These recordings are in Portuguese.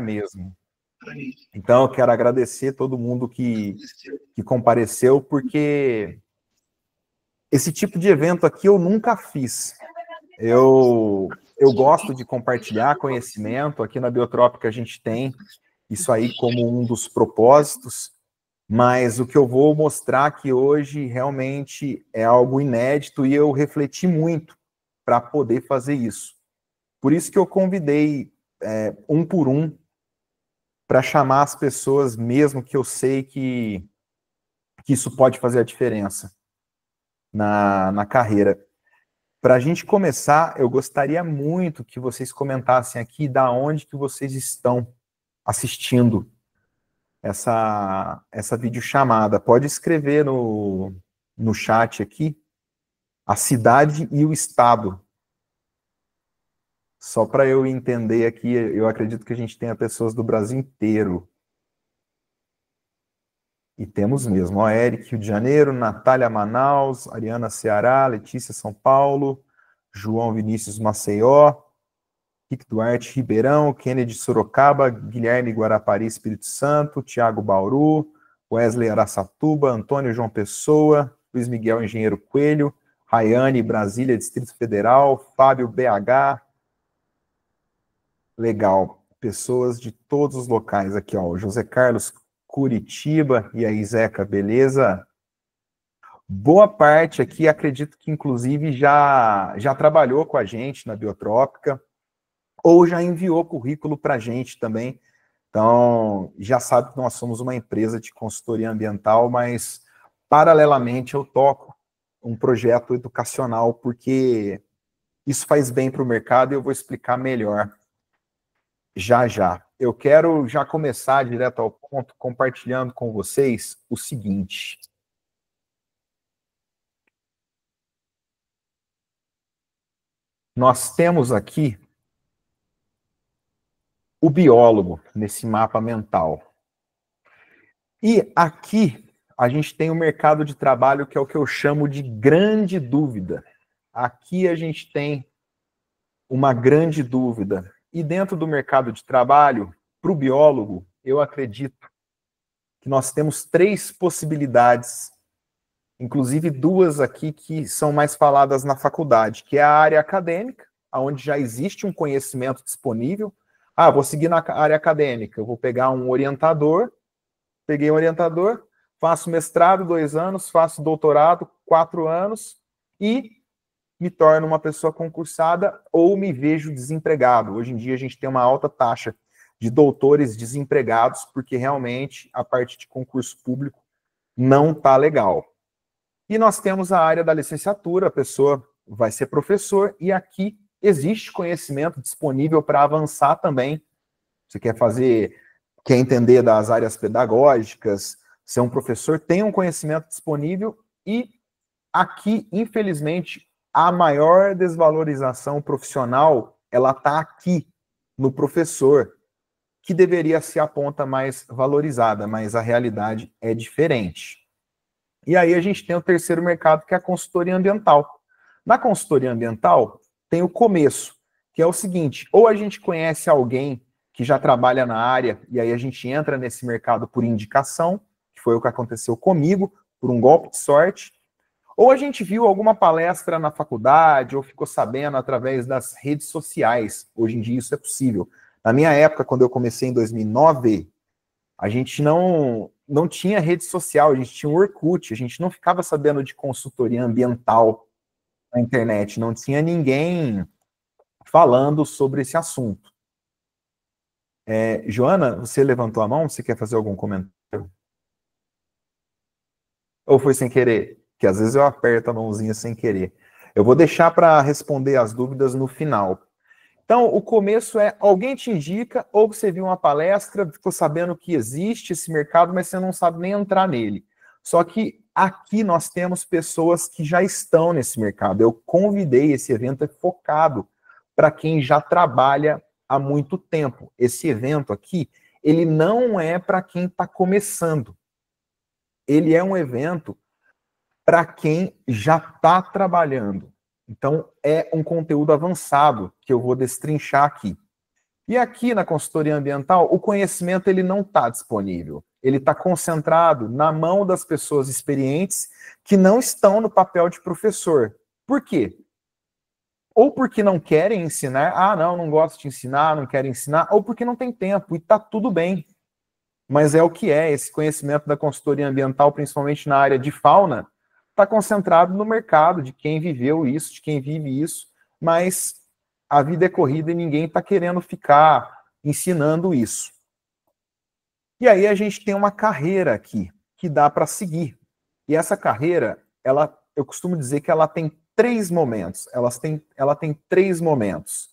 mesmo. Então, eu quero agradecer todo mundo que compareceu, porque esse tipo de evento aqui eu nunca fiz. Eu gosto de compartilhar conhecimento. Aqui na Biotrópica a gente tem isso aí como um dos propósitos, mas o que eu vou mostrar aqui hoje realmente é algo inédito e eu refleti muito para poder fazer isso. Por isso que eu convidei um por um para chamar as pessoas mesmo que eu sei que isso pode fazer a diferença na carreira. Para a gente começar, eu gostaria muito que vocês comentassem aqui da onde que vocês estão assistindo essa videochamada. Pode escrever no chat aqui a cidade e o estado. Só para eu entender aqui, eu acredito que a gente tenha pessoas do Brasil inteiro. E temos mesmo, ó, Eric, Rio de Janeiro, Natália, Manaus, Ariana, Ceará, Letícia, São Paulo, João Vinícius, Maceió, Rick Duarte, Ribeirão, Kennedy, Sorocaba, Guilherme, Guarapari, Espírito Santo, Tiago, Bauru, Wesley, Araçatuba, Antônio, João Pessoa, Luiz Miguel, Engenheiro Coelho, Rayane, Brasília, Distrito Federal, Fábio, BH. Legal, pessoas de todos os locais aqui, ó, José Carlos, Curitiba, e aí, Zeca, beleza? Boa parte aqui, acredito que inclusive já trabalhou com a gente na Biotrópica, ou já enviou currículo para a gente também. Então, já sabe que nós somos uma empresa de consultoria ambiental, mas, paralelamente, eu toco um projeto educacional, porque isso faz bem para o mercado e eu vou explicar melhor já. Eu quero já começar direto ao ponto, compartilhando com vocês o seguinte. Nós temos aqui o biólogo nesse mapa mental. E aqui a gente tem o mercado de trabalho, que é o que eu chamo de grande dúvida. Aqui a gente tem uma grande dúvida. E dentro do mercado de trabalho, para o biólogo, eu acredito que nós temos 3 possibilidades, inclusive 2 aqui que são mais faladas na faculdade, que é a área acadêmica, onde já existe um conhecimento disponível. Ah, vou seguir na área acadêmica, eu vou pegar um orientador, peguei um orientador, faço mestrado 2 anos, faço doutorado 4 anos e me torno uma pessoa concursada ou me vejo desempregado. Hoje em dia a gente tem uma alta taxa de doutores desempregados, porque realmente a parte de concurso público não está legal. E nós temos a área da licenciatura, a pessoa vai ser professor, e aqui existe conhecimento disponível para avançar também. Você quer entender das áreas pedagógicas, ser um professor, tem um conhecimento disponível, e aqui, infelizmente, a maior desvalorização profissional, ela está aqui, no professor, que deveria ser a ponta mais valorizada, mas a realidade é diferente. E aí a gente tem o terceiro mercado, que é a consultoria ambiental. Na consultoria ambiental, tem o começo, que é o seguinte, ou a gente conhece alguém que já trabalha na área, e aí a gente entra nesse mercado por indicação, que foi o que aconteceu comigo, por um golpe de sorte, ou a gente viu alguma palestra na faculdade, ou ficou sabendo através das redes sociais. Hoje em dia isso é possível. Na minha época, quando eu comecei em 2009, a gente não tinha rede social, a gente tinha o Orkut, a gente não ficava sabendo de consultoria ambiental na internet, não tinha ninguém falando sobre esse assunto. Joana, você levantou a mão? Você quer fazer algum comentário? Ou foi sem querer? Que às vezes eu aperto a mãozinha sem querer. Eu vou deixar para responder as dúvidas no final. Então, o começo é, alguém te indica, ou você viu uma palestra, ficou sabendo que existe esse mercado, mas você não sabe nem entrar nele. Só que aqui nós temos pessoas que já estão nesse mercado. Eu convidei, esse evento é focado para quem já trabalha há muito tempo. Esse evento aqui, ele não é para quem está começando. Ele é um evento para quem já está trabalhando. Então, é um conteúdo avançado que eu vou destrinchar aqui. E aqui na consultoria ambiental, o conhecimento ele não está disponível. Ele está concentrado na mão das pessoas experientes que não estão no papel de professor. Por quê? Ou porque não querem ensinar, não gosto de ensinar, não quero ensinar, ou porque não tem tempo, e está tudo bem. Mas é o que é, esse conhecimento da consultoria ambiental, principalmente na área de fauna, está concentrado no mercado, de quem viveu isso, de quem vive isso, mas a vida é corrida e ninguém está querendo ficar ensinando isso. E aí a gente tem uma carreira aqui, que dá para seguir. E essa carreira, eu costumo dizer que ela tem 3 momentos. Ela tem 3 momentos.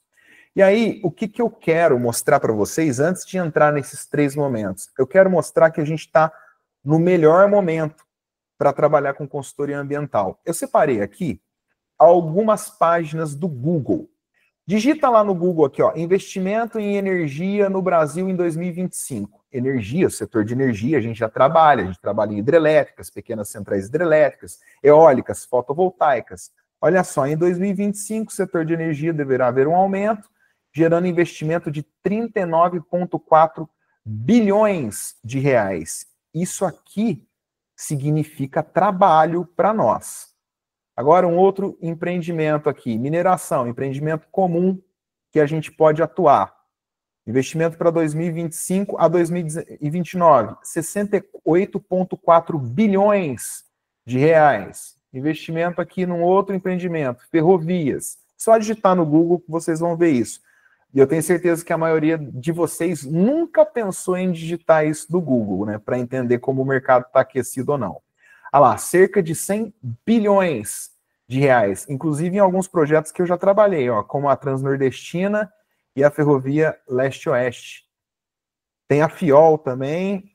E aí, o que eu quero mostrar para vocês, antes de entrar nesses 3 momentos? Eu quero mostrar que a gente está no melhor momento para trabalhar com consultoria ambiental. Eu separei aqui algumas páginas do Google. Digita lá no Google aqui, ó, investimento em energia no Brasil em 2025. Energia, setor de energia, a gente trabalha em hidrelétricas, pequenas centrais hidrelétricas, eólicas, fotovoltaicas. Olha só, em 2025, o setor de energia deverá haver um aumento, gerando investimento de 39,4 bilhões de reais. Isso aqui significa trabalho para nós. Agora, um outro empreendimento aqui, mineração, empreendimento comum que a gente pode atuar. Investimento para 2025 a 2029, 68,4 bilhões de reais. Investimento aqui num outro empreendimento, ferrovias. Só digitar no Google que vocês vão ver isso. E eu tenho certeza que a maioria de vocês nunca pensou em digitar isso no Google, né, para entender como o mercado está aquecido ou não. Olha lá, cerca de 100 bilhões de reais, inclusive em alguns projetos que eu já trabalhei, ó, como a Transnordestina e a Ferrovia Leste-Oeste. Tem a FIOL também,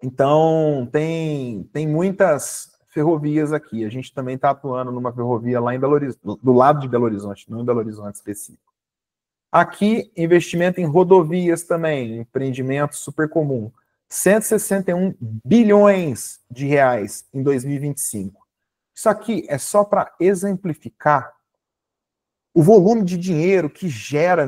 então tem muitas ferrovias aqui. A gente também está atuando numa ferrovia lá em Belo Horizonte, do lado de Belo Horizonte, não em Belo Horizonte específico. Aqui, investimento em rodovias também, empreendimento super comum. 161 bilhões de reais em 2025. Isso aqui é só para exemplificar o volume de dinheiro que vira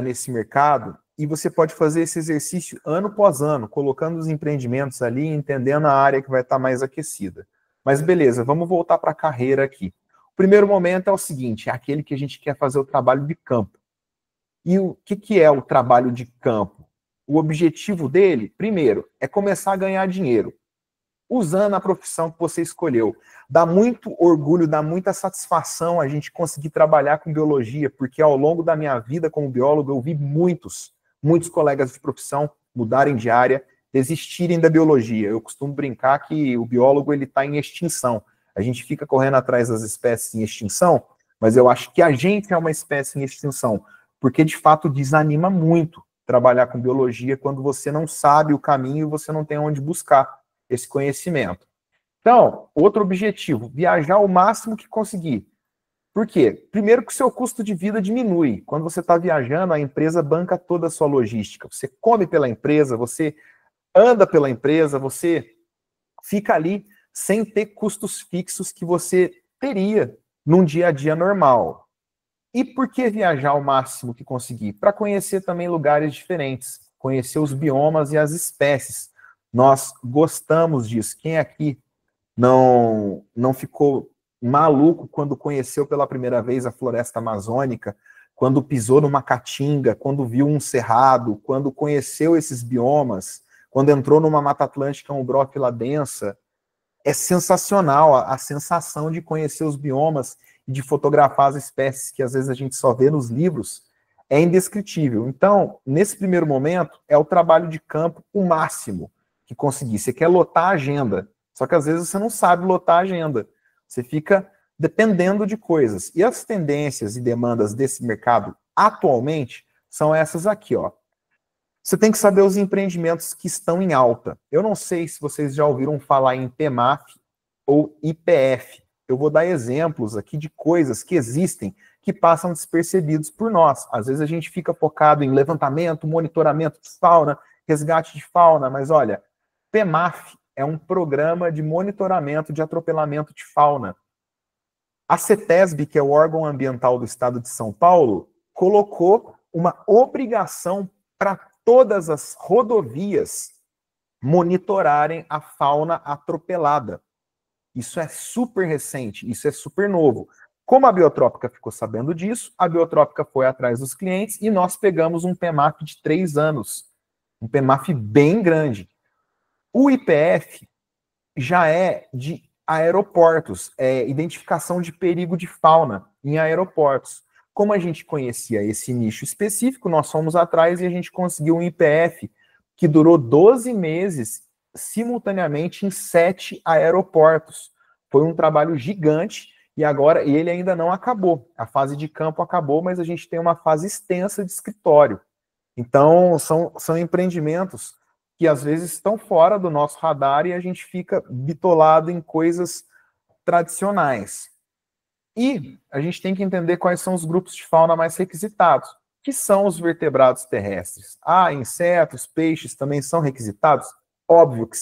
nesse mercado, e você pode fazer esse exercício ano após ano, colocando os empreendimentos ali, entendendo a área que vai estar mais aquecida. Mas beleza, vamos voltar para a carreira aqui. O primeiro momento é o seguinte, é aquele que a gente quer fazer o trabalho de campo. E o que é o trabalho de campo? O objetivo dele, primeiro, é começar a ganhar dinheiro, usando a profissão que você escolheu. Dá muito orgulho, dá muita satisfação a gente conseguir trabalhar com biologia, porque ao longo da minha vida como biólogo eu vi muitos colegas de profissão mudarem de área, desistirem da biologia. Eu costumo brincar que o biólogo ele está em extinção. A gente fica correndo atrás das espécies em extinção, mas eu acho que a gente é uma espécie em extinção, porque de fato desanima muito trabalhar com biologia quando você não sabe o caminho e você não tem onde buscar esse conhecimento. Então, outro objetivo, viajar o máximo que conseguir. Por quê? Primeiro que o seu custo de vida diminui. Quando você está viajando, a empresa banca toda a sua logística. Você come pela empresa, você anda pela empresa, você fica ali sem ter custos fixos que você teria num dia a dia normal. E por que viajar o máximo que conseguir? Para conhecer também lugares diferentes, conhecer os biomas e as espécies. Nós gostamos disso. Quem aqui não ficou maluco quando conheceu pela primeira vez a floresta amazônica, quando pisou numa caatinga, quando viu um cerrado, quando conheceu esses biomas, quando entrou numa Mata Atlântica umbrófila densa? É sensacional a sensação de conhecer os biomas e de fotografar as espécies que às vezes a gente só vê nos livros, é indescritível. Então, nesse primeiro momento, é o trabalho de campo o máximo que conseguir. Você quer lotar a agenda, só que às vezes você não sabe lotar a agenda. Você fica dependendo de coisas. E as tendências e demandas desse mercado atualmente são essas aqui, ó. Você tem que saber os empreendimentos que estão em alta. Eu não sei se vocês já ouviram falar em PEMAF ou IPF. Eu vou dar exemplos aqui de coisas que existem que passam despercebidos por nós. Às vezes a gente fica focado em levantamento, monitoramento de fauna, resgate de fauna, mas olha, PEMAF é um programa de monitoramento de atropelamento de fauna. A CETESB, que é o órgão ambiental do estado de São Paulo, colocou uma obrigação para todas as rodovias monitorarem a fauna atropelada. Isso é super recente, isso é super novo. Como a Biotrópica ficou sabendo disso, a Biotrópica foi atrás dos clientes e nós pegamos um PEMAF de 3 anos. Um PEMAF bem grande. O IPF já é de aeroportos, identificação de perigo de fauna em aeroportos. Como a gente conhecia esse nicho específico, nós fomos atrás e a gente conseguiu um IPF que durou 12 meses simultaneamente em 7 aeroportos. Foi um trabalho gigante e agora ele ainda não acabou. A fase de campo acabou, mas a gente tem uma fase extensa de escritório. Então, são empreendimentos que às vezes estão fora do nosso radar e a gente fica bitolado em coisas tradicionais. E a gente tem que entender quais são os grupos de fauna mais requisitados, que são os vertebrados terrestres. Insetos, peixes também são requisitados? Óbvio que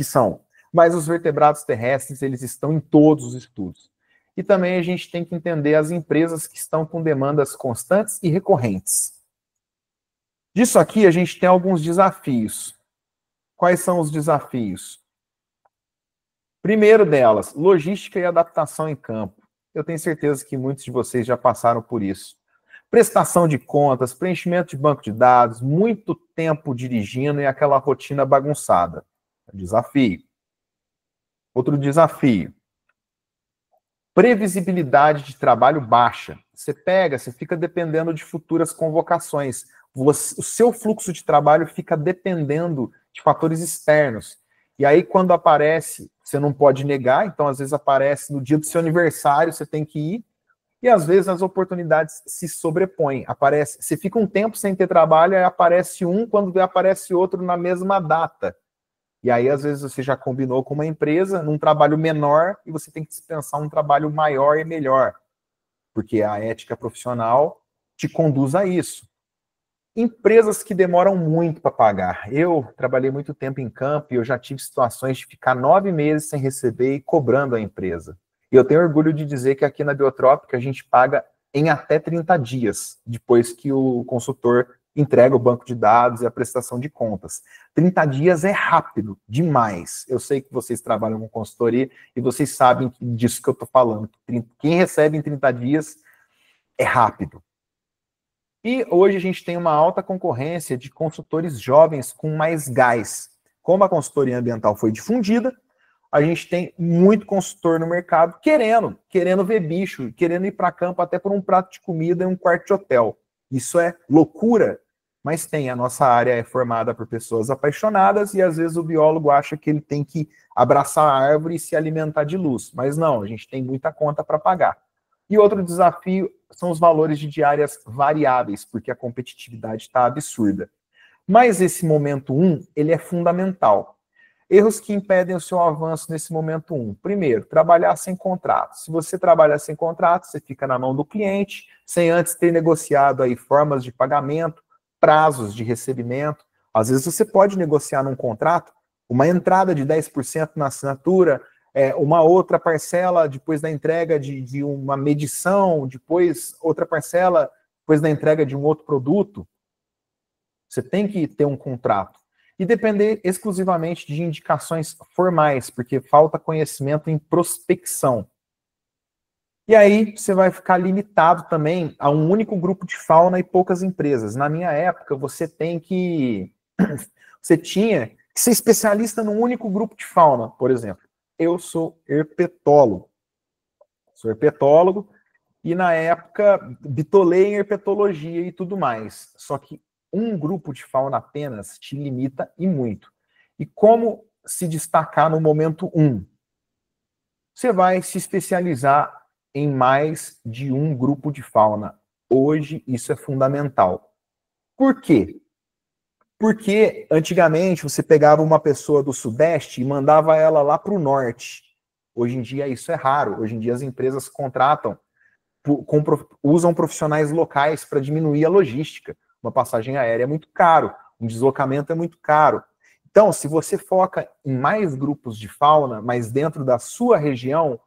são. Mas os vertebrados terrestres, eles estão em todos os estudos. E também a gente tem que entender as empresas que estão com demandas constantes e recorrentes. Disso aqui, a gente tem alguns desafios. Quais são os desafios? Primeiro delas, logística e adaptação em campo. Eu tenho certeza que muitos de vocês já passaram por isso. Prestação de contas, preenchimento de banco de dados, muito tempo dirigindo e aquela rotina bagunçada. Desafio. Outro desafio. Previsibilidade de trabalho baixa. Você fica dependendo de futuras convocações. O seu fluxo de trabalho fica dependendo de fatores externos. E aí, quando aparece, você não pode negar, então às vezes aparece no dia do seu aniversário, você tem que ir, e às vezes as oportunidades se sobrepõem. Você fica um tempo sem ter trabalho, aí aparece um, quando aparece outro na mesma data. E aí, às vezes, você já combinou com uma empresa num trabalho menor e você tem que dispensar um trabalho maior e melhor, porque a ética profissional te conduz a isso. Empresas que demoram muito para pagar. Eu trabalhei muito tempo em campo e eu já tive situações de ficar 9 meses sem receber e cobrando a empresa. E eu tenho orgulho de dizer que aqui na Biotrópica a gente paga em até 30 dias, depois que o consultor entrega o banco de dados e a prestação de contas. 30 dias é rápido demais. Eu sei que vocês trabalham com consultoria e vocês sabem disso que eu estou falando. Quem recebe em 30 dias é rápido. E hoje a gente tem uma alta concorrência de consultores jovens com mais gás. Como a consultoria ambiental foi difundida, a gente tem muito consultor no mercado querendo ver bicho, querendo ir para campo até por um prato de comida e um quarto de hotel. Isso é loucura, mas tem. A nossa área é formada por pessoas apaixonadas e às vezes o biólogo acha que ele tem que abraçar a árvore e se alimentar de luz. Mas não, a gente tem muita conta para pagar. E outro desafio são os valores de diárias variáveis, porque a competitividade está absurda. Mas esse momento 1, ele é fundamental. Erros que impedem o seu avanço nesse momento 1. Primeiro, trabalhar sem contrato. Se você trabalhar sem contrato, você fica na mão do cliente, sem antes ter negociado aí formas de pagamento, prazos de recebimento. Às vezes você pode negociar num contrato uma entrada de 10% na assinatura, uma outra parcela depois da entrega de uma medição, depois outra parcela depois da entrega de um outro produto. Você tem que ter um contrato. E depender exclusivamente de indicações formais, porque falta conhecimento em prospecção. E aí você vai ficar limitado também a um único grupo de fauna e poucas empresas. Na minha época, você tinha que ser especialista num único grupo de fauna, por exemplo. Eu sou herpetólogo. E na época bitolei em herpetologia e tudo mais. Só que um grupo de fauna apenas te limita e muito. E como se destacar no momento 1? Você vai se especializar em mais de um grupo de fauna. Hoje isso é fundamental. Por quê? Porque antigamente você pegava uma pessoa do Sudeste e mandava ela lá para o Norte. Hoje em dia isso é raro. Hoje em dia as empresas contratam, usam profissionais locais para diminuir a logística. Uma passagem aérea é muito caro, um deslocamento é muito caro. Então, se você foca em mais grupos de fauna, mas dentro da sua região,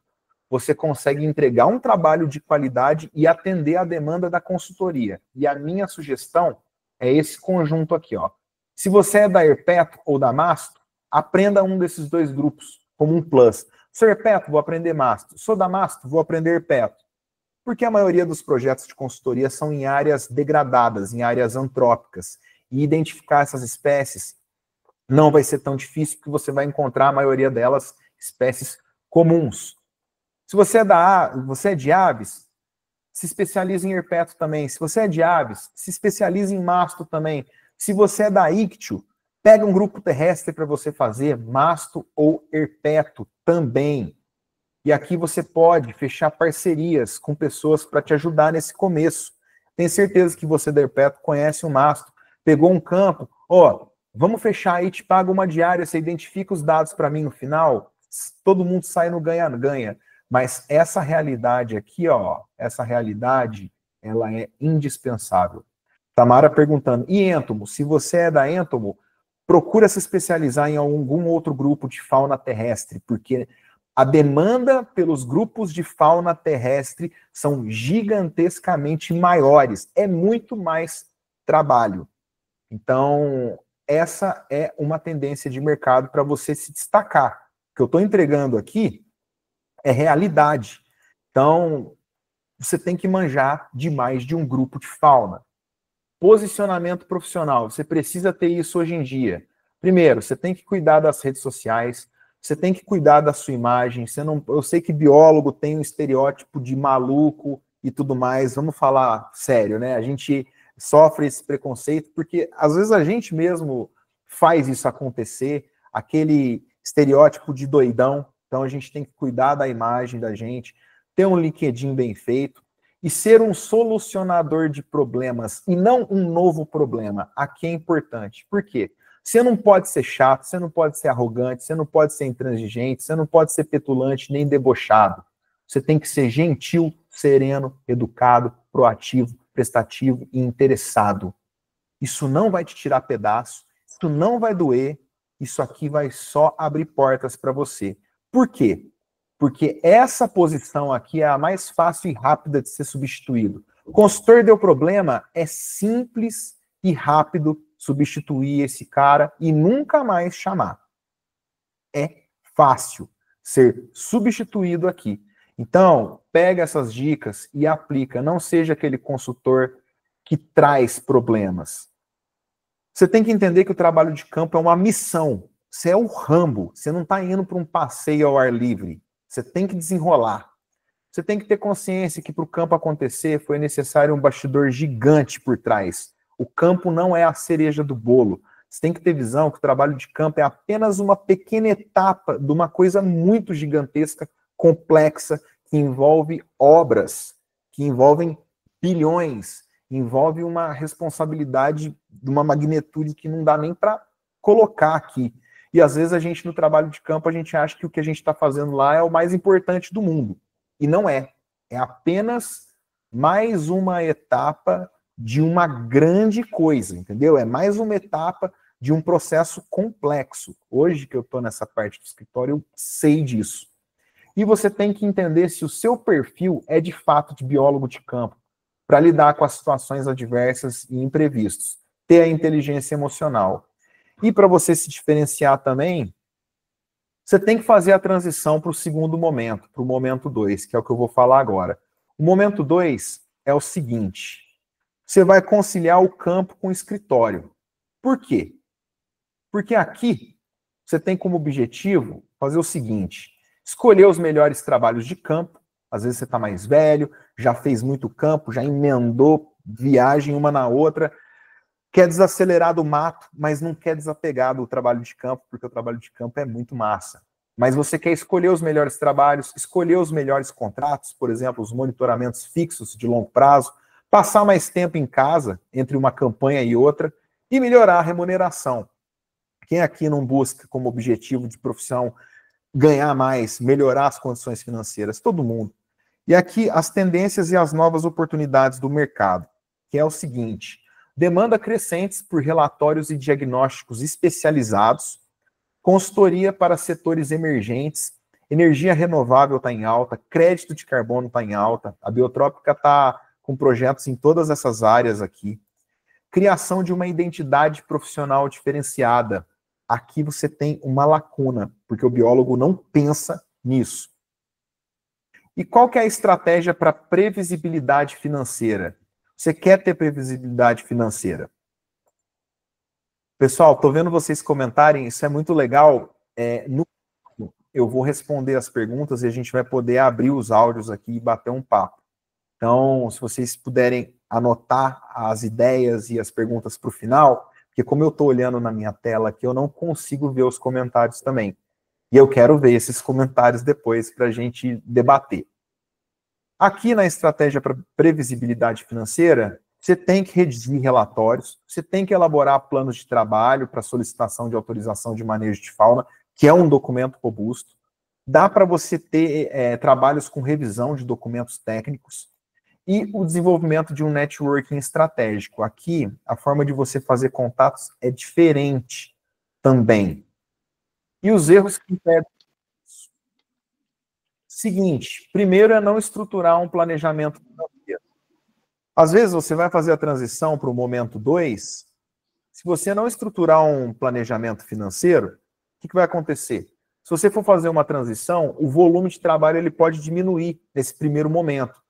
você consegue entregar um trabalho de qualidade e atender a demanda da consultoria. E a minha sugestão é esse conjunto aqui, ó. Se você é da Herpeto ou da Masto, aprenda um desses dois grupos como um plus. Sou Herpeto, vou aprender Masto. Sou da Masto, vou aprender Herpeto. Porque a maioria dos projetos de consultoria são em áreas degradadas, em áreas antrópicas. E identificar essas espécies não vai ser tão difícil, porque você vai encontrar a maioria delas espécies comuns. Se você é de aves, se especialize em herpeto também. Se você é de aves, se especialize em masto também. Se você é da ictio, pega um grupo terrestre para você fazer masto ou herpeto também. E aqui você pode fechar parcerias com pessoas para te ajudar nesse começo. Tenho certeza que você da herpeto conhece o masto, pegou um campo, ó, vamos fechar aí, te paga uma diária, você identifica os dados para mim no final, todo mundo sai no ganha-ganha. Mas essa realidade aqui, ó, essa realidade, ela é indispensável. Tamara perguntando, e êntomo? Se você é da êntomo, procura se especializar em algum outro grupo de fauna terrestre, porque a demanda pelos grupos de fauna terrestre são gigantescamente maiores. É muito mais trabalho. Então, essa é uma tendência de mercado para você se destacar. O que eu estou entregando aqui é realidade. Então, você tem que manjar de mais de um grupo de fauna. Posicionamento profissional, você precisa ter isso hoje em dia. Primeiro, você tem que cuidar das redes sociais, você tem que cuidar da sua imagem. Eu sei que biólogo tem um estereótipo de maluco e tudo mais, vamos falar sério, né? A gente sofre esse preconceito porque às vezes a gente mesmo faz isso acontecer, aquele estereótipo de doidão. Então a gente tem que cuidar da imagem da gente, ter um LinkedIn bem feito e ser um solucionador de problemas e não um novo problema. Aqui é importante. Por quê? Você não pode ser chato, você não pode ser arrogante, você não pode ser intransigente, você não pode ser petulante nem debochado. Você tem que ser gentil, sereno, educado, proativo, prestativo e interessado. Isso não vai te tirar pedaço, isso não vai doer, isso aqui vai só abrir portas para você. Por quê? Porque essa posição aqui é a mais fácil e rápida de ser substituído. O consultor deu problema, é simples e rápido substituir esse cara e nunca mais chamar. É fácil ser substituído aqui. Então, pega essas dicas e aplica. Não seja aquele consultor que traz problemas. Você tem que entender que o trabalho de campo é uma missão. Você é o Rambo. Você não está indo para um passeio ao ar livre. Você tem que desenrolar. Você tem que ter consciência que para o campo acontecer foi necessário um bastidor gigante por trás. O campo não é a cereja do bolo. Você tem que ter visão que o trabalho de campo é apenas uma pequena etapa de uma coisa muito gigantesca, complexa, que envolve obras, que envolvem bilhões, envolve uma responsabilidade de uma magnitude que não dá nem para colocar aqui. E às vezes a gente, no trabalho de campo, a gente acha que o que a gente está fazendo lá é o mais importante do mundo. E não é. É apenas mais uma etapa de uma grande coisa, entendeu? É mais uma etapa de um processo complexo. Hoje que eu estou nessa parte do escritório, eu sei disso. E você tem que entender se o seu perfil é de fato de biólogo de campo, para lidar com as situações adversas e imprevistos. Ter a inteligência emocional. E para você se diferenciar também, você tem que fazer a transição para o segundo momento, para o momento 2, que é o que eu vou falar agora. O momento 2 é o seguinte: você vai conciliar o campo com o escritório. Por quê? Porque aqui você tem como objetivo fazer o seguinte: escolher os melhores trabalhos de campo. Às vezes você está mais velho, já fez muito campo, já emendou viagem uma na outra, quer desacelerar do mato, mas não quer desapegar do trabalho de campo, porque o trabalho de campo é muito massa. Mas você quer escolher os melhores trabalhos, escolher os melhores contratos, por exemplo, os monitoramentos fixos de longo prazo, passar mais tempo em casa, entre uma campanha e outra, e melhorar a remuneração. Quem aqui não busca como objetivo de profissão ganhar mais, melhorar as condições financeiras? Todo mundo. E aqui as tendências e as novas oportunidades do mercado, que é o seguinte: demanda crescentes por relatórios e diagnósticos especializados, consultoria para setores emergentes Energia renovável está em alta, crédito de carbono está em alta, a Biotrópica está com projetos em todas essas áreas aqui. Criação de uma identidade profissional diferenciada. Aqui você tem uma lacuna, porque o biólogo não pensa nisso. E qual que é a estratégia para previsibilidade financeira? Você quer ter previsibilidade financeira? Pessoal, estou vendo vocês comentarem, isso é muito legal. Eu vou responder as perguntas e a gente vai poder abrir os áudios aqui e bater um papo. Então, se vocês puderem anotar as ideias e as perguntas para o final, porque como eu estou olhando na minha tela aqui, eu não consigo ver os comentários também. E eu quero ver esses comentários depois para a gente debater. Aqui na estratégia para previsibilidade financeira, você tem que redigir relatórios, você tem que elaborar planos de trabalho para solicitação de autorização de manejo de fauna, que é um documento robusto. Dá para você ter trabalhos com revisão de documentos técnicos e o desenvolvimento de um networking estratégico. Aqui, a forma de você fazer contatos é diferente também. E os erros que impedem. Seguinte, primeiro é não estruturar um planejamento financeiro. Às vezes você vai fazer a transição para o momento 2, se você não estruturar um planejamento financeiro, o que vai acontecer? Se você for fazer uma transição, o volume de trabalho ele pode diminuir nesse primeiro momento.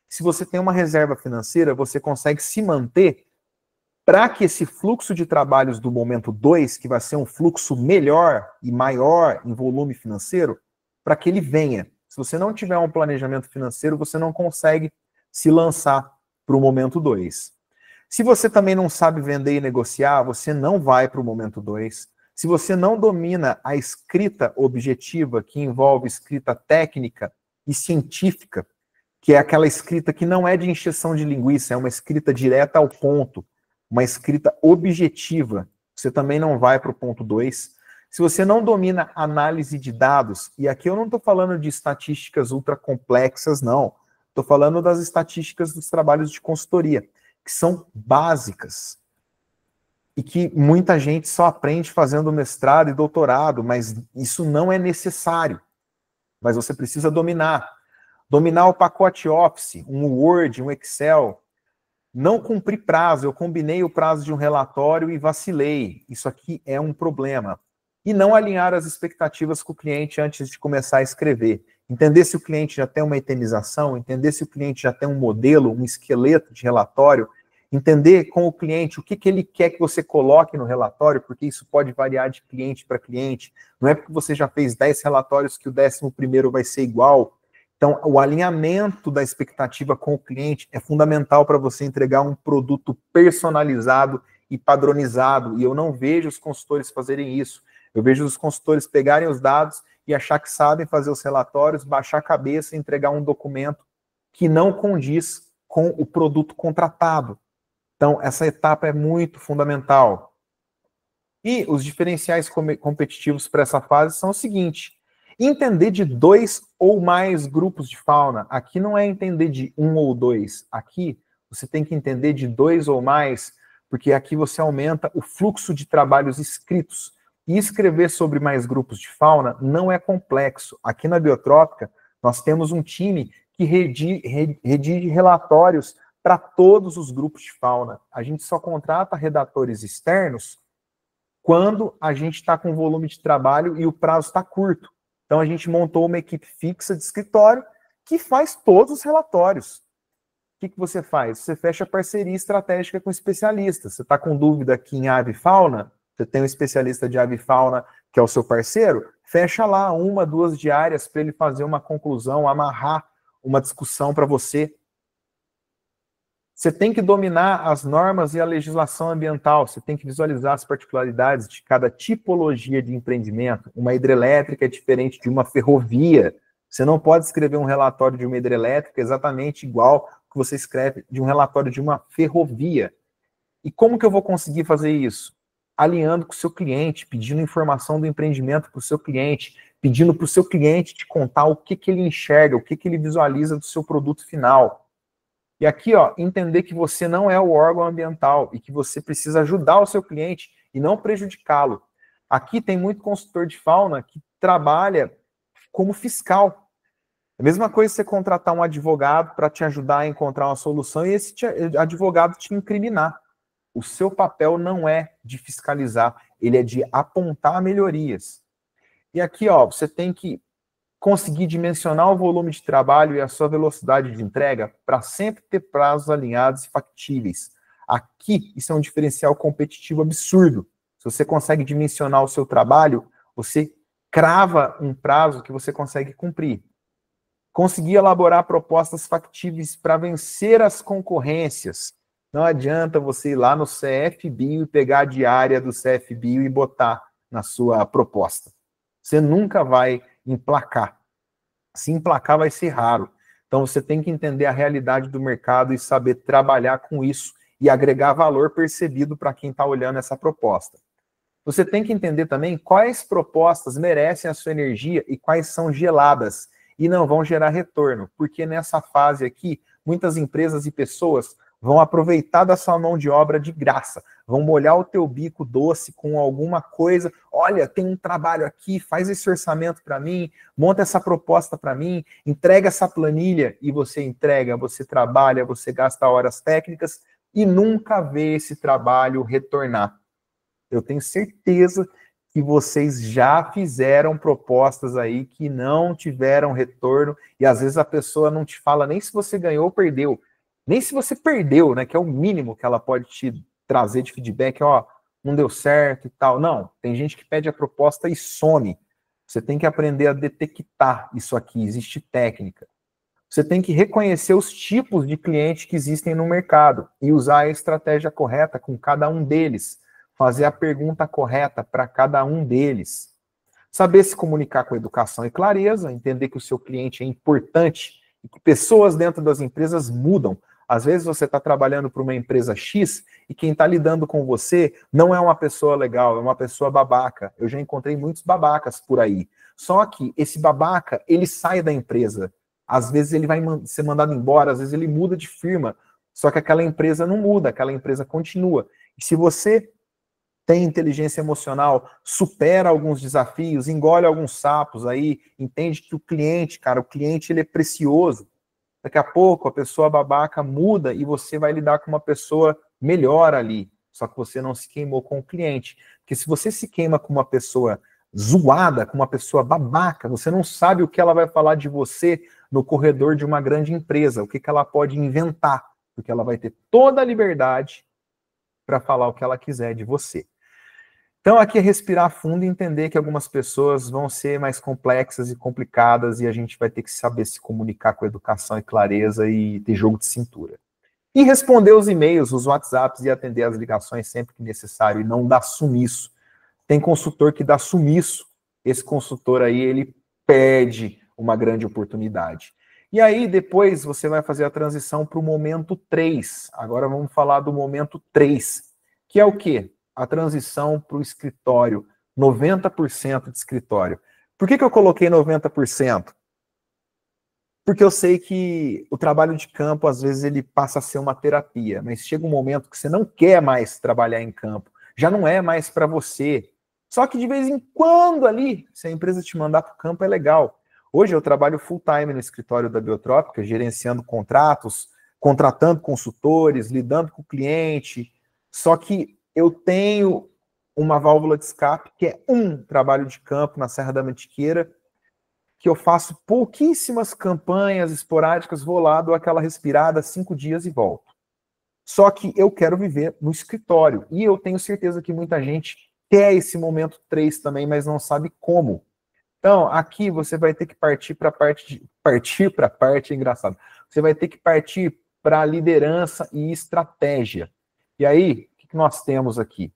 Se você tem uma reserva financeira, você consegue se manter para que esse fluxo de trabalhos do momento 2, que vai ser um fluxo melhor e maior em volume financeiro, para que ele venha. Se você não tiver um planejamento financeiro, você não consegue se lançar para o momento 2. Se você também não sabe vender e negociar, você não vai para o momento 2. Se você não domina a escrita objetiva, que envolve escrita técnica e científica, que é aquela escrita que não é de encheção de linguiça, é uma escrita direta ao ponto, uma escrita objetiva, você também não vai para o ponto 2. Se você não domina análise de dados, e aqui eu não estou falando de estatísticas ultra complexas, não. Estou falando das estatísticas dos trabalhos de consultoria, que são básicas. E que muita gente só aprende fazendo mestrado e doutorado, mas isso não é necessário. Mas você precisa dominar. Dominar o pacote Office, um Word, um Excel. Não cumprir prazo, eu combinei o prazo de um relatório e vacilei. Isso aqui é um problema. E não alinhar as expectativas com o cliente antes de começar a escrever. Entender se o cliente já tem uma itemização, entender se o cliente já tem um modelo, um esqueleto de relatório, entender com o cliente o que ele quer que você coloque no relatório, porque isso pode variar de cliente para cliente. Não é porque você já fez 10 relatórios que o 11º vai ser igual. Então, o alinhamento da expectativa com o cliente é fundamental para você entregar um produto personalizado e padronizado. E eu não vejo os consultores fazerem isso. Eu vejo os consultores pegarem os dados e achar que sabem fazer os relatórios, baixar a cabeça e entregar um documento que não condiz com o produto contratado. Então, essa etapa é muito fundamental. E os diferenciais competitivos para essa fase são o seguinte: entender de 2 ou mais grupos de fauna. Aqui não é entender de 1 ou 2. Aqui você tem que entender de 2 ou mais, porque aqui você aumenta o fluxo de trabalhos escritos. E escrever sobre mais grupos de fauna não é complexo. Aqui na Biotrópica, nós temos um time que redige relatórios para todos os grupos de fauna. A gente só contrata redatores externos quando a gente está com volume de trabalho e o prazo está curto. Então, a gente montou uma equipe fixa de escritório que faz todos os relatórios. O que você faz? Você fecha parceria estratégica com especialistas. Você está com dúvida aqui em ave e fauna? Você tem um especialista de ave e fauna que é o seu parceiro? Fecha lá 1, 2 diárias para ele fazer uma conclusão, amarrar uma discussão para você. Você tem que dominar as normas e a legislação ambiental, você tem que visualizar as particularidades de cada tipologia de empreendimento. Uma hidrelétrica é diferente de uma ferrovia. Você não pode escrever um relatório de uma hidrelétrica exatamente igual que você escreve de um relatório de uma ferrovia. E como que eu vou conseguir fazer isso? Alinhando com o seu cliente, pedindo informação do empreendimento para o seu cliente, pedindo para o seu cliente te contar o que ele enxerga, o que ele visualiza do seu produto final. E aqui, ó, entender que você não é o órgão ambiental e que você precisa ajudar o seu cliente e não prejudicá-lo. Aqui tem muito consultor de fauna que trabalha como fiscal. A mesma coisa você contratar um advogado para te ajudar a encontrar uma solução e esse advogado te incriminar. O seu papel não é de fiscalizar, ele é de apontar melhorias. E aqui, ó, você tem que conseguir dimensionar o volume de trabalho e a sua velocidade de entrega para sempre ter prazos alinhados e factíveis. Aqui, isso é um diferencial competitivo absurdo. Se você consegue dimensionar o seu trabalho, você crava um prazo que você consegue cumprir. Conseguir elaborar propostas factíveis para vencer as concorrências. Não adianta você ir lá no CFBio e pegar a diária do CFBio e botar na sua proposta. Você nunca vai emplacar. Se emplacar vai ser raro. Então você tem que entender a realidade do mercado e saber trabalhar com isso e agregar valor percebido para quem está olhando essa proposta. Você tem que entender também quais propostas merecem a sua energia e quais são geladas e não vão gerar retorno, porque nessa fase aqui, muitas empresas e pessoas vão aproveitar da sua mão de obra de graça, vão molhar o teu bico doce com alguma coisa, olha, tem um trabalho aqui, faz esse orçamento para mim, monta essa proposta para mim, entrega essa planilha, e você entrega, você trabalha, você gasta horas técnicas e nunca vê esse trabalho retornar. Eu tenho certeza que vocês já fizeram propostas aí que não tiveram retorno, e às vezes a pessoa não te fala nem se você ganhou ou perdeu, nem se você perdeu, né, que é o mínimo que ela pode te trazer de feedback, ó, não deu certo e tal. Não, tem gente que pede a proposta e some. Você tem que aprender a detectar isso aqui, existe técnica. Você tem que reconhecer os tipos de clientes que existem no mercado e usar a estratégia correta com cada um deles. Fazer a pergunta correta para cada um deles. Saber se comunicar com educação e clareza, entender que o seu cliente é importante e que pessoas dentro das empresas mudam. Às vezes você está trabalhando para uma empresa X e quem está lidando com você não é uma pessoa legal, é uma pessoa babaca. Eu já encontrei muitos babacas por aí. Só que esse babaca, ele sai da empresa. Às vezes ele vai ser mandado embora, às vezes ele muda de firma. Só que aquela empresa não muda, aquela empresa continua. E se você tem inteligência emocional, supera alguns desafios, engole alguns sapos aí, entende que o cliente, cara, o cliente ele é precioso. Daqui a pouco a pessoa babaca muda e você vai lidar com uma pessoa melhor ali. Só que você não se queimou com o cliente. Porque se você se queima com uma pessoa zoada, com uma pessoa babaca, você não sabe o que ela vai falar de você no corredor de uma grande empresa, o que ela pode inventar, porque ela vai ter toda a liberdade para falar o que ela quiser de você. Então, aqui é respirar fundo e entender que algumas pessoas vão ser mais complexas e complicadas e a gente vai ter que saber se comunicar com educação e clareza e ter jogo de cintura. E responder os e-mails, os WhatsApps e atender as ligações sempre que necessário e não dar sumiço. Tem consultor que dá sumiço. Esse consultor aí, ele perde uma grande oportunidade. E aí, depois, você vai fazer a transição para o momento 3. Agora vamos falar do momento 3, que é o quê? A transição para o escritório, 90% de escritório. Por que eu coloquei 90%? Porque eu sei que o trabalho de campo, às vezes, ele passa a ser uma terapia, mas chega um momento que você não quer mais trabalhar em campo, já não é mais para você. Só que de vez em quando ali, se a empresa te mandar para o campo, é legal. Hoje eu trabalho full time no escritório da Biotrópica, gerenciando contratos, contratando consultores, lidando com o cliente, só que eu tenho uma válvula de escape, que é um trabalho de campo na Serra da Mantiqueira, que eu faço pouquíssimas campanhas esporádicas, vou lá, dou aquela respirada, 5 dias e volto. Só que eu quero viver no escritório, e eu tenho certeza que muita gente quer esse momento 3 também, mas não sabe como. Então, aqui você vai ter que partir para a parte, é engraçado, você vai ter que partir para a liderança e estratégia. E aí, o que nós temos aqui?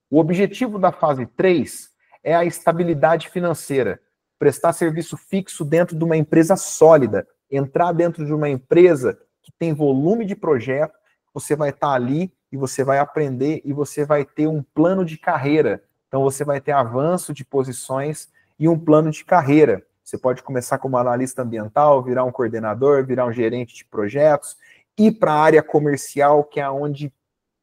O objetivo da fase 3 é a estabilidade financeira, prestar serviço fixo dentro de uma empresa sólida, entrar dentro de uma empresa que tem volume de projeto, você vai estar ali e você vai aprender e você vai ter um plano de carreira. Então você vai ter avanço de posições e um plano de carreira. Você pode começar como analista ambiental, virar um coordenador, virar um gerente de projetos, ir para a área comercial, que é onde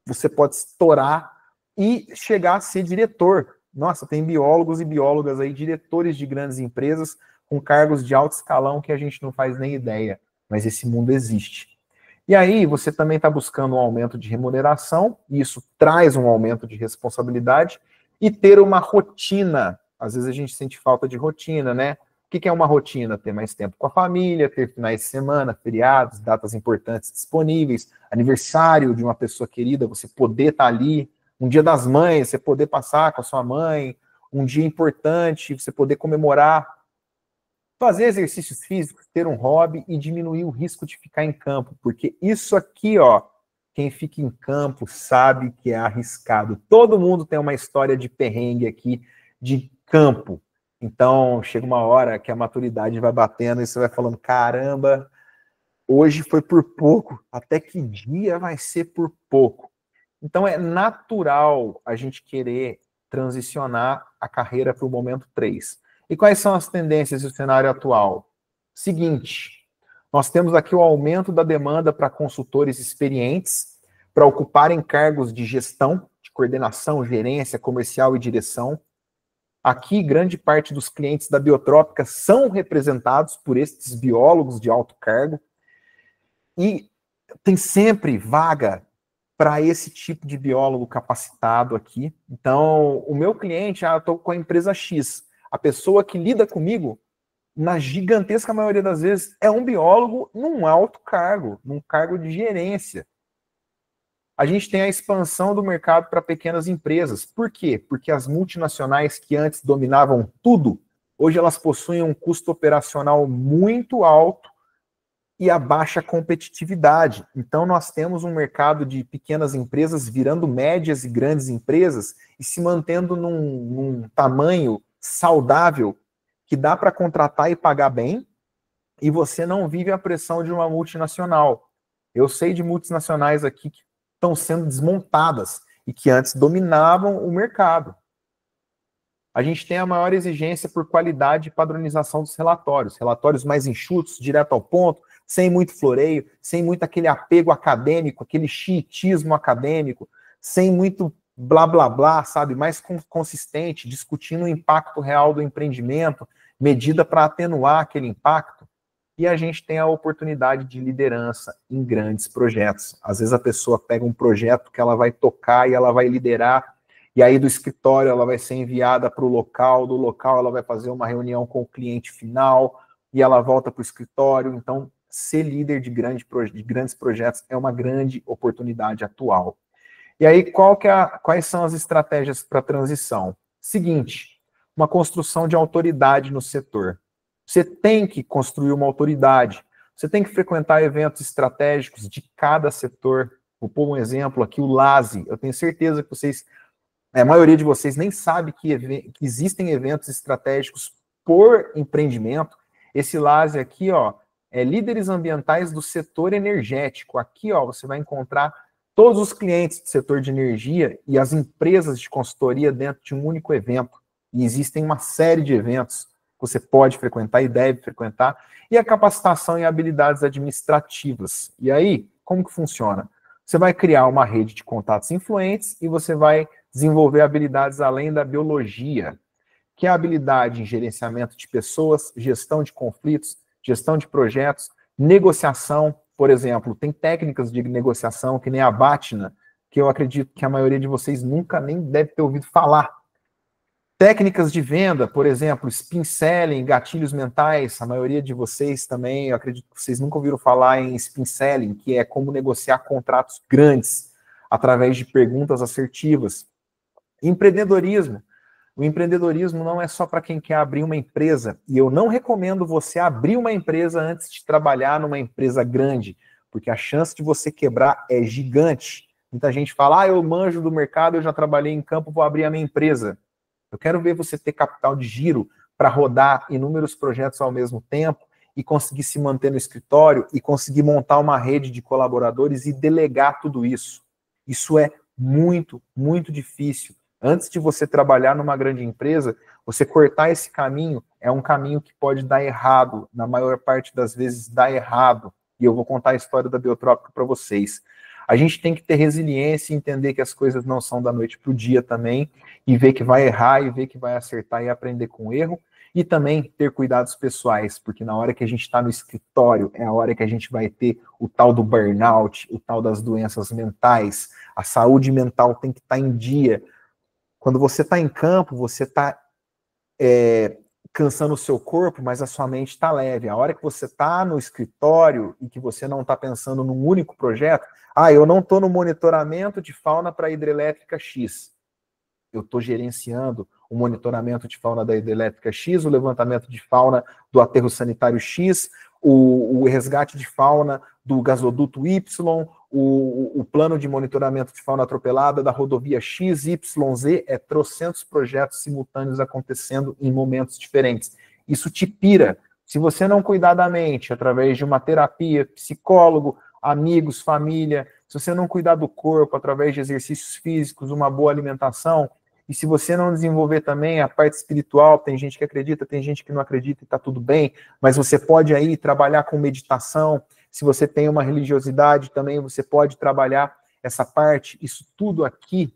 você pode estourar e chegar a ser diretor. Nossa, tem biólogos e biólogas aí, diretores de grandes empresas, com cargos de alto escalão que a gente não faz nem ideia, mas esse mundo existe. E aí você também está buscando um aumento de remuneração, e isso traz um aumento de responsabilidade, e ter uma rotina. Às vezes a gente sente falta de rotina, né? O que é uma rotina? Ter mais tempo com a família, ter finais de semana, feriados, datas importantes disponíveis, aniversário de uma pessoa querida, você poder estar ali, um dia das mães, você poder passar com a sua mãe, um dia importante, você poder comemorar, fazer exercícios físicos, ter um hobby e diminuir o risco de ficar em campo, porque isso aqui, ó, quem fica em campo sabe que é arriscado. Todo mundo tem uma história de perrengue aqui, de campo. Então, chega uma hora que a maturidade vai batendo e você vai falando, caramba, hoje foi por pouco, até que dia vai ser por pouco? Então, é natural a gente querer transicionar a carreira para o momento 3. E quais são as tendências e o cenário atual? Seguinte, nós temos aqui o aumento da demanda para consultores experientes, para ocuparem cargos de gestão, de coordenação, gerência, comercial e direção. Aqui, grande parte dos clientes da Biotrópica são representados por esses biólogos de alto cargo. E tem sempre vaga para esse tipo de biólogo capacitado aqui. Então, o meu cliente, eu estou com a empresa X. A pessoa que lida comigo, na gigantesca maioria das vezes, é um biólogo num alto cargo, num cargo de gerência. A gente tem a expansão do mercado para pequenas empresas. Por quê? Porque as multinacionais que antes dominavam tudo, hoje elas possuem um custo operacional muito alto e a baixa competitividade. Então, nós temos um mercado de pequenas empresas virando médias e grandes empresas e se mantendo num tamanho saudável que dá para contratar e pagar bem, e você não vive a pressão de uma multinacional. Eu sei de multinacionais aqui que estão sendo desmontadas e que antes dominavam o mercado. A gente tem a maior exigência por qualidade e padronização dos relatórios. Relatórios mais enxutos, direto ao ponto, sem muito floreio, sem muito aquele apego acadêmico, aquele chiitismo acadêmico, sem muito blá, blá, blá, sabe? Mais consistente, discutindo o impacto real do empreendimento, medida para atenuar aquele impacto. E a gente tem a oportunidade de liderança em grandes projetos. Às vezes a pessoa pega um projeto que ela vai tocar e ela vai liderar, e aí do escritório ela vai ser enviada para o local, do local ela vai fazer uma reunião com o cliente final, e ela volta para o escritório. Então, ser líder de grandes projetos é uma grande oportunidade atual. E aí, quais são as estratégias para a transição? Seguinte, uma construção de autoridade no setor. Você tem que construir uma autoridade, você tem que frequentar eventos estratégicos de cada setor. Vou pôr um exemplo aqui, o LASE. Eu tenho certeza que vocês, a maioria de vocês nem sabe que existem eventos estratégicos por empreendimento. Esse LASE aqui, ó, é líderes ambientais do setor energético. Aqui, ó, você vai encontrar todos os clientes do setor de energia e as empresas de consultoria dentro de um único evento. E existem uma série de eventos que você pode frequentar e deve frequentar, e a capacitação em habilidades administrativas. E aí, como que funciona? Você vai criar uma rede de contatos influentes e você vai desenvolver habilidades além da biologia, que é a habilidade em gerenciamento de pessoas, gestão de conflitos, gestão de projetos, negociação, por exemplo. Tem técnicas de negociação, que nem a BATNA, que eu acredito que a maioria de vocês nunca nem deve ter ouvido falar. Técnicas de venda, por exemplo, spin selling, gatilhos mentais, a maioria de vocês também, eu acredito que vocês nunca ouviram falar em spin selling, que é como negociar contratos grandes através de perguntas assertivas. Empreendedorismo. O empreendedorismo não é só para quem quer abrir uma empresa, e eu não recomendo você abrir uma empresa antes de trabalhar numa empresa grande, porque a chance de você quebrar é gigante. Muita gente fala, eu manjo do mercado, eu já trabalhei em campo, vou abrir a minha empresa. Eu quero ver você ter capital de giro para rodar inúmeros projetos ao mesmo tempo e conseguir se manter no escritório e conseguir montar uma rede de colaboradores e delegar tudo isso. Isso é muito, muito difícil. Antes de você trabalhar numa grande empresa, você cortar esse caminho é um caminho que pode dar errado. Na maior parte das vezes dá errado. E eu vou contar a história da Biotrópica para vocês. A gente tem que ter resiliência e entender que as coisas não são da noite para o dia também, e ver que vai errar, e ver que vai acertar e aprender com o erro. E também ter cuidados pessoais, porque na hora que a gente está no escritório, é a hora que a gente vai ter o tal do burnout, o tal das doenças mentais. A saúde mental tem que estar em dia. Quando você está em campo, você está cansando o seu corpo, mas a sua mente está leve. A hora que você está no escritório e que você não está pensando num único projeto, eu não estou no monitoramento de fauna para a hidrelétrica X. Eu estou gerenciando o monitoramento de fauna da hidrelétrica X, o levantamento de fauna do aterro sanitário X, o resgate de fauna do gasoduto Y, o plano de monitoramento de fauna atropelada da rodovia XYZ, trocentos projetos simultâneos acontecendo em momentos diferentes. Isso te pira. Se você não cuidar da mente através de uma terapia, psicólogo, amigos, família, se você não cuidar do corpo através de exercícios físicos, uma boa alimentação, e se você não desenvolver também a parte espiritual, tem gente que acredita, tem gente que não acredita e está tudo bem, mas você pode aí trabalhar com meditação. Se você tem uma religiosidade também, você pode trabalhar essa parte. Isso tudo aqui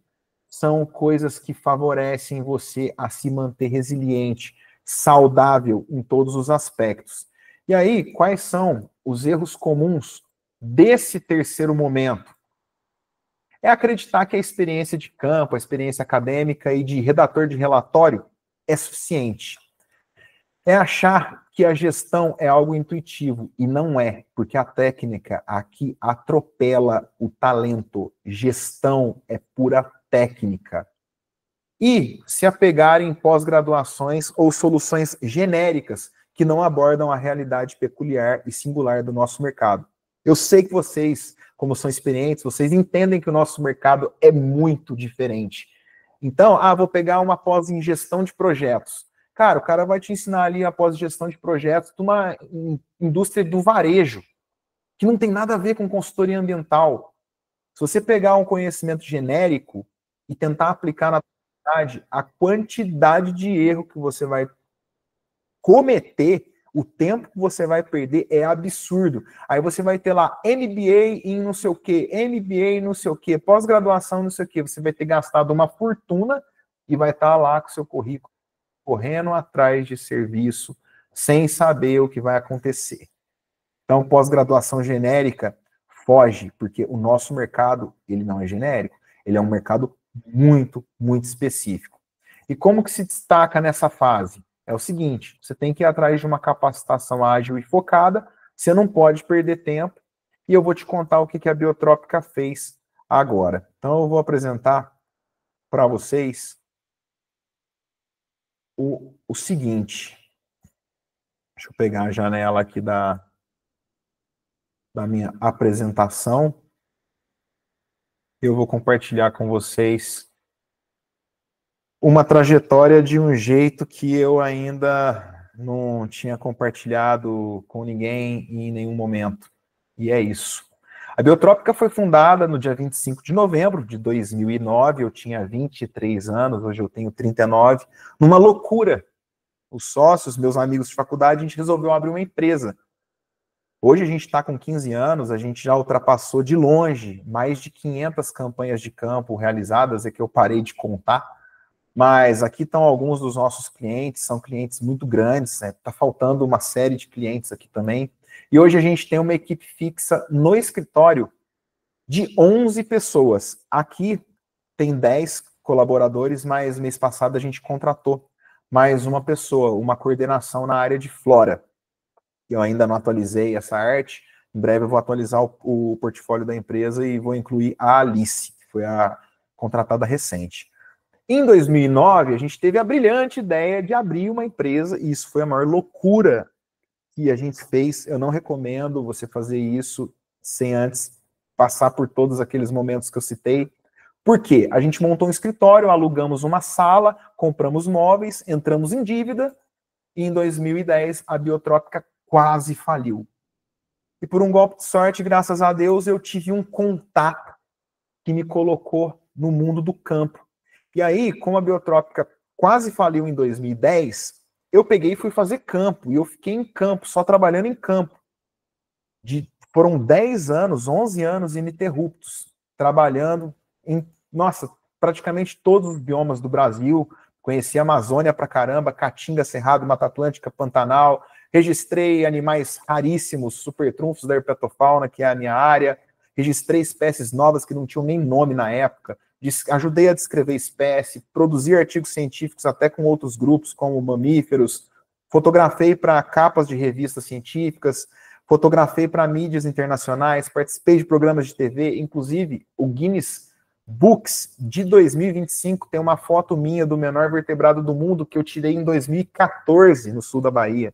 são coisas que favorecem você a se manter resiliente, saudável em todos os aspectos. E aí, quais são os erros comuns desse terceiro momento? É acreditar que a experiência de campo, a experiência acadêmica e de redator de relatório é suficiente. É achar que a gestão é algo intuitivo, e não é, porque a técnica aqui atropela o talento. Gestão é pura técnica. E se apegar em pós-graduações ou soluções genéricas que não abordam a realidade peculiar e singular do nosso mercado. Eu sei que vocês, como são experientes, vocês entendem que o nosso mercado é muito diferente. Então, vou pegar uma pós em gestão de projetos. Cara, o cara vai te ensinar ali a pós-gestão de projetos de uma indústria do varejo, que não tem nada a ver com consultoria ambiental. Se você pegar um conhecimento genérico e tentar aplicar na atividade, a quantidade de erro que você vai cometer, o tempo que você vai perder é absurdo. Aí você vai ter lá MBA em não sei o quê, MBA em não sei o quê, pós-graduação não sei o quê. Você vai ter gastado uma fortuna e vai estar lá com o seu currículo correndo atrás de serviço, sem saber o que vai acontecer. Então, pós-graduação genérica foge, porque o nosso mercado, ele não é genérico, ele é um mercado muito, muito específico. E como que se destaca nessa fase? É o seguinte, você tem que ir atrás de uma capacitação ágil e focada, você não pode perder tempo, e eu vou te contar o que a Biotrópica fez agora. Então, eu vou apresentar para vocês o seguinte. Deixa eu pegar a janela aqui da minha apresentação. Eu vou compartilhar com vocês uma trajetória de um jeito que eu ainda não tinha compartilhado com ninguém em nenhum momento. E é isso. A Biotrópica foi fundada no dia 25 de novembro de 2009. Eu tinha 23 anos, hoje eu tenho 39. Numa loucura. Os sócios, meus amigos de faculdade, a gente resolveu abrir uma empresa. Hoje a gente está com 15 anos, a gente já ultrapassou de longe mais de 500 campanhas de campo realizadas, é que eu parei de contar. Mas aqui estão alguns dos nossos clientes, são clientes muito grandes, né? Tá faltando uma série de clientes aqui também. E hoje a gente tem uma equipe fixa no escritório de 11 pessoas. Aqui tem 10 colaboradores, mas mês passado a gente contratou mais uma pessoa, uma coordenação na área de flora. Eu ainda não atualizei essa arte, em breve eu vou atualizar o portfólio da empresa e vou incluir a Alice, que foi a contratada recente. Em 2009, a gente teve a brilhante ideia de abrir uma empresa, e isso foi a maior loucura que a gente fez. Eu não recomendo você fazer isso sem antes passar por todos aqueles momentos que eu citei. Por quê? A gente montou um escritório, alugamos uma sala, compramos móveis, entramos em dívida, e em 2010 a Biotrópica quase faliu. E por um golpe de sorte, graças a Deus, eu tive um contato que me colocou no mundo do campo. E aí, como a Biotrópica quase faliu em 2010, eu peguei e fui fazer campo. E eu fiquei em campo, só trabalhando em campo. Foram 10 anos, 11 anos ininterruptos, trabalhando em, praticamente todos os biomas do Brasil, Conheci a Amazônia pra caramba, Caatinga, Cerrado, Mata Atlântica, Pantanal. Registrei animais raríssimos, super trunfos da herpetofauna, que é a minha área. Registrei espécies novas que não tinham nem nome na época. Ajudei a descrever espécie, produzir artigos científicos até com outros grupos, como mamíferos. Fotografei para capas de revistas científicas, fotografei para mídias internacionais, participei de programas de TV, inclusive o Guinness Books de 2025 tem uma foto minha do menor vertebrado do mundo que eu tirei em 2014 no sul da Bahia.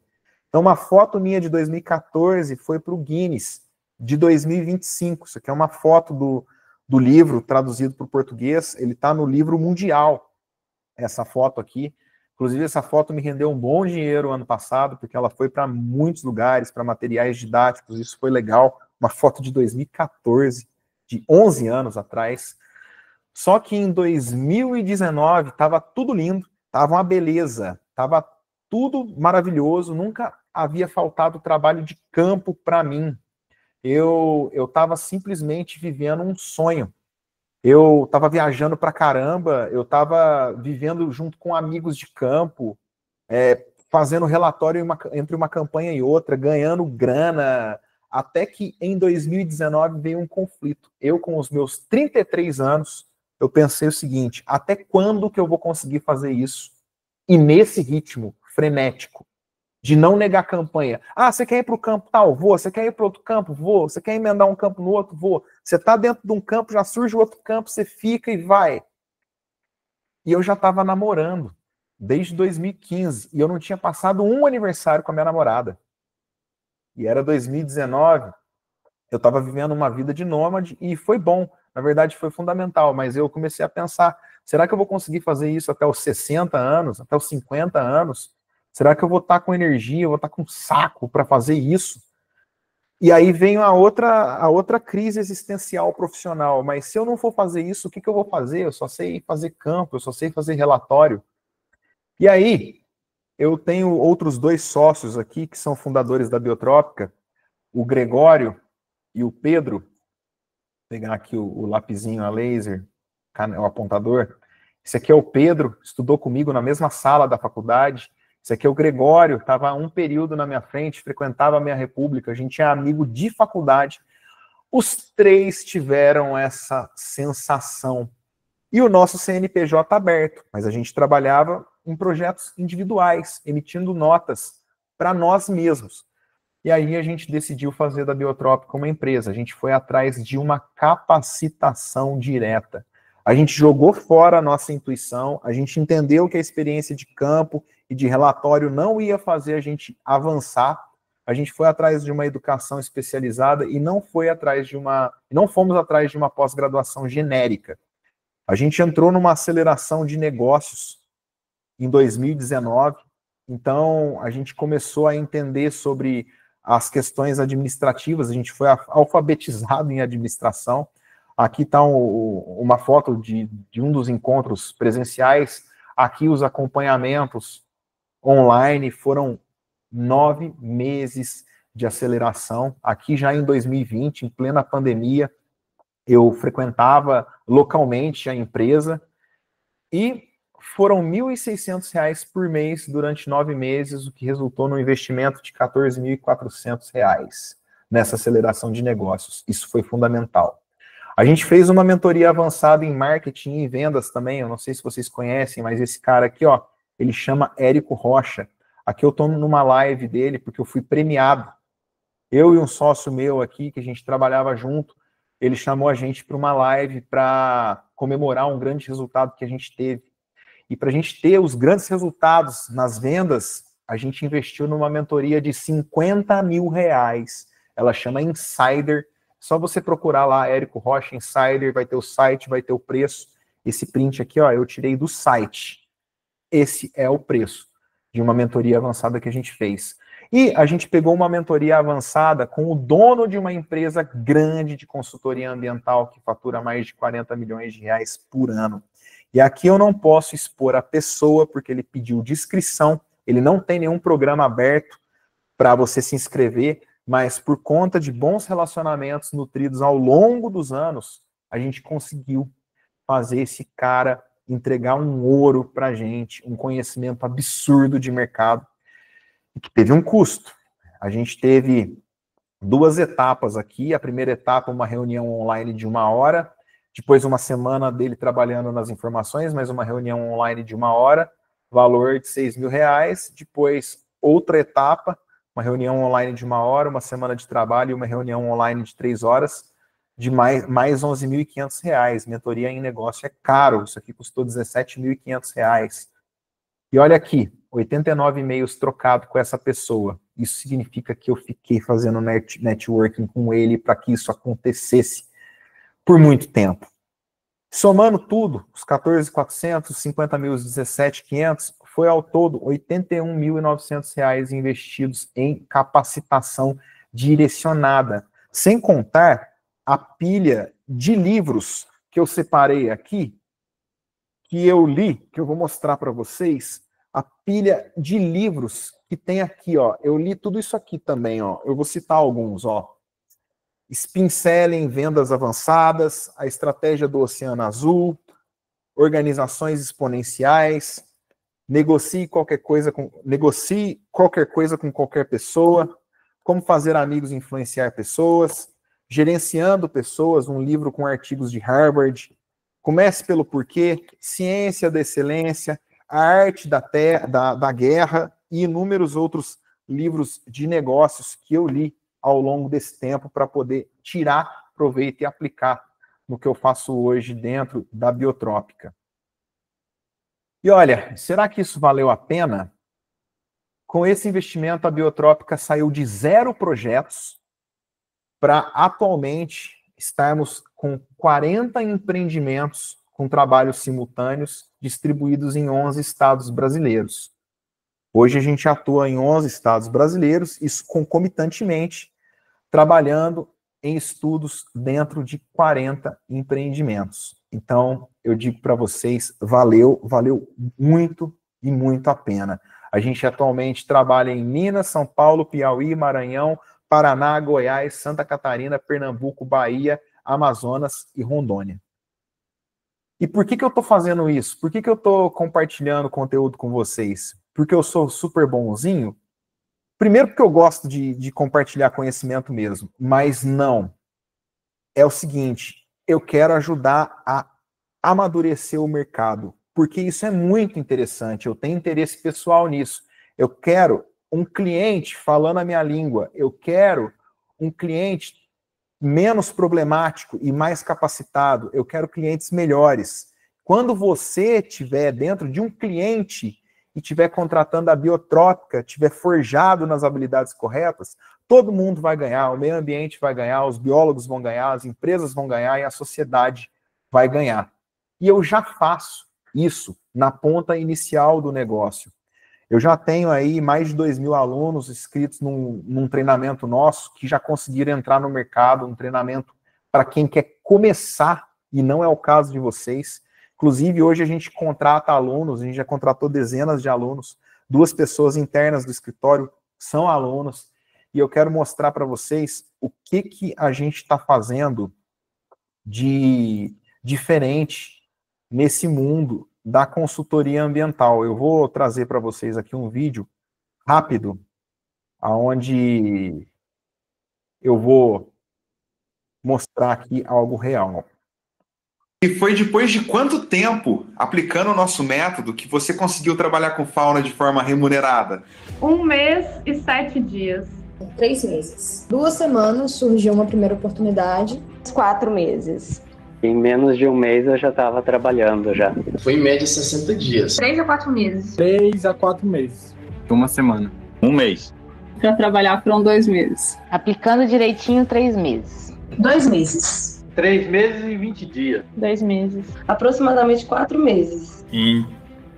Então uma foto minha de 2014 foi para o Guinness de 2025. Isso aqui é uma foto do livro traduzido para o português, ele está no livro mundial, essa foto aqui. Inclusive, essa foto me rendeu um bom dinheiro ano passado, porque ela foi para muitos lugares, para materiais didáticos, isso foi legal. Uma foto de 2014, de 11 anos atrás. Só que em 2019 estava tudo lindo, estava uma beleza, estava tudo maravilhoso, nunca havia faltado trabalho de campo para mim. Eu estava simplesmente vivendo um sonho. Eu estava viajando pra caramba, eu estava vivendo junto com amigos de campo, fazendo relatório entre uma campanha e outra, ganhando grana, até que em 2019 veio um conflito. Eu, com os meus 33 anos, eu pensei o seguinte: até quando que eu vou conseguir fazer isso? E nesse ritmo frenético, de não negar campanha. Ah, você quer ir para o campo tal? Vou. Você quer ir para outro campo? Vou. Você quer emendar um campo no outro? Vou. Você está dentro de um campo, já surge outro campo, você fica e vai. E eu já estava namorando desde 2015 e eu não tinha passado um aniversário com a minha namorada. E era 2019, eu estava vivendo uma vida de nômade e foi bom. Na verdade, foi fundamental, mas eu comecei a pensar, será que eu vou conseguir fazer isso até os 60 anos, até os 50 anos? Será que eu vou estar com energia, eu vou estar com saco para fazer isso? E aí vem a outra crise existencial profissional. Mas se eu não for fazer isso, o que eu vou fazer? Eu só sei fazer campo, eu só sei fazer relatório. E aí, eu tenho outros 2 sócios aqui, que são fundadores da Biotrópica, o Gregório e o Pedro. Vou pegar aqui o lapisinho a laser, o apontador. Esse aqui é o Pedro, estudou comigo na mesma sala da faculdade. Esse aqui é o Gregório, estava um período na minha frente, frequentava a minha república, a gente é amigo de faculdade. Os 3 tiveram essa sensação. E o nosso CNPJ aberto, mas a gente trabalhava em projetos individuais, emitindo notas para nós mesmos. E aí a gente decidiu fazer da Biotrópica uma empresa. A gente foi atrás de uma capacitação direta. A gente jogou fora a nossa intuição, a gente entendeu que a experiência de campo e de relatório não ia fazer a gente avançar. A gente foi atrás de uma educação especializada e não fomos atrás de uma pós-graduação genérica. A gente entrou numa aceleração de negócios em 2019, então a gente começou a entender sobre as questões administrativas, a gente foi alfabetizado em administração. Aqui está uma foto de um dos encontros presenciais. Aqui os acompanhamentos online foram 9 meses de aceleração. Aqui já em 2020, em plena pandemia, eu frequentava localmente a empresa e foram R$ 1.600 por mês durante 9 meses, o que resultou no investimento de R$ 14.400 nessa aceleração de negócios. Isso foi fundamental. A gente fez uma mentoria avançada em marketing e vendas também. Eu não sei se vocês conhecem, mas esse cara aqui, ó, ele chama Érico Rocha. Aqui eu estou numa live dele porque eu fui premiado. Eu e um sócio meu aqui, que a gente trabalhava junto, ele chamou a gente para uma live para comemorar um grande resultado que a gente teve. E para a gente ter os grandes resultados nas vendas, a gente investiu numa mentoria de R$50 mil. Ela chama Insider. Só você procurar lá, Érico Rocha Insider, vai ter o site, vai ter o preço. Esse print aqui, ó, eu tirei do site. Esse é o preço de uma mentoria avançada que a gente fez. E a gente pegou uma mentoria avançada com o dono de uma empresa grande de consultoria ambiental que fatura mais de R$40 milhões por ano. E aqui eu não posso expor a pessoa, porque ele pediu descrição, ele não tem nenhum programa aberto para você se inscrever, mas por conta de bons relacionamentos nutridos ao longo dos anos, a gente conseguiu fazer esse cara entregar um ouro para a gente, um conhecimento absurdo de mercado, que teve um custo. A gente teve 2 etapas aqui. A primeira etapa, uma reunião online de 1 hora, depois uma semana dele trabalhando nas informações, mais uma reunião online de 1 hora, valor de R$6.000. Depois, outra etapa, uma reunião online de 1 hora, uma semana de trabalho e uma reunião online de 3 horas, de mais R$11.500. Mentoria em negócio é caro, isso aqui custou R$17.500. E olha aqui, 89 e-mails trocados com essa pessoa. Isso significa que eu fiquei fazendo networking com ele para que isso acontecesse por muito tempo. Somando tudo, os 14.400, 50 mil, os 17.500, foi ao todo R$81.900 investidos em capacitação direcionada. Sem contar a pilha de livros que eu separei aqui, que eu li, que eu vou mostrar para vocês, a pilha de livros que tem aqui, ó. Eu li tudo isso aqui também, ó. Eu vou citar alguns, ó. Spin Selling, Vendas Avançadas, A Estratégia do Oceano Azul, Organizações Exponenciais, Negocie qualquer coisa com qualquer pessoa, Como Fazer Amigos e Influenciar Pessoas, Gerenciando Pessoas, um livro com artigos de Harvard, Comece pelo Porquê, Ciência da Excelência, A Arte da Guerra e inúmeros outros livros de negócios que eu li ao longo desse tempo para poder tirar proveito e aplicar no que eu faço hoje dentro da Biotrópica. E olha, será que isso valeu a pena? Com esse investimento, a Biotrópica saiu de 0 projetos para atualmente estarmos com 40 empreendimentos com trabalhos simultâneos distribuídos em 11 estados brasileiros. Hoje a gente atua em 11 estados brasileiros, isso concomitantemente, trabalhando em estudos dentro de 40 empreendimentos. Então, eu digo para vocês, valeu muito e muito a pena. A gente atualmente trabalha em Minas, São Paulo, Piauí, Maranhão, Paraná, Goiás, Santa Catarina, Pernambuco, Bahia, Amazonas e Rondônia. E por que eu estou fazendo isso? Por que eu estou compartilhando conteúdo com vocês? Porque eu sou super bonzinho? Primeiro porque eu gosto de compartilhar conhecimento mesmo, mas não. É o seguinte, eu quero ajudar a amadurecer o mercado, porque isso é muito interessante, eu tenho interesse pessoal nisso. Eu quero um cliente falando a minha língua, eu quero um cliente menos problemático e mais capacitado, eu quero clientes melhores. Quando você estiver dentro de um cliente e estiver contratando a Biotrópica, estiver forjado nas habilidades corretas, todo mundo vai ganhar, o meio ambiente vai ganhar, os biólogos vão ganhar, as empresas vão ganhar e a sociedade vai ganhar. E eu já faço isso na ponta inicial do negócio. Eu já tenho aí mais de 2.000 alunos inscritos num treinamento nosso que já conseguiram entrar no mercado, um treinamento para quem quer começar, e não é o caso de vocês. Inclusive, hoje a gente contrata alunos, a gente já contratou dezenas de alunos, 2 pessoas internas do escritório são alunos, e eu quero mostrar para vocês o que a gente está fazendo de diferente nesse mundo da consultoria ambiental. Eu vou trazer para vocês aqui um vídeo rápido, onde eu vou mostrar aqui algo real. E foi depois de quanto tempo, aplicando o nosso método, que você conseguiu trabalhar com fauna de forma remunerada? 1 mês e 7 dias. 3 meses. 2 semanas surgiu uma primeira oportunidade. 4 meses. Em menos de 1 mês eu já estava trabalhando já. Foi em média 60 dias. 3 a 4 meses. 3 a 4 meses. 1 semana. 1 mês. Para trabalhar foram 2 meses. Aplicando direitinho, 3 meses. 2 meses. 3 meses e 20 dias. 2 meses. Aproximadamente 4 meses. Em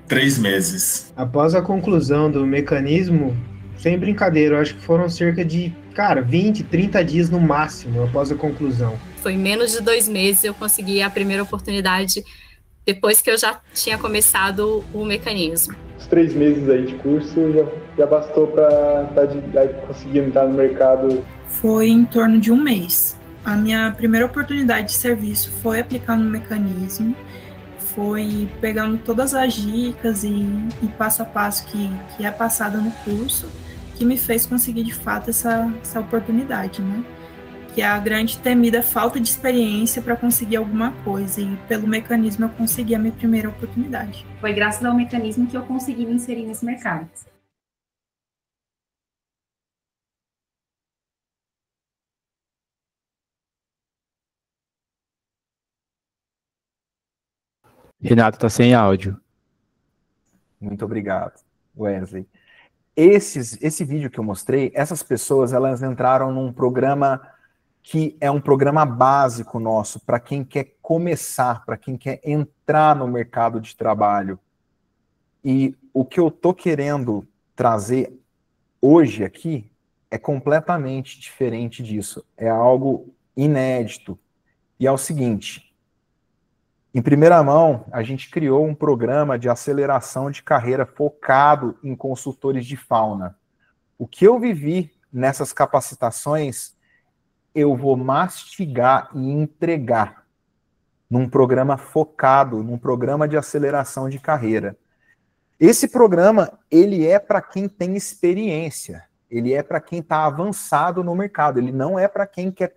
3 meses. Após a conclusão do mecanismo, sem brincadeira, eu acho que foram cerca de, 20, 30 dias no máximo após a conclusão. Foi menos de 2 meses eu consegui a primeira oportunidade depois que eu já tinha começado o mecanismo. Os 3 meses aí de curso já bastou para conseguir entrar no mercado. Foi em torno de 1 mês. A minha primeira oportunidade de serviço foi aplicar no mecanismo. foi pegando todas as dicas e passo a passo que é passado no curso, que me fez conseguir de fato essa oportunidade, né? Que é a grande temida falta de experiência para conseguir alguma coisa, e pelo mecanismo eu consegui a minha primeira oportunidade. Foi graças ao mecanismo que eu consegui me inserir nesse mercado. Renato tá sem áudio. Muito obrigado, Wesley. Esse vídeo que eu mostrei, essas pessoas, elas entraram num programa que é um programa básico nosso para quem quer começar, para quem quer entrar no mercado de trabalho. E o que eu tô querendo trazer hoje aqui é completamente diferente disso. É algo inédito. E é o seguinte: em primeira mão, a gente criou um programa de aceleração de carreira focado em consultores de fauna. O que eu vivi nessas capacitações, eu vou mastigar e entregar num programa focado, num programa de aceleração de carreira. Esse programa, ele é para quem tem experiência, ele é para quem está avançado no mercado, ele não é para quem quer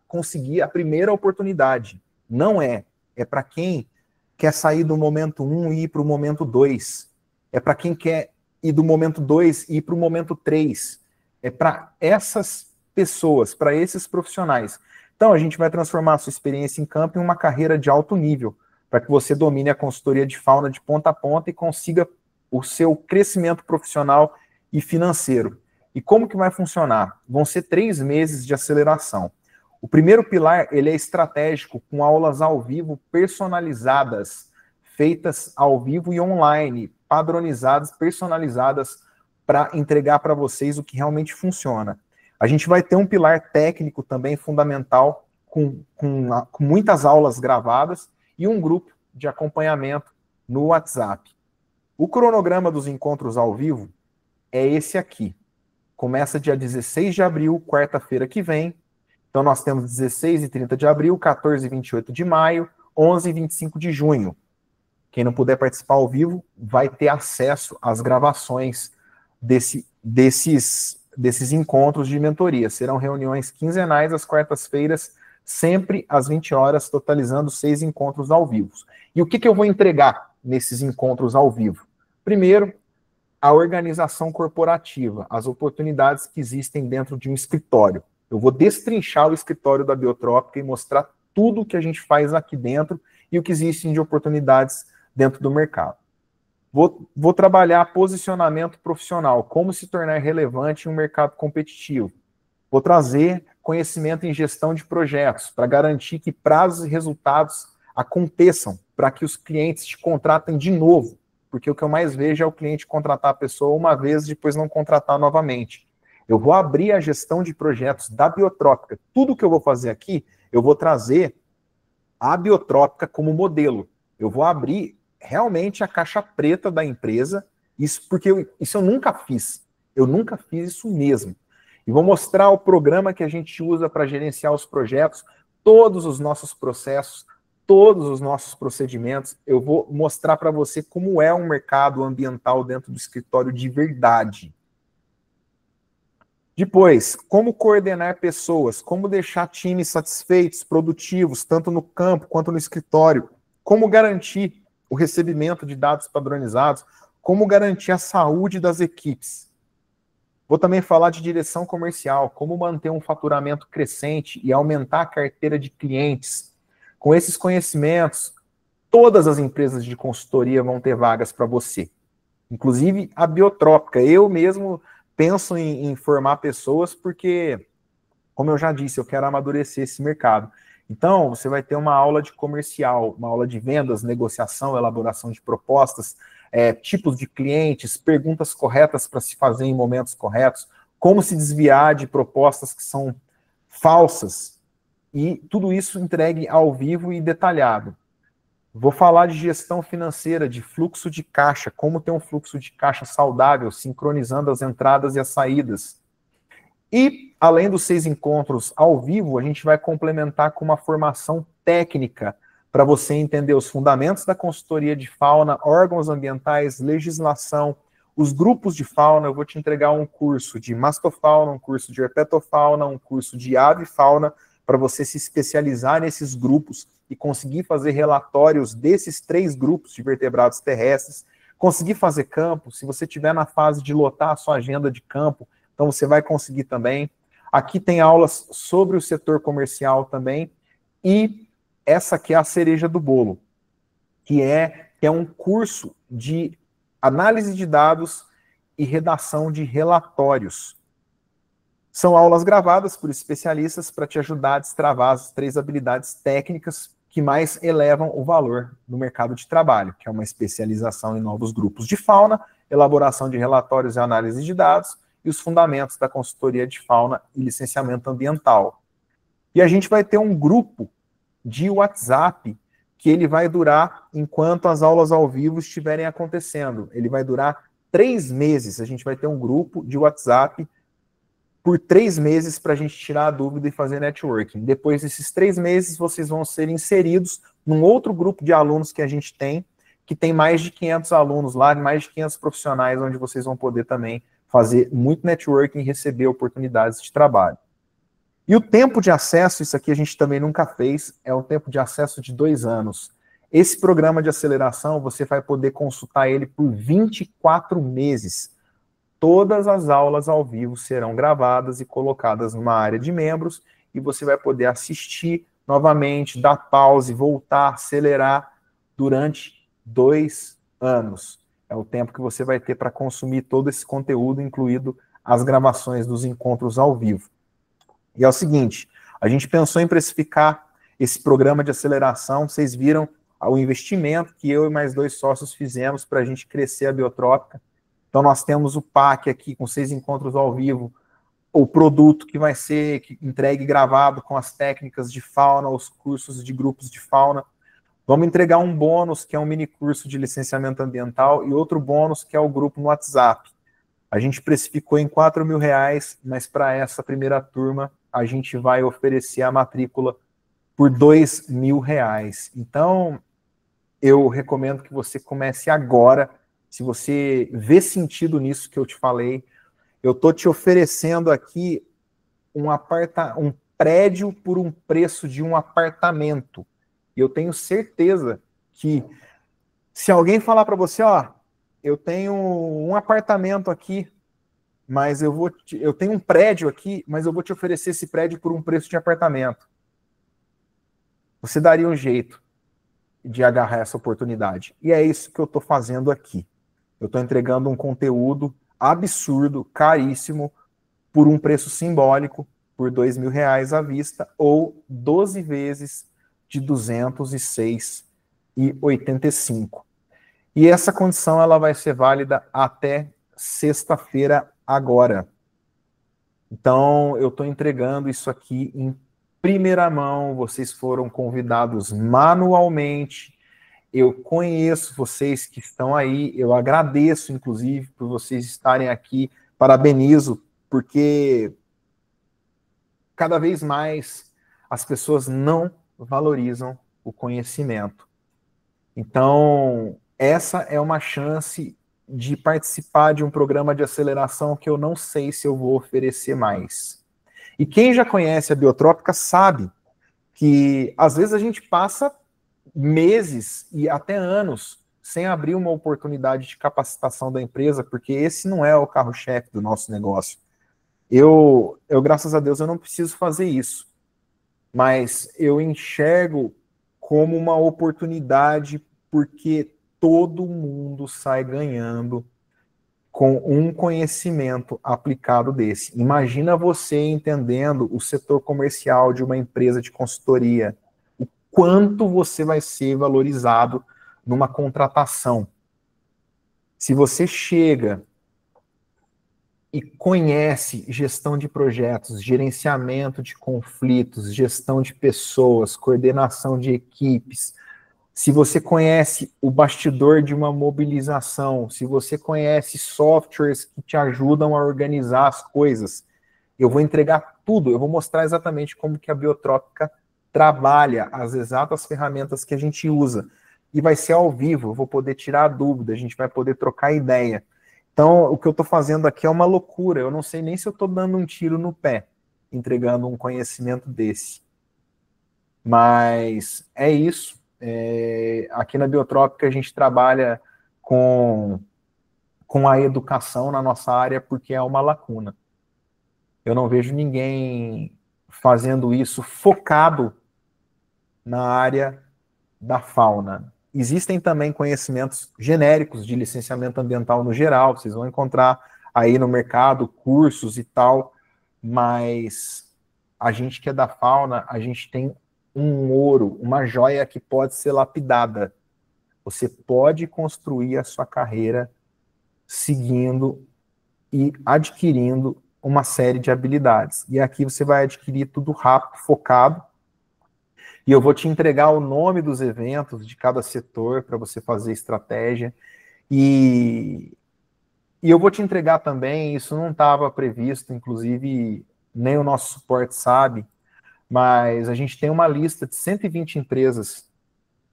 conseguir a primeira oportunidade. Não é. É para quem quer sair do momento 1 e ir para o momento 2. É para quem quer ir do momento 2 e ir para o momento 3. É para essas pessoas, para esses profissionais. Então, a gente vai transformar a sua experiência em campo em uma carreira de alto nível, para que você domine a consultoria de fauna de ponta a ponta e consiga o seu crescimento profissional e financeiro. E como que vai funcionar? Vão ser 3 meses de aceleração. O primeiro pilar, ele é estratégico, com aulas ao vivo personalizadas, feitas ao vivo e online, padronizadas, personalizadas, para entregar para vocês o que realmente funciona. A gente vai ter um pilar técnico também fundamental, com muitas aulas gravadas e um grupo de acompanhamento no WhatsApp. O cronograma dos encontros ao vivo é esse aqui. Começa dia 16 de abril, quarta-feira que vem. Então, nós temos 16 e 30 de abril, 14 e 28 de maio, 11 e 25 de junho. Quem não puder participar ao vivo vai ter acesso às gravações desses encontros de mentoria. Serão reuniões quinzenais às quartas-feiras, sempre às 20 horas, totalizando 6 encontros ao vivo. E o que eu vou entregar nesses encontros ao vivo? Primeiro, a organização corporativa, as oportunidades que existem dentro de um escritório. Eu vou destrinchar o escritório da Biotrópica e mostrar tudo o que a gente faz aqui dentro e o que existe de oportunidades dentro do mercado. Vou trabalhar posicionamento profissional, como se tornar relevante em um mercado competitivo. Vou trazer conhecimento em gestão de projetos, para garantir que prazos e resultados aconteçam, para que os clientes te contratem de novo, porque o que eu mais vejo é o cliente contratar a pessoa uma vez e depois não contratar novamente. Eu vou abrir a gestão de projetos da Biotrópica. Tudo que eu vou fazer aqui, eu vou trazer a Biotrópica como modelo. Eu vou abrir realmente a caixa preta da empresa, isso porque isso eu nunca fiz. Eu nunca fiz isso mesmo. E vou mostrar o programa que a gente usa para gerenciar os projetos, todos os nossos processos, todos os nossos procedimentos. Eu vou mostrar para você como é um mercado ambiental dentro do escritório de verdade. Depois, como coordenar pessoas, como deixar times satisfeitos, produtivos, tanto no campo quanto no escritório, como garantir o recebimento de dados padronizados, como garantir a saúde das equipes. Vou também falar de direção comercial, como manter um faturamento crescente e aumentar a carteira de clientes. Com esses conhecimentos, todas as empresas de consultoria vão ter vagas para você. Inclusive a Biotrópica. Eu mesmo penso em formar pessoas porque, como eu já disse, eu quero amadurecer esse mercado. Então, você vai ter uma aula de comercial, uma aula de vendas, negociação, elaboração de propostas, tipos de clientes, perguntas corretas para se fazer em momentos corretos, como se desviar de propostas que são falsas, e tudo isso entregue ao vivo e detalhado. Vou falar de gestão financeira, de fluxo de caixa, como ter um fluxo de caixa saudável, sincronizando as entradas e as saídas. E, além dos 6 encontros ao vivo, a gente vai complementar com uma formação técnica para você entender os fundamentos da consultoria de fauna, órgãos ambientais, legislação, os grupos de fauna. Eu vou te entregar um curso de mastofauna, um curso de herpetofauna, um curso de avifauna, para você se especializar nesses grupos e conseguir fazer relatórios desses 3 grupos de vertebrados terrestres, conseguir fazer campo. Se você estiver na fase de lotar a sua agenda de campo, então você vai conseguir também. Aqui tem aulas sobre o setor comercial também, e essa aqui é a cereja do bolo, que é um curso de análise de dados e redação de relatórios. São aulas gravadas por especialistas para te ajudar a destravar as 3 habilidades técnicas que mais elevam o valor no mercado de trabalho, que é uma especialização em novos grupos de fauna, elaboração de relatórios e análise de dados, e os fundamentos da consultoria de fauna e licenciamento ambiental. E a gente vai ter um grupo de WhatsApp que ele vai durar enquanto as aulas ao vivo estiverem acontecendo. Ele vai durar 3 meses. A gente vai ter um grupo de WhatsApp por 3 meses para a gente tirar a dúvida e fazer networking. Depois desses 3 meses, vocês vão ser inseridos num outro grupo de alunos que a gente tem, que tem mais de 500 alunos lá, mais de 500 profissionais, onde vocês vão poder também fazer muito networking e receber oportunidades de trabalho. E o tempo de acesso, isso aqui a gente também nunca fez, é um tempo de acesso de 2 anos. Esse programa de aceleração, você vai poder consultar ele por 24 meses. Todas as aulas ao vivo serão gravadas e colocadas numa área de membros, e você vai poder assistir novamente, dar pause, voltar, acelerar durante 2 anos. É o tempo que você vai ter para consumir todo esse conteúdo, incluído as gravações dos encontros ao vivo. E é o seguinte, a gente pensou em precificar esse programa de aceleração. Vocês viram o investimento que eu e mais 2 sócios fizemos para a gente crescer a Biotrópica. Então nós temos o PAC aqui com 6 encontros ao vivo, o produto que vai ser entregue gravado com as técnicas de fauna, os cursos de grupos de fauna. Vamos entregar um bônus, que é um mini curso de licenciamento ambiental, e outro bônus, que é o grupo no WhatsApp. A gente precificou em R$4.000, mas para essa primeira turma, a gente vai oferecer a matrícula por R$2.000. Então, eu recomendo que você comece agora. Se você vê sentido nisso que eu te falei, eu estou te oferecendo aqui um prédio por um preço de um apartamento. E eu tenho certeza que se alguém falar para você, ó, eu tenho um apartamento aqui, mas eu tenho um prédio aqui, mas eu vou te oferecer esse prédio por um preço de apartamento. Você daria um jeito de agarrar essa oportunidade. E é isso que eu estou fazendo aqui. Eu estou entregando um conteúdo absurdo, caríssimo, por um preço simbólico, por R$2.000 à vista, ou 12 vezes de R$206,85. E essa condição ela vai ser válida até sexta-feira agora. Então, eu estou entregando isso aqui em primeira mão. Vocês foram convidados manualmente. Eu conheço vocês que estão aí. Eu agradeço, inclusive, por vocês estarem aqui. Parabenizo, porque cada vez mais as pessoas não valorizam o conhecimento. Então, essa é uma chance de participar de um programa de aceleração que eu não sei se eu vou oferecer mais. E quem já conhece a Biotrópica sabe que, às vezes, a gente passa meses e até anos sem abrir uma oportunidade de capacitação da empresa, porque esse não é o carro-chefe do nosso negócio. Eu, graças a Deus, eu não preciso fazer isso. Mas eu enxergo como uma oportunidade, porque todo mundo sai ganhando com um conhecimento aplicado desse. Imagina você entendendo o setor comercial de uma empresa de consultoria, o quanto você vai ser valorizado numa contratação. Se você chega e conhece gestão de projetos, gerenciamento de conflitos, gestão de pessoas, coordenação de equipes, se você conhece o bastidor de uma mobilização, se você conhece softwares que te ajudam a organizar as coisas, eu vou entregar tudo, eu vou mostrar exatamente como que a Biotrópica trabalha as exatas ferramentas que a gente usa. E vai ser ao vivo, eu vou poder tirar a dúvida, a gente vai poder trocar ideia. Então, o que eu estou fazendo aqui é uma loucura. Eu não sei nem se eu estou dando um tiro no pé, entregando um conhecimento desse. Mas é isso. Aqui na Biotrópica a gente trabalha com a educação na nossa área porque é uma lacuna. Eu não vejo ninguém fazendo isso focado na área da fauna. Existem também conhecimentos genéricos de licenciamento ambiental no geral, vocês vão encontrar aí no mercado cursos e tal, mas a gente que é da fauna, a gente tem um ouro, uma joia que pode ser lapidada. Você pode construir a sua carreira seguindo e adquirindo uma série de habilidades. E aqui você vai adquirir tudo rápido, focado, e eu vou te entregar o nome dos eventos de cada setor para você fazer estratégia. E eu vou te entregar também, isso não estava previsto, inclusive nem o nosso suporte sabe, mas a gente tem uma lista de 120 empresas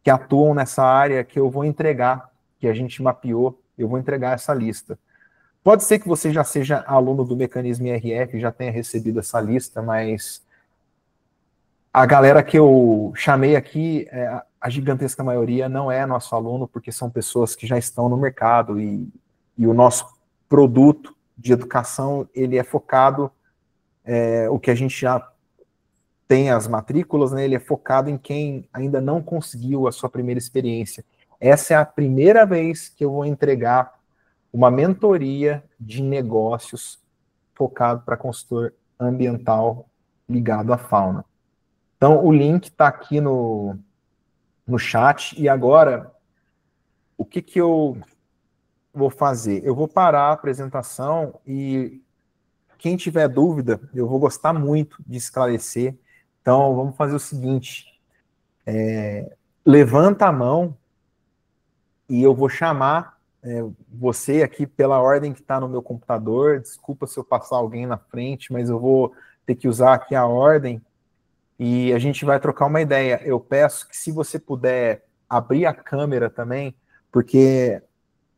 que atuam nessa área que eu vou entregar, que a gente mapeou, eu vou entregar essa lista. Pode ser que você já seja aluno do Mecanismo IRF, já tenha recebido essa lista, mas a galera que eu chamei aqui, a gigantesca maioria não é nosso aluno, porque são pessoas que já estão no mercado e o nosso produto de educação, ele é focado, o que a gente já tem as matrículas, né, ele é focado em quem ainda não conseguiu a sua primeira experiência. Essa é a primeira vez que eu vou entregar uma mentoria de negócios focado para consultor ambiental ligado à fauna. Então, o link está aqui no chat. E agora, o que eu vou fazer? Eu vou parar a apresentação e quem tiver dúvida, eu vou gostar muito de esclarecer. Então, vamos fazer o seguinte. Levanta a mão e eu vou chamar você aqui pela ordem que está no meu computador. Desculpa se eu passar alguém na frente, mas eu vou ter que usar aqui a ordem. E a gente vai trocar uma ideia. Eu peço que se você puder abrir a câmera também, porque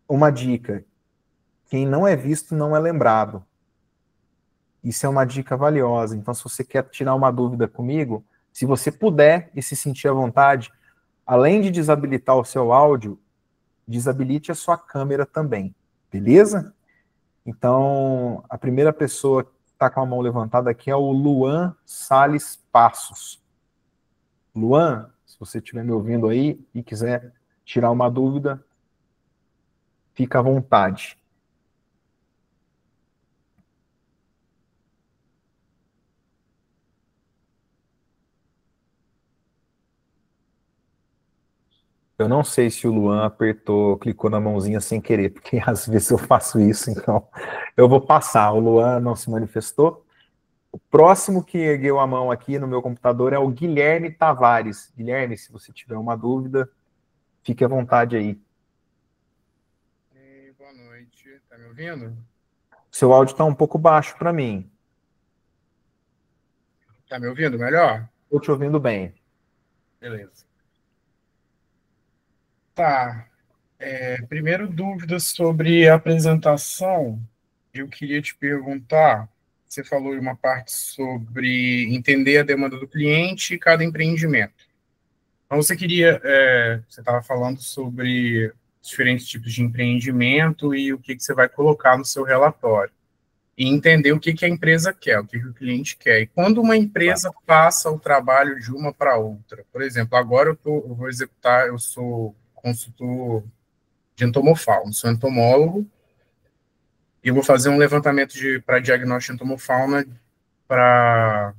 uma dica, quem não é visto não é lembrado. Isso é uma dica valiosa. Então, se você quer tirar uma dúvida comigo, se você puder e se sentir à vontade, além de desabilitar o seu áudio, desabilite a sua câmera também. Beleza? Então, a primeira pessoa que está com a mão levantada aqui é o Luan Salles Passos. Luan, se você estiver me ouvindo aí e quiser tirar uma dúvida, fica à vontade. Eu não sei se o Luan clicou na mãozinha sem querer, porque às vezes eu faço isso, então eu vou passar. O Luan não se manifestou. O próximo que ergueu a mão aqui no meu computador é o Guilherme Tavares. Guilherme, se você tiver uma dúvida, fique à vontade aí. Boa noite, tá me ouvindo? Seu áudio está um pouco baixo para mim. Tá me ouvindo melhor? Estou te ouvindo bem. Beleza. Tá. Primeiro, dúvida sobre a apresentação. Eu queria te perguntar, você falou em uma parte sobre entender a demanda do cliente e cada empreendimento. Então, você estava falando sobre diferentes tipos de empreendimento e o que você vai colocar no seu relatório. E entender o que a empresa quer, o que o cliente quer. E quando uma empresa passa o trabalho de uma para outra, por exemplo, agora eu vou executar, eu sou consultor de entomofauna, sou entomólogo, e eu vou fazer um levantamento para diagnóstico de entomofauna para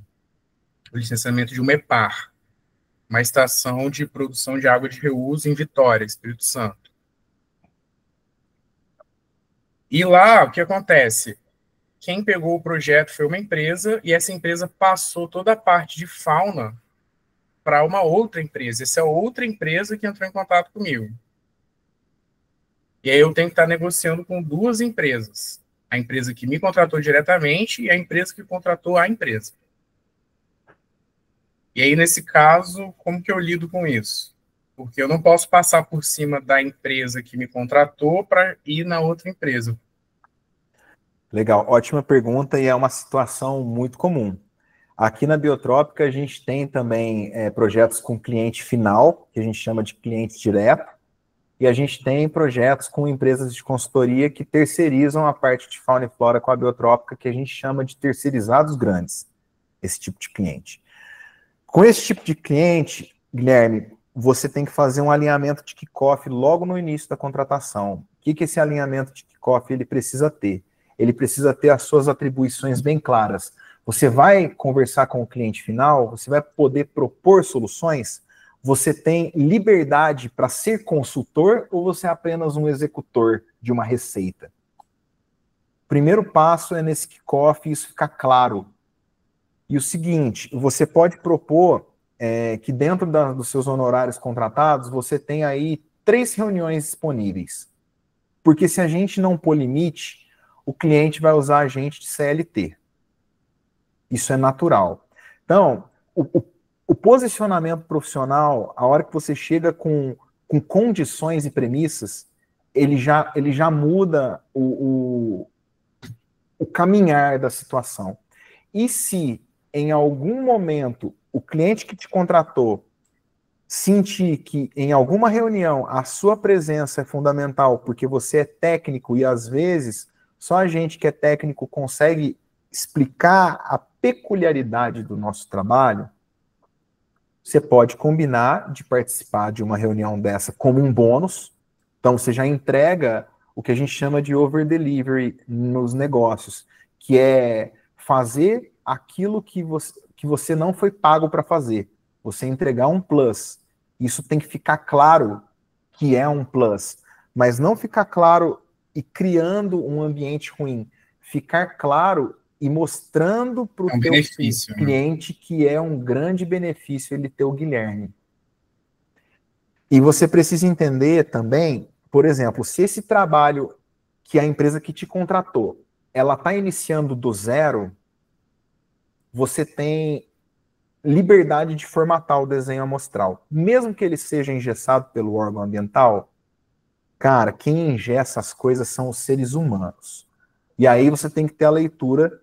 o licenciamento de uma EPAR, uma estação de produção de água de reuso em Vitória, Espírito Santo. E lá, o que acontece? Quem pegou o projeto foi uma empresa, e essa empresa passou toda a parte de fauna para uma outra empresa. Essa é outra empresa que entrou em contato comigo. E aí eu tenho que estar negociando com duas empresas. A empresa que me contratou diretamente e a empresa que contratou a empresa. E aí, nesse caso, como que eu lido com isso? Porque eu não posso passar por cima da empresa que me contratou para ir na outra empresa. Legal, ótima pergunta e é uma situação muito comum. Aqui na Biotrópica a gente tem também projetos com cliente final, que a gente chama de cliente direto, e a gente tem projetos com empresas de consultoria que terceirizam a parte de fauna e flora com a Biotrópica, que a gente chama de terceirizados grandes, esse tipo de cliente. Com esse tipo de cliente, Guilherme, você tem que fazer um alinhamento de kickoff logo no início da contratação. O que esse alinhamento de kickoff ele precisa ter? Ele precisa ter as suas atribuições bem claras. Você vai conversar com o cliente final, você vai poder propor soluções, você tem liberdade para ser consultor ou você é apenas um executor de uma receita? O primeiro passo é nesse kickoff isso ficar claro. E o seguinte, você pode propor que dentro dos seus honorários contratados, você tem aí 3 reuniões disponíveis. Porque se a gente não pôr limite, o cliente vai usar a gente de CLT. Isso é natural. Então, o posicionamento profissional, a hora que você chega com condições e premissas, ele já muda o caminhar da situação. E se, em algum momento, o cliente que te contratou sentir que, em alguma reunião, a sua presença é fundamental, porque você é técnico e, às vezes, só a gente que é técnico consegue explicar a peculiaridade do nosso trabalho, você pode combinar de participar de uma reunião dessa como um bônus. Então, você já entrega o que a gente chama de over-delivery nos negócios, que é fazer aquilo que você não foi pago para fazer. Você entregar um plus. Isso tem que ficar claro que é um plus, mas não ficar claro e criando um ambiente ruim. Ficar claro e mostrando para o teu cliente que é um grande benefício ele ter o Guilherme. E você precisa entender também, por exemplo, se esse trabalho que a empresa que te contratou, ela está iniciando do zero, você tem liberdade de formatar o desenho amostral. Mesmo que ele seja engessado pelo órgão ambiental, cara, quem engessa as coisas são os seres humanos. E aí você tem que ter a leitura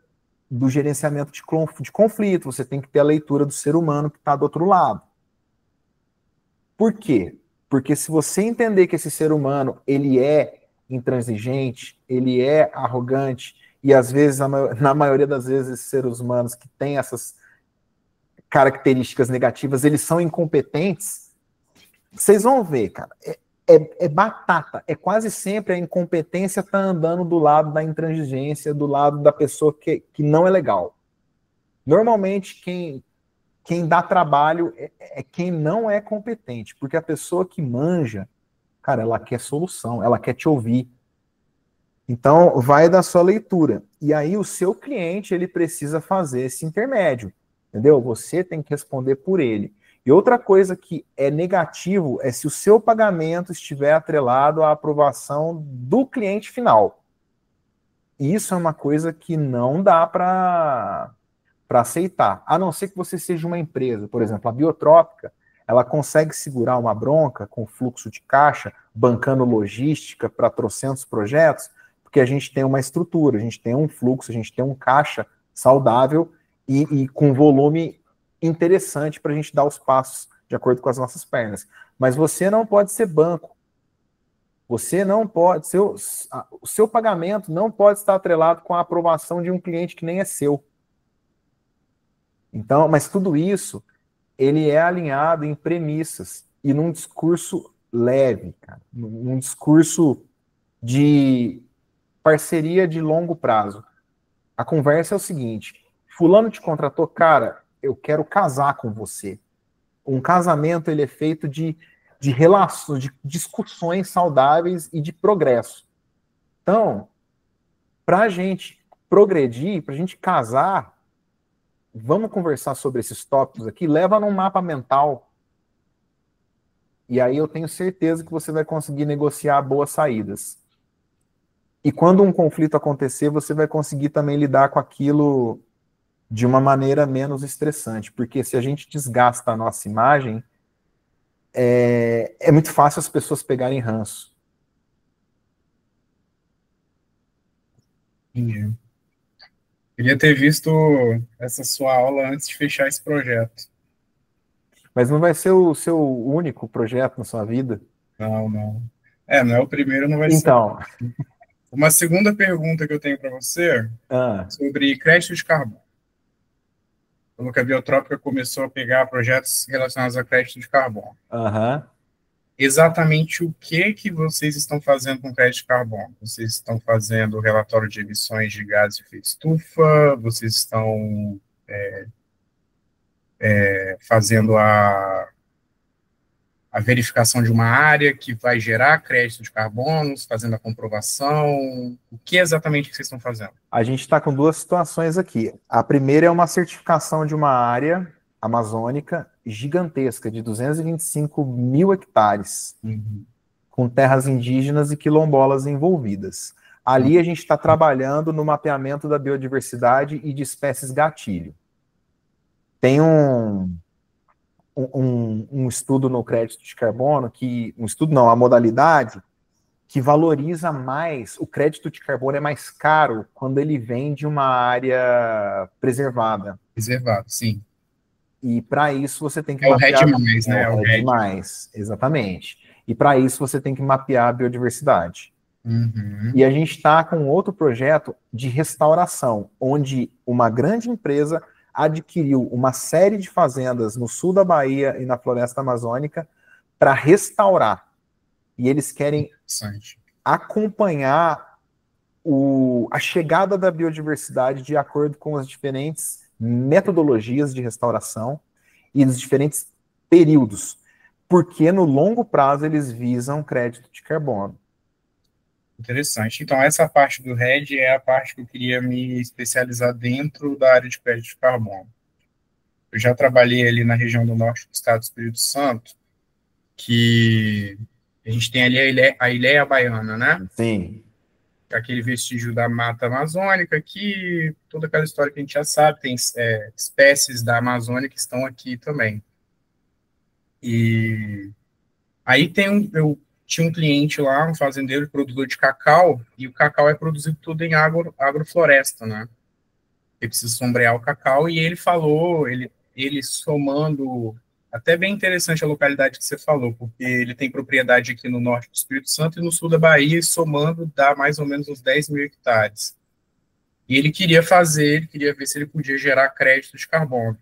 do gerenciamento de conflito, você tem que ter a leitura do ser humano que está do outro lado. Por quê? Porque se você entender que esse ser humano, ele é intransigente, ele é arrogante, e às vezes, na maioria das vezes, esses seres humanos que têm essas características negativas, eles são incompetentes, vocês vão ver, cara, é batata, é quase sempre a incompetência tá andando do lado da intransigência, do lado da pessoa que não é legal. Normalmente, quem dá trabalho é quem não é competente, porque a pessoa que manja, cara, ela quer solução, ela quer te ouvir. Então, vai da sua leitura. E aí, o seu cliente, ele precisa fazer esse intermédio, entendeu? Você tem que responder por ele. E outra coisa que é negativo é se o seu pagamento estiver atrelado à aprovação do cliente final. E isso é uma coisa que não dá para aceitar, a não ser que você seja uma empresa. Por exemplo, a Biotrópica, ela consegue segurar uma bronca com fluxo de caixa, bancando logística para trocentos projetos, porque a gente tem uma estrutura, a gente tem um fluxo, a gente tem um caixa saudável e com volume interessante para a gente dar os passos de acordo com as nossas pernas. Mas você não pode ser banco. Você não pode, o seu pagamento não pode estar atrelado com a aprovação de um cliente que nem é seu. Então, mas tudo isso, ele é alinhado em premissas e num discurso leve, cara, num discurso de parceria de longo prazo. A conversa é o seguinte: fulano te contratou, cara, eu quero casar com você. Um casamento, ele é feito de relações, de discussões saudáveis e de progresso. Então, para a gente progredir, para a gente casar, vamos conversar sobre esses tópicos aqui, leva num mapa mental. E aí eu tenho certeza que você vai conseguir negociar boas saídas. E quando um conflito acontecer, você vai conseguir também lidar com aquilo de uma maneira menos estressante, porque se a gente desgasta a nossa imagem, é muito fácil as pessoas pegarem ranço. Entendi. Queria ter visto essa sua aula antes de fechar esse projeto. Mas não vai ser o seu único projeto na sua vida? Não. Não é o primeiro, não vai então. ser. Uma segunda pergunta que eu tenho para você sobre crédito de carbono. Falou que a Biotrópica começou a pegar projetos relacionados a crédito de carbono. Exatamente o que vocês estão fazendo com crédito de carbono? Vocês estão fazendo o relatório de emissões de gases de efeito estufa? Vocês estão fazendo a verificação de uma área que vai gerar crédito de carbono, fazendo a comprovação? O que exatamente vocês estão fazendo? A gente está com duas situações aqui. A primeira é uma certificação de uma área amazônica gigantesca, de 225 mil hectares, com terras indígenas e quilombolas envolvidas. Ali a gente está trabalhando no mapeamento da biodiversidade e de espécies gatilho. Tem um estudo no crédito de carbono, a modalidade, que valoriza mais, o crédito de carbono é mais caro quando ele vem de uma área preservada. Preservado, sim. E para isso você tem que mapear... É o REDD+, né? É o REDD+, exatamente. E para isso você tem que mapear a biodiversidade. E a gente está com outro projeto de restauração, onde uma grande empresa adquiriu uma série de fazendas no sul da Bahia e na floresta amazônica para restaurar. E eles querem acompanhar a chegada da biodiversidade de acordo com as diferentes metodologias de restauração e os diferentes períodos, porque no longo prazo eles visam crédito de carbono. Interessante. Então, essa parte do REDD é a parte que eu queria me especializar dentro da área de crédito de carbono. Eu já trabalhei ali na região do norte do estado do Espírito Santo, que a gente tem ali a Ilhéia Baiana, né? Sim. Aquele vestígio da mata amazônica aqui, toda aquela história que a gente já sabe, tem espécies da Amazônia que estão aqui também. E aí eu tinha um cliente lá, um fazendeiro, produtor de cacau, e o cacau é produzido tudo em agrofloresta, né? Ele precisa sombrear o cacau, e ele falou, ele somando, até bem interessante a localidade que você falou, porque ele tem propriedade aqui no norte do Espírito Santo e no sul da Bahia, e somando dá mais ou menos uns 10 mil hectares. E ele queria ver se ele podia gerar crédito de carbono.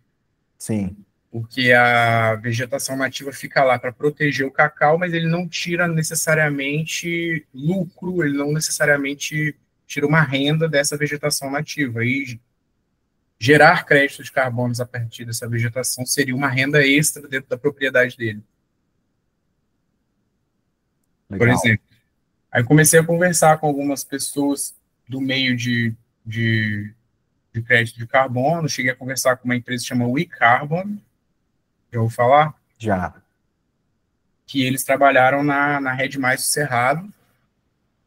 Sim. Porque a vegetação nativa fica lá para proteger o cacau, mas ele não tira necessariamente lucro, ele não necessariamente tira uma renda dessa vegetação nativa. E gerar crédito de carbono a partir dessa vegetação seria uma renda extra dentro da propriedade dele. Legal. Por exemplo. Aí eu comecei a conversar com algumas pessoas do meio de crédito de carbono, cheguei a conversar com uma empresa que chama WeCarbon. Já vou falar? Já. Que eles trabalharam na REDD+ do Cerrado,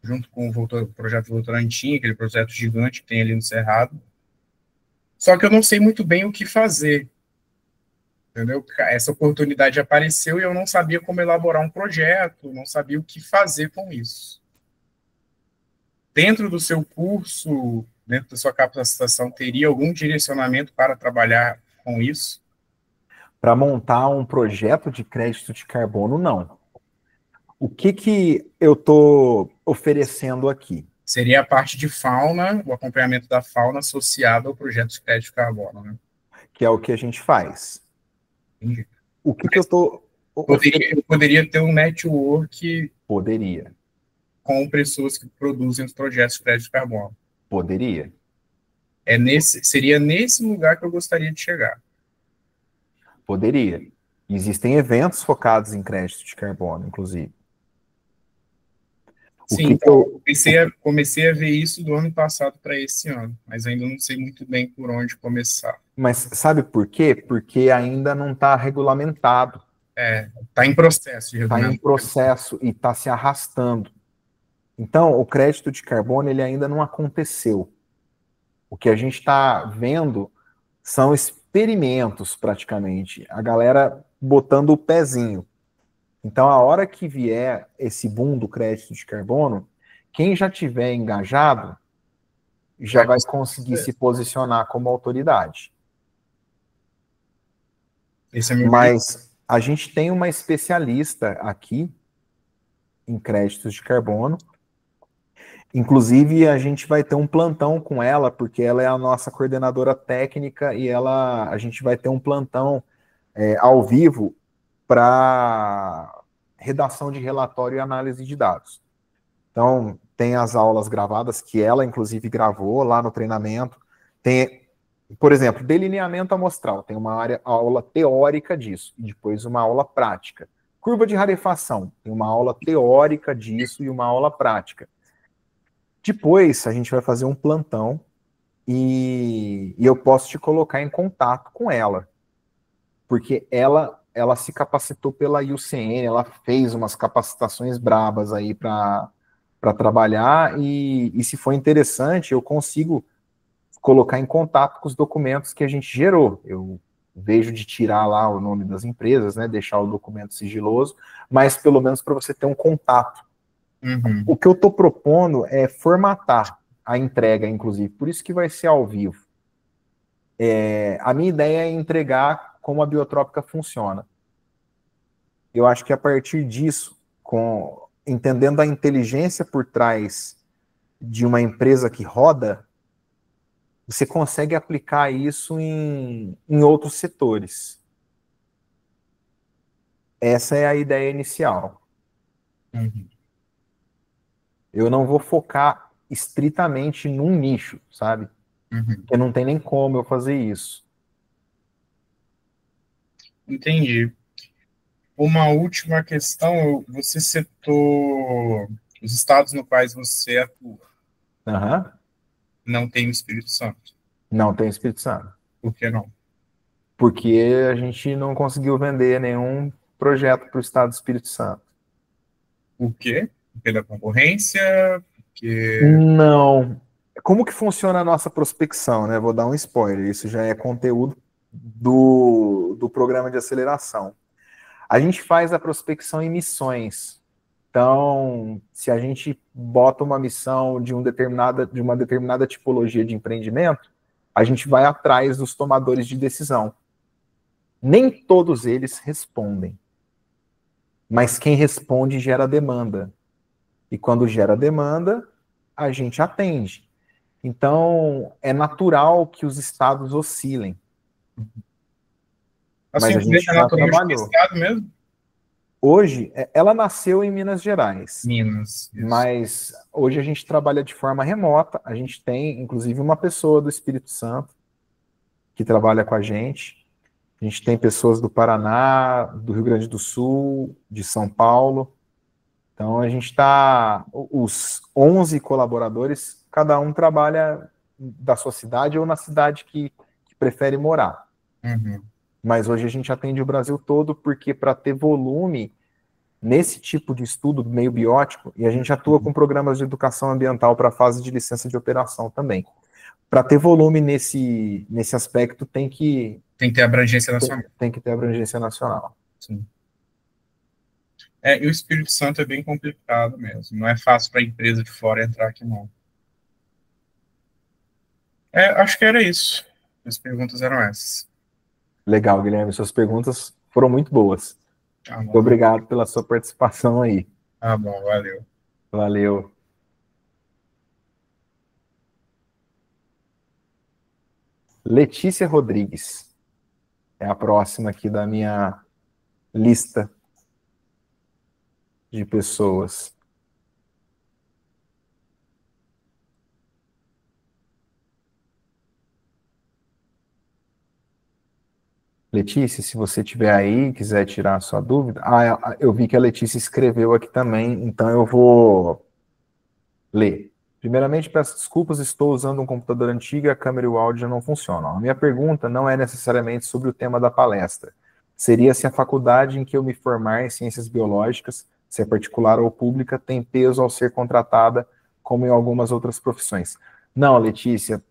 junto com o projeto Votorantim, aquele projeto gigante que tem ali no Cerrado. Só que eu não sei muito bem o que fazer. Entendeu? Essa oportunidade apareceu e eu não sabia como elaborar um projeto, não sabia o que fazer com isso. Dentro do seu curso, dentro da sua capacitação, teria algum direcionamento para trabalhar com isso? Para montar um projeto de crédito de carbono, não. O que eu estou oferecendo aqui? Seria a parte de fauna, o acompanhamento da fauna associado ao projeto de crédito de carbono, né? Que é o que a gente faz. Entendi. O que eu estou... Eu poderia ter um network... Poderia. Com pessoas que produzem os projetos de crédito de carbono. Poderia. Seria nesse lugar que eu gostaria de chegar. Poderia. Existem eventos focados em crédito de carbono, inclusive. Sim, então, comecei a ver isso do ano passado para esse ano, mas ainda não sei muito bem por onde começar. Mas sabe por quê? Porque ainda não está regulamentado. Está em processo de regulamentação. Está em processo e está se arrastando. Então, o crédito de carbono ele ainda não aconteceu. O que a gente está vendo São experimentos, praticamente. A galera botando o pezinho. Então, a hora que vier esse boom do crédito de carbono, quem já tiver engajado já vai conseguir se posicionar como autoridade. Mas a gente tem uma especialista aqui em créditos de carbono. Inclusive, a gente vai ter um plantão com ela, porque ela é a nossa coordenadora técnica e a gente vai ter um plantão ao vivo para redação de relatório e análise de dados. Então, tem as aulas gravadas, que ela, inclusive, gravou lá no treinamento. Tem, por exemplo, delineamento amostral. Tem uma aula teórica disso, e depois uma aula prática. Curva de rarefação. Tem uma aula teórica disso e uma aula prática. Depois, a gente vai fazer um plantão e eu posso te colocar em contato com ela. Porque ela se capacitou pela IUCN, ela fez umas capacitações brabas aí para trabalhar e se for interessante, eu consigo colocar em contato com os documentos que a gente gerou. Eu vejo de tirar lá o nome das empresas, né, deixar o documento sigiloso, mas pelo menos para você ter um contato. O que eu estou propondo é formatar a entrega, inclusive, por isso que vai ser ao vivo. A minha ideia é entregar como a biotrópica funciona. Eu acho que a partir disso, entendendo a inteligência por trás de uma empresa que roda, você consegue aplicar isso em outros setores. Essa é a ideia inicial. Eu não vou focar estritamente num nicho, sabe? Porque não tem nem como eu fazer isso. Entendi. Uma última questão, você citou os estados no quais você atua. Não tem o Espírito Santo. Não tem o Espírito Santo. Por que não? Porque a gente não conseguiu vender nenhum projeto para o estado do Espírito Santo. Por quê? Pela concorrência? Porque... Não. Como que funciona a nossa prospecção, né? Vou dar um spoiler, isso já é conteúdo do programa de aceleração. A gente faz a prospecção em missões. Então, se a gente bota uma missão de uma determinada tipologia de empreendimento, a gente vai atrás dos tomadores de decisão. Nem todos eles respondem. Mas quem responde gera demanda. E quando gera demanda, a gente atende. Então, é natural que os estados oscilem. Mas a gente já trabalhou. Estado mesmo? Hoje, ela nasceu em Minas Gerais. Minas. Isso. Mas hoje a gente trabalha de forma remota. A gente tem, inclusive, uma pessoa do Espírito Santo que trabalha com a gente. A gente tem pessoas do Paraná, do Rio Grande do Sul, de São Paulo. Então, a gente está... Os 11 colaboradores, cada um trabalha da sua cidade ou na cidade que prefere morar. Mas hoje a gente atende o Brasil todo, porque para ter volume nesse tipo de estudo meio biótico, e a gente atua com programas de educação ambiental para a fase de licença de operação também. Para ter volume nesse aspecto, tem que ter abrangência nacional. Tem que ter abrangência nacional. Sim. E o Espírito Santo é bem complicado mesmo. Não é fácil para a empresa de fora entrar aqui, não. Acho que era isso. As perguntas eram essas. Legal, Guilherme. Suas perguntas foram muito boas. Muito obrigado pela sua participação aí. Bom, valeu. Valeu. Letícia Rodrigues é a próxima aqui da minha lista de pessoas. Letícia, se você estiver aí, quiser tirar a sua dúvida. Eu vi que a Letícia escreveu aqui também, então eu vou ler. Primeiramente, peço desculpas, estou usando um computador antigo e a câmera e o áudio não funcionam. A minha pergunta não é necessariamente sobre o tema da palestra. Seria se a faculdade em que eu me formar em ciências biológicas, se é particular ou pública, tem peso ao ser contratada, como em algumas outras profissões. Não, Letícia,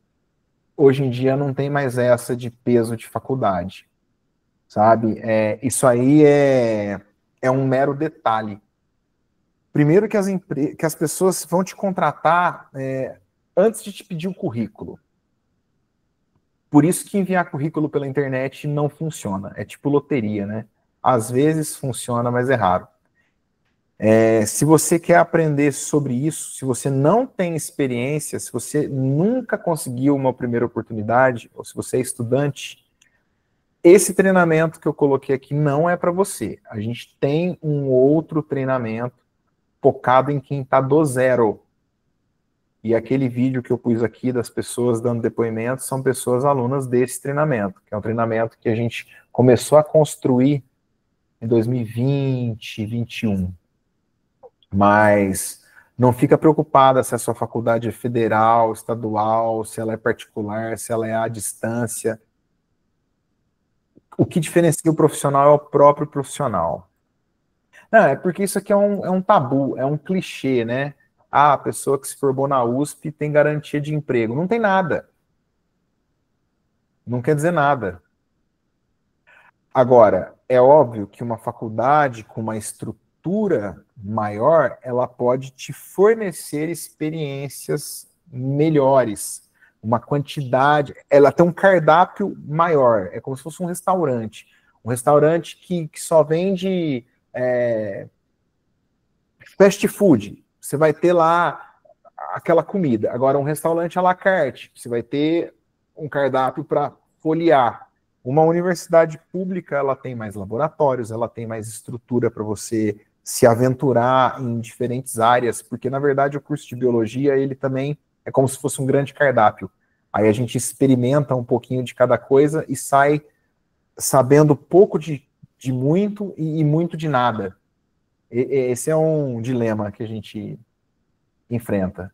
hoje em dia não tem mais essa de peso de faculdade, sabe? Isso aí é um mero detalhe. Primeiro que as pessoas vão te contratar antes de te pedir o currículo. Por isso que enviar currículo pela internet não funciona. É tipo loteria, né? Às vezes funciona, mas é raro. Se você quer aprender sobre isso, se você não tem experiência, se você nunca conseguiu uma primeira oportunidade, ou se você é estudante, esse treinamento que eu coloquei aqui não é para você. A gente tem um outro treinamento focado em quem está do zero. E aquele vídeo que eu pus aqui das pessoas dando depoimentos são pessoas alunas desse treinamento, que é um treinamento que a gente começou a construir em 2020, 2021. Mas não fica preocupada se a sua faculdade é federal, estadual, se ela é particular, se ela é à distância. O que diferencia o profissional é o próprio profissional. Não, é porque isso aqui é um tabu, é um clichê, né? A pessoa que se formou na USP tem garantia de emprego. Não tem nada. Não quer dizer nada. Agora, é óbvio que uma faculdade com uma estrutura maior, ela pode te fornecer experiências melhores, uma quantidade, ela tem um cardápio maior, é como se fosse um restaurante que só vende fast food, você vai ter lá aquela comida. Agora, um restaurante à la carte, você vai ter um cardápio para folhear. Uma universidade pública, ela tem mais laboratórios, ela tem mais estrutura para você se aventurar em diferentes áreas, porque, na verdade, o curso de biologia, ele também é como se fosse um grande cardápio. Aí a gente experimenta um pouquinho de cada coisa e sai sabendo pouco de muito e muito de nada. Esse é um dilema que a gente enfrenta.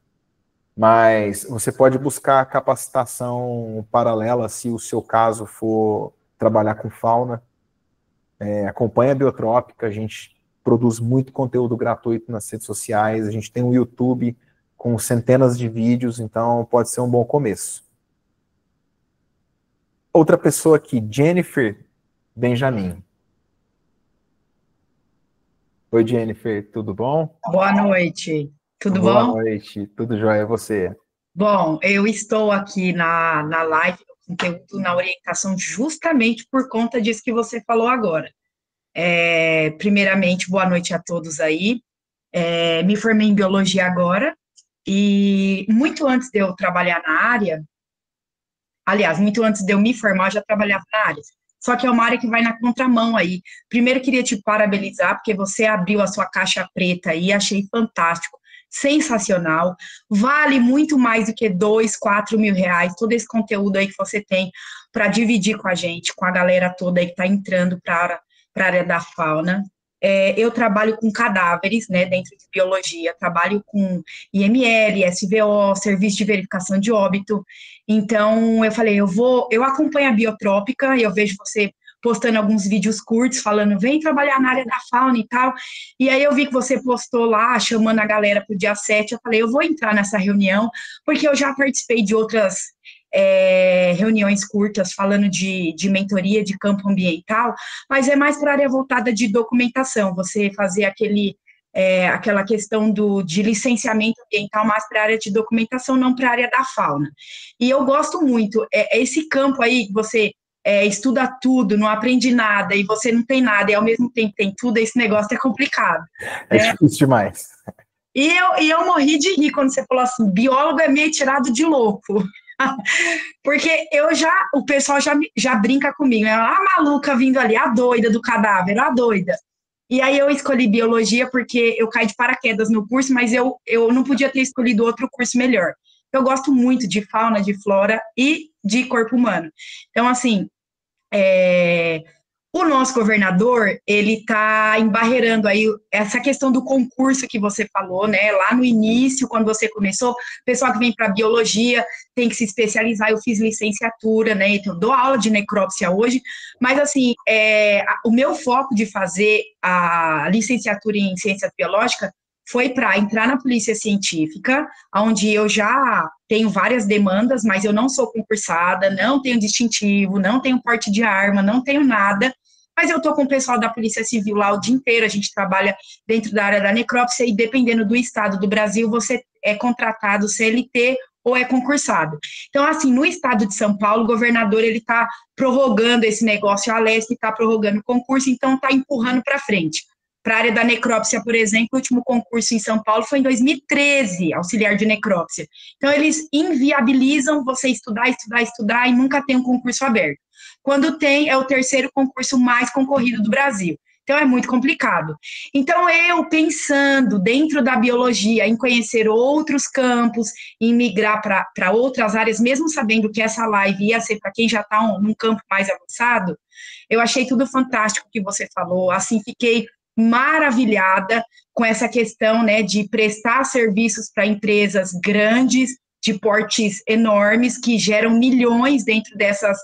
Mas você pode buscar capacitação paralela se o seu caso for trabalhar com fauna. Acompanha a Biotrópica, a gente produz muito conteúdo gratuito nas redes sociais, a gente tem um YouTube com centenas de vídeos, então pode ser um bom começo. Outra pessoa aqui, Jennifer Benjamin. Oi, Jennifer, tudo bom? Boa noite, tudo Boa bom? Boa noite, tudo jóia, você? Bom, eu estou aqui na live, no conteúdo, na orientação, justamente por conta disso que você falou agora. Primeiramente, boa noite a todos aí. Me formei em biologia agora, e muito antes de eu trabalhar na área, aliás, muito antes de eu me formar, eu já trabalhava na área. Só que é uma área que vai na contramão aí. Primeiro, queria te parabenizar, porque você abriu a sua caixa preta aí, achei fantástico, sensacional. Vale muito mais do que 2, 4 mil reais, todo esse conteúdo aí que você tem para dividir com a gente, com a galera toda aí que está entrando para a área da fauna. Eu trabalho com cadáveres, né, dentro de biologia, trabalho com IML, SVO, serviço de verificação de óbito. Então, eu falei, eu acompanho a Biotrópica, eu vejo você postando alguns vídeos curtos, falando, vem trabalhar na área da fauna e tal, e aí eu vi que você postou lá, chamando a galera para o dia 7, eu falei, eu vou entrar nessa reunião, porque eu já participei de outras reuniões curtas, falando de mentoria de campo ambiental, mas é mais para a área voltada de documentação, você fazer aquela questão de licenciamento ambiental mais para a área de documentação, não para a área da fauna. E eu gosto muito, esse campo aí que você estuda tudo, não aprende nada, e você não tem nada, e ao mesmo tempo tem tudo, esse negócio é complicado. É difícil demais. E eu morri de rir quando você falou assim, biólogo é meio tirado de louco. Porque o pessoal já brinca comigo, a maluca vindo ali, a doida do cadáver, a doida. E aí eu escolhi biologia porque eu caí de paraquedas no curso, mas eu não podia ter escolhido outro curso melhor. Eu gosto muito de fauna, de flora e de corpo humano. Então, assim, o nosso governador, ele está embarreirando aí essa questão do concurso que você falou, né? Lá no início, quando você começou, o pessoal que vem para biologia tem que se especializar. Eu fiz licenciatura, né? Então, eu dou aula de necrópsia hoje, mas, assim, o meu foco de fazer a licenciatura em ciências biológicas foi para entrar na polícia científica, onde eu já tenho várias demandas, mas eu não sou concursada, não tenho distintivo, não tenho porte de arma, não tenho nada, mas eu estou com o pessoal da Polícia Civil lá o dia inteiro, a gente trabalha dentro da área da necrópsia e dependendo do estado do Brasil, você é contratado CLT ou é concursado. Então, assim, no estado de São Paulo, o governador, ele está prorrogando esse negócio, a Alesp está prorrogando o concurso, então está empurrando para frente. Para a área da necrópsia, por exemplo, o último concurso em São Paulo foi em 2013, auxiliar de necrópsia. Então, eles inviabilizam você estudar e nunca tem um concurso aberto. Quando tem, é o terceiro concurso mais concorrido do Brasil. Então, é muito complicado. Então, eu pensando dentro da biologia, em conhecer outros campos, em migrar para outras áreas, mesmo sabendo que essa live ia ser para quem já está num campo mais avançado, eu achei tudo fantástico que você falou, assim, fiquei maravilhada com essa questão, né, de prestar serviços para empresas grandes, de portes enormes, que geram milhões dentro dessas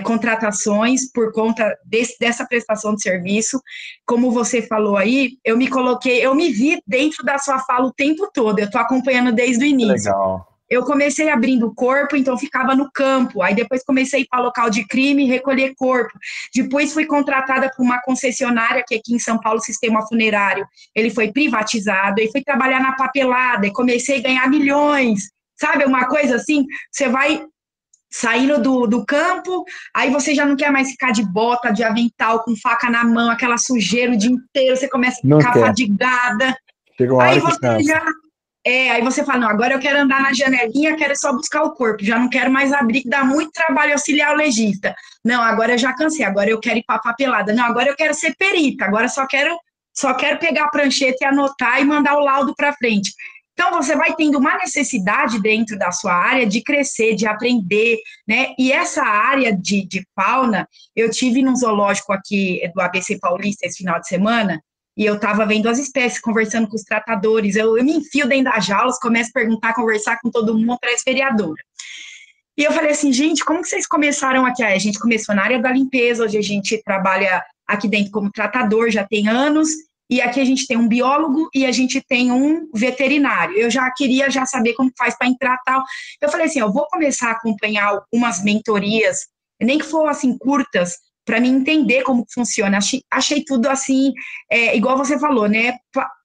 contratações por conta dessa prestação de serviço. Como você falou aí, eu me vi dentro da sua fala o tempo todo, eu estou acompanhando desde o início. Legal. Eu comecei abrindo o corpo, então ficava no campo, aí depois comecei a ir para local de crime, recolher corpo, depois fui contratada por uma concessionária, que aqui em São Paulo, o sistema funerário, ele foi privatizado, aí fui trabalhar na papelada, e comecei a ganhar milhões, sabe, uma coisa assim, você vai saindo do campo, aí você já não quer mais ficar de bota, de avental, com faca na mão, aquela sujeira o dia inteiro, você começa a ficar fadigada, Chega uma hora aí que você cansa. já... aí você fala, não, agora eu quero andar na janelinha, quero só buscar o corpo, já não quero mais abrir, que dá muito trabalho auxiliar o legista. Não, agora eu já cansei, agora eu quero ir para a papelada. Não, agora eu quero ser perita, agora só quero pegar a prancheta e anotar e mandar o laudo para frente. Então, você vai tendo uma necessidade dentro da sua área de crescer, de aprender, né? E essa área de fauna, eu tive num zoológico aqui do ABC Paulista esse final de semana, e eu estava vendo as espécies, conversando com os tratadores, eu me enfio dentro das jaulas, começo a perguntar, conversar com todo mundo, parece vereadora. E eu falei assim, gente, como que vocês começaram aqui? A gente começou na área da limpeza, hoje a gente trabalha aqui dentro como tratador, já tem anos, e aqui a gente tem um biólogo e a gente tem um veterinário. Eu já queria saber como faz para entrar tal. Eu falei assim, eu vou começar a acompanhar algumas mentorias, nem que for assim, curtas, para mim entender como funciona. Achei tudo assim, igual você falou, né?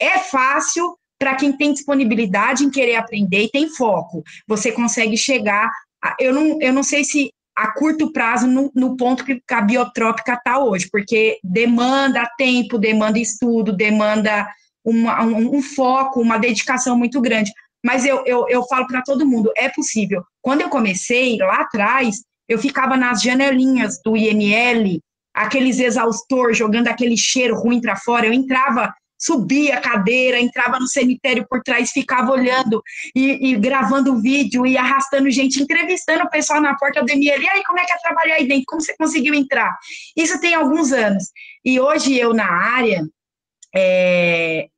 É fácil para quem tem disponibilidade em querer aprender e tem foco. Você consegue chegar... Eu não sei se a curto prazo no ponto que a biotrópica está hoje, porque demanda tempo, demanda estudo, demanda um foco, uma dedicação muito grande. Mas eu falo para todo mundo, é possível. Quando eu comecei, lá atrás, eu ficava nas janelinhas do IML, aqueles exaustor, jogando aquele cheiro ruim para fora, eu entrava, subia a cadeira, entrava no cemitério por trás, ficava olhando e gravando vídeo e arrastando gente, entrevistando o pessoal na porta do IML, e aí, como é que é trabalhar aí dentro? Como você conseguiu entrar? Isso tem alguns anos. E hoje eu na área, é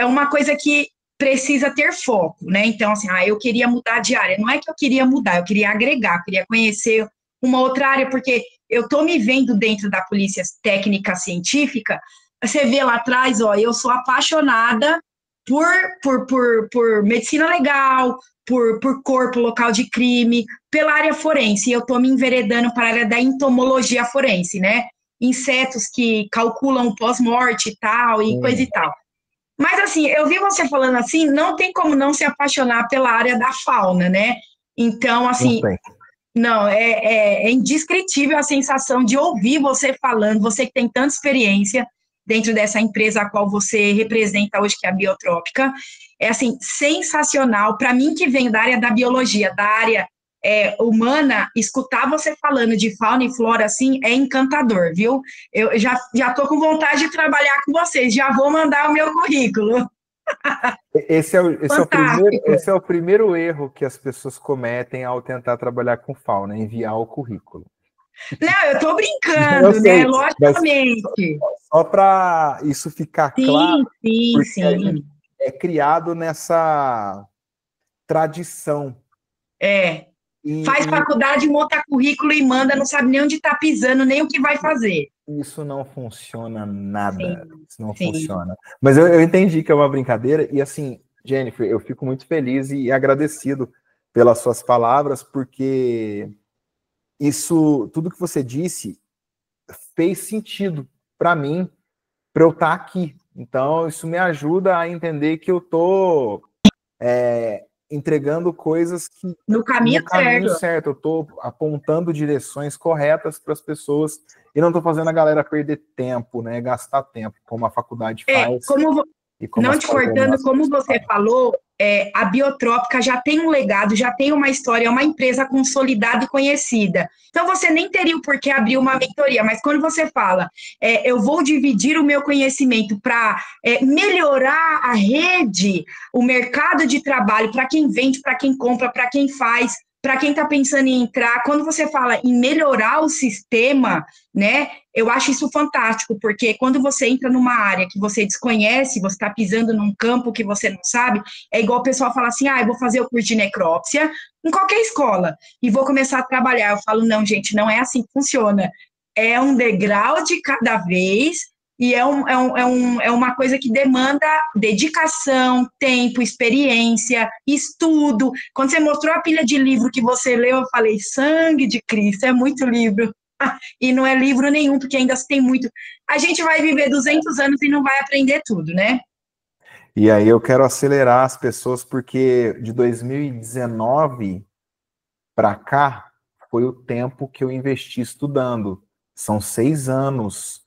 uma coisa que precisa ter foco, né? Então, assim, eu queria mudar de área. Não é que eu queria mudar, eu queria agregar, eu queria conhecer uma outra área, porque eu tô me vendo dentro da polícia técnica científica. Você vê lá atrás, eu sou apaixonada por medicina legal, por corpo, local de crime, pela área forense, e eu tô me enveredando para a área da entomologia forense, né? Insetos que calculam pós-morte e tal, e coisa e tal. Mas, assim, eu vi você falando assim, não tem como não se apaixonar pela área da fauna, né? Então, assim, não, é indescritível a sensação de ouvir você falando, você que tem tanta experiência dentro dessa empresa a qual você representa hoje, que é a Biotrópica, é, assim, sensacional. Para mim, que venho da área da biologia, da área humana, escutar você falando de fauna e flora, assim, é encantador, viu? Eu já estou com vontade de trabalhar com vocês, já vou mandar o meu currículo. Esse é o primeiro erro que as pessoas cometem ao tentar trabalhar com fauna, enviar o currículo. Não, eu estou brincando, né? Logicamente. Só para isso ficar claro, sim. A gente é criado nessa tradição. Faz faculdade, monta currículo e manda, não sabe nem onde está pisando, nem o que vai fazer. isso não funciona nada. Sim, Isso não sim. funciona. Mas eu entendi que é uma brincadeira, e assim, Jennifer, eu fico muito feliz e agradecido pelas suas palavras, porque isso, tudo que você disse, fez sentido para mim, para eu estar aqui. Então, isso me ajuda a entender que eu estou entregando coisas que no caminho certo. Eu estou apontando direções corretas para as pessoas e não estou fazendo a galera perder tempo, né? Gastar tempo, como a faculdade faz. Não te cortando, como você falou, a Biotrópica já tem um legado, já tem uma história, é uma empresa consolidada e conhecida. Então, você nem teria o porquê abrir uma mentoria, mas quando você fala, eu vou dividir o meu conhecimento para melhorar a rede, o mercado de trabalho, para quem vende, para quem compra, para quem faz, para quem está pensando em entrar, quando você fala em melhorar o sistema, né, eu acho isso fantástico, porque quando você entra numa área que você desconhece, você está pisando num campo que você não sabe, é igual o pessoal fala assim, eu vou fazer o curso de necrópsia em qualquer escola e vou começar a trabalhar. Eu falo, não, gente, não é assim que funciona. É um degrau de cada vez e é uma coisa que demanda dedicação, tempo, experiência, estudo. Quando você mostrou a pilha de livro que você leu, eu falei, sangue de Cristo, é muito livro. E não é livro nenhum, porque ainda se tem muito. A gente vai viver 200 anos e não vai aprender tudo, né? E aí eu quero acelerar as pessoas, porque de 2019 para cá foi o tempo que eu investi estudando. São 6 anos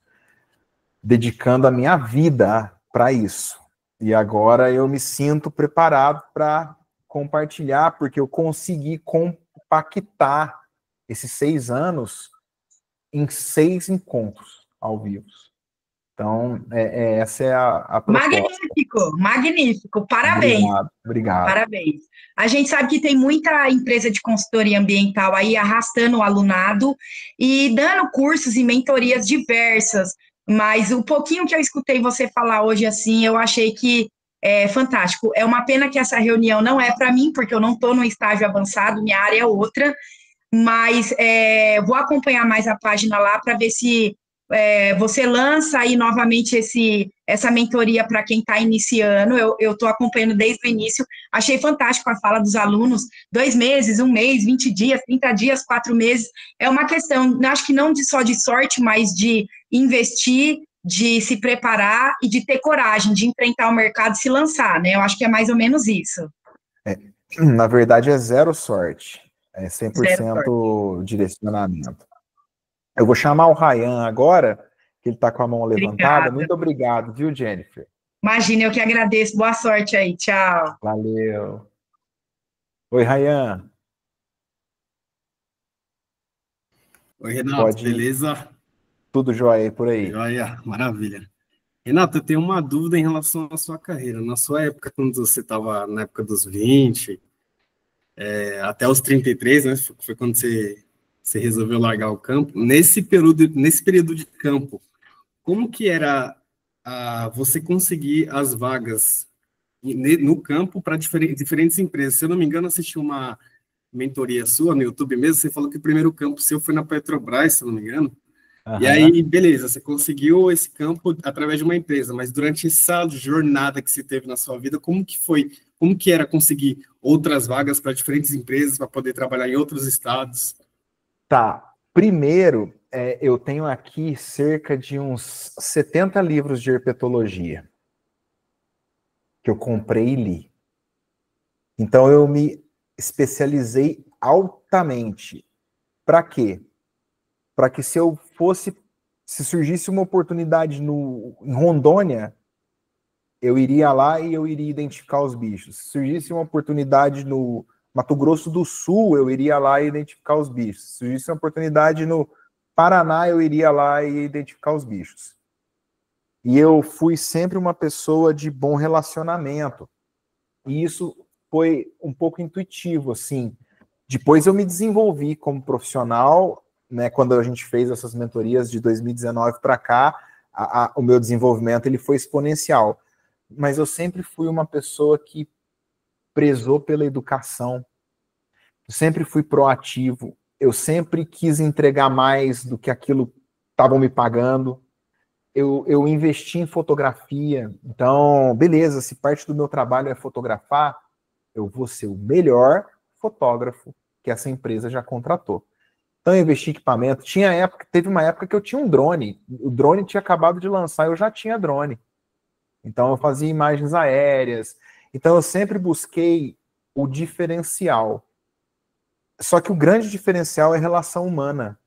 dedicando a minha vida para isso. E agora eu me sinto preparado para compartilhar, porque eu consegui compactar esses 6 anos em 6 encontros ao vivo. Então, essa é a proposta. Magnífico. Parabéns. Obrigado. Parabéns. A gente sabe que tem muita empresa de consultoria ambiental aí arrastando o alunado e dando cursos e mentorias diversas, mas o pouquinho que eu escutei você falar hoje, assim, eu achei que é fantástico. É uma pena que essa reunião não é para mim, porque eu não estou no estágio avançado, minha área é outra, mas vou acompanhar mais a página lá para ver se você lança aí novamente essa mentoria para quem está iniciando. Eu estou acompanhando desde o início, achei fantástico a fala dos alunos, 2 meses, 1 mês, 20 dias, 30 dias, 4 meses, é uma questão, acho que não só de sorte, mas de investir, de se preparar e de ter coragem de enfrentar o mercado e se lançar, né? Eu acho que é mais ou menos isso. Na verdade, é zero sorte. É 100% direcionamento. Eu vou chamar o Ryan agora, que ele está com a mão levantada. Muito obrigado, viu, Jennifer? Imagina, eu que agradeço. Boa sorte aí. Tchau. Valeu. Oi, Ryan. Oi, Renato, beleza? Tudo jóia aí por aí? Jóia, maravilha. Renato, eu tenho uma dúvida em relação à sua carreira. Na sua época, quando você estava na época dos 20, até os 33, né? Foi quando você resolveu largar o campo. Nesse período de campo, como que era você conseguir as vagas no campo para diferentes empresas? Se eu não me engano, assisti uma mentoria sua no YouTube mesmo, você falou que o primeiro campo seu foi na Petrobras, se eu não me engano. E aí, beleza, você conseguiu esse campo através de uma empresa, mas durante essa jornada que você teve na sua vida, como que foi? Como que era conseguir outras vagas para diferentes empresas, para poder trabalhar em outros estados? Tá, primeiro, eu tenho aqui cerca de uns 70 livros de herpetologia que eu comprei e li. Então, eu me especializei altamente. Para quê? Para que se surgisse uma oportunidade em Rondônia, eu iria lá e eu iria identificar os bichos. Se surgisse uma oportunidade no Mato Grosso do Sul, eu iria lá e identificar os bichos. Se surgisse uma oportunidade no Paraná, eu iria lá e identificar os bichos. E eu fui sempre uma pessoa de bom relacionamento. E isso foi um pouco intuitivo, assim. Depois eu me desenvolvi como profissional, né, quando a gente fez essas mentorias de 2019 para cá, o meu desenvolvimento ele foi exponencial. Mas eu sempre fui uma pessoa que prezou pela educação, eu sempre fui proativo, eu sempre quis entregar mais do que aquilo estavam me pagando. Eu investi em fotografia. Então, beleza, se parte do meu trabalho é fotografar, eu vou ser o melhor fotógrafo que essa empresa já contratou. Então, eu investi em equipamento. Teve uma época que eu tinha um drone. O drone tinha acabado de lançar, eu já tinha drone. Então, eu fazia imagens aéreas. Então, eu sempre busquei o diferencial. Só que o grande diferencial é a relação humana.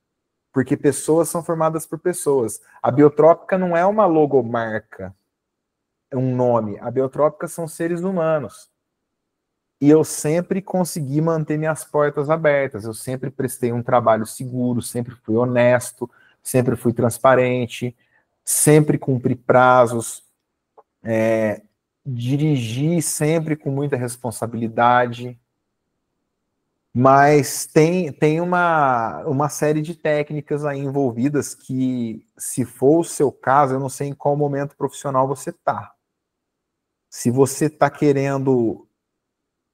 Porque pessoas são formadas por pessoas. A Biotrópica não é uma logomarca, é um nome. A Biotrópica são seres humanos. E eu sempre consegui manter minhas portas abertas. Eu sempre prestei um trabalho seguro, sempre fui honesto, sempre fui transparente, sempre cumpri prazos, dirigi sempre com muita responsabilidade. Mas tem uma série de técnicas aí envolvidas que, se for o seu caso, eu não sei em qual momento profissional você está. Se você está querendo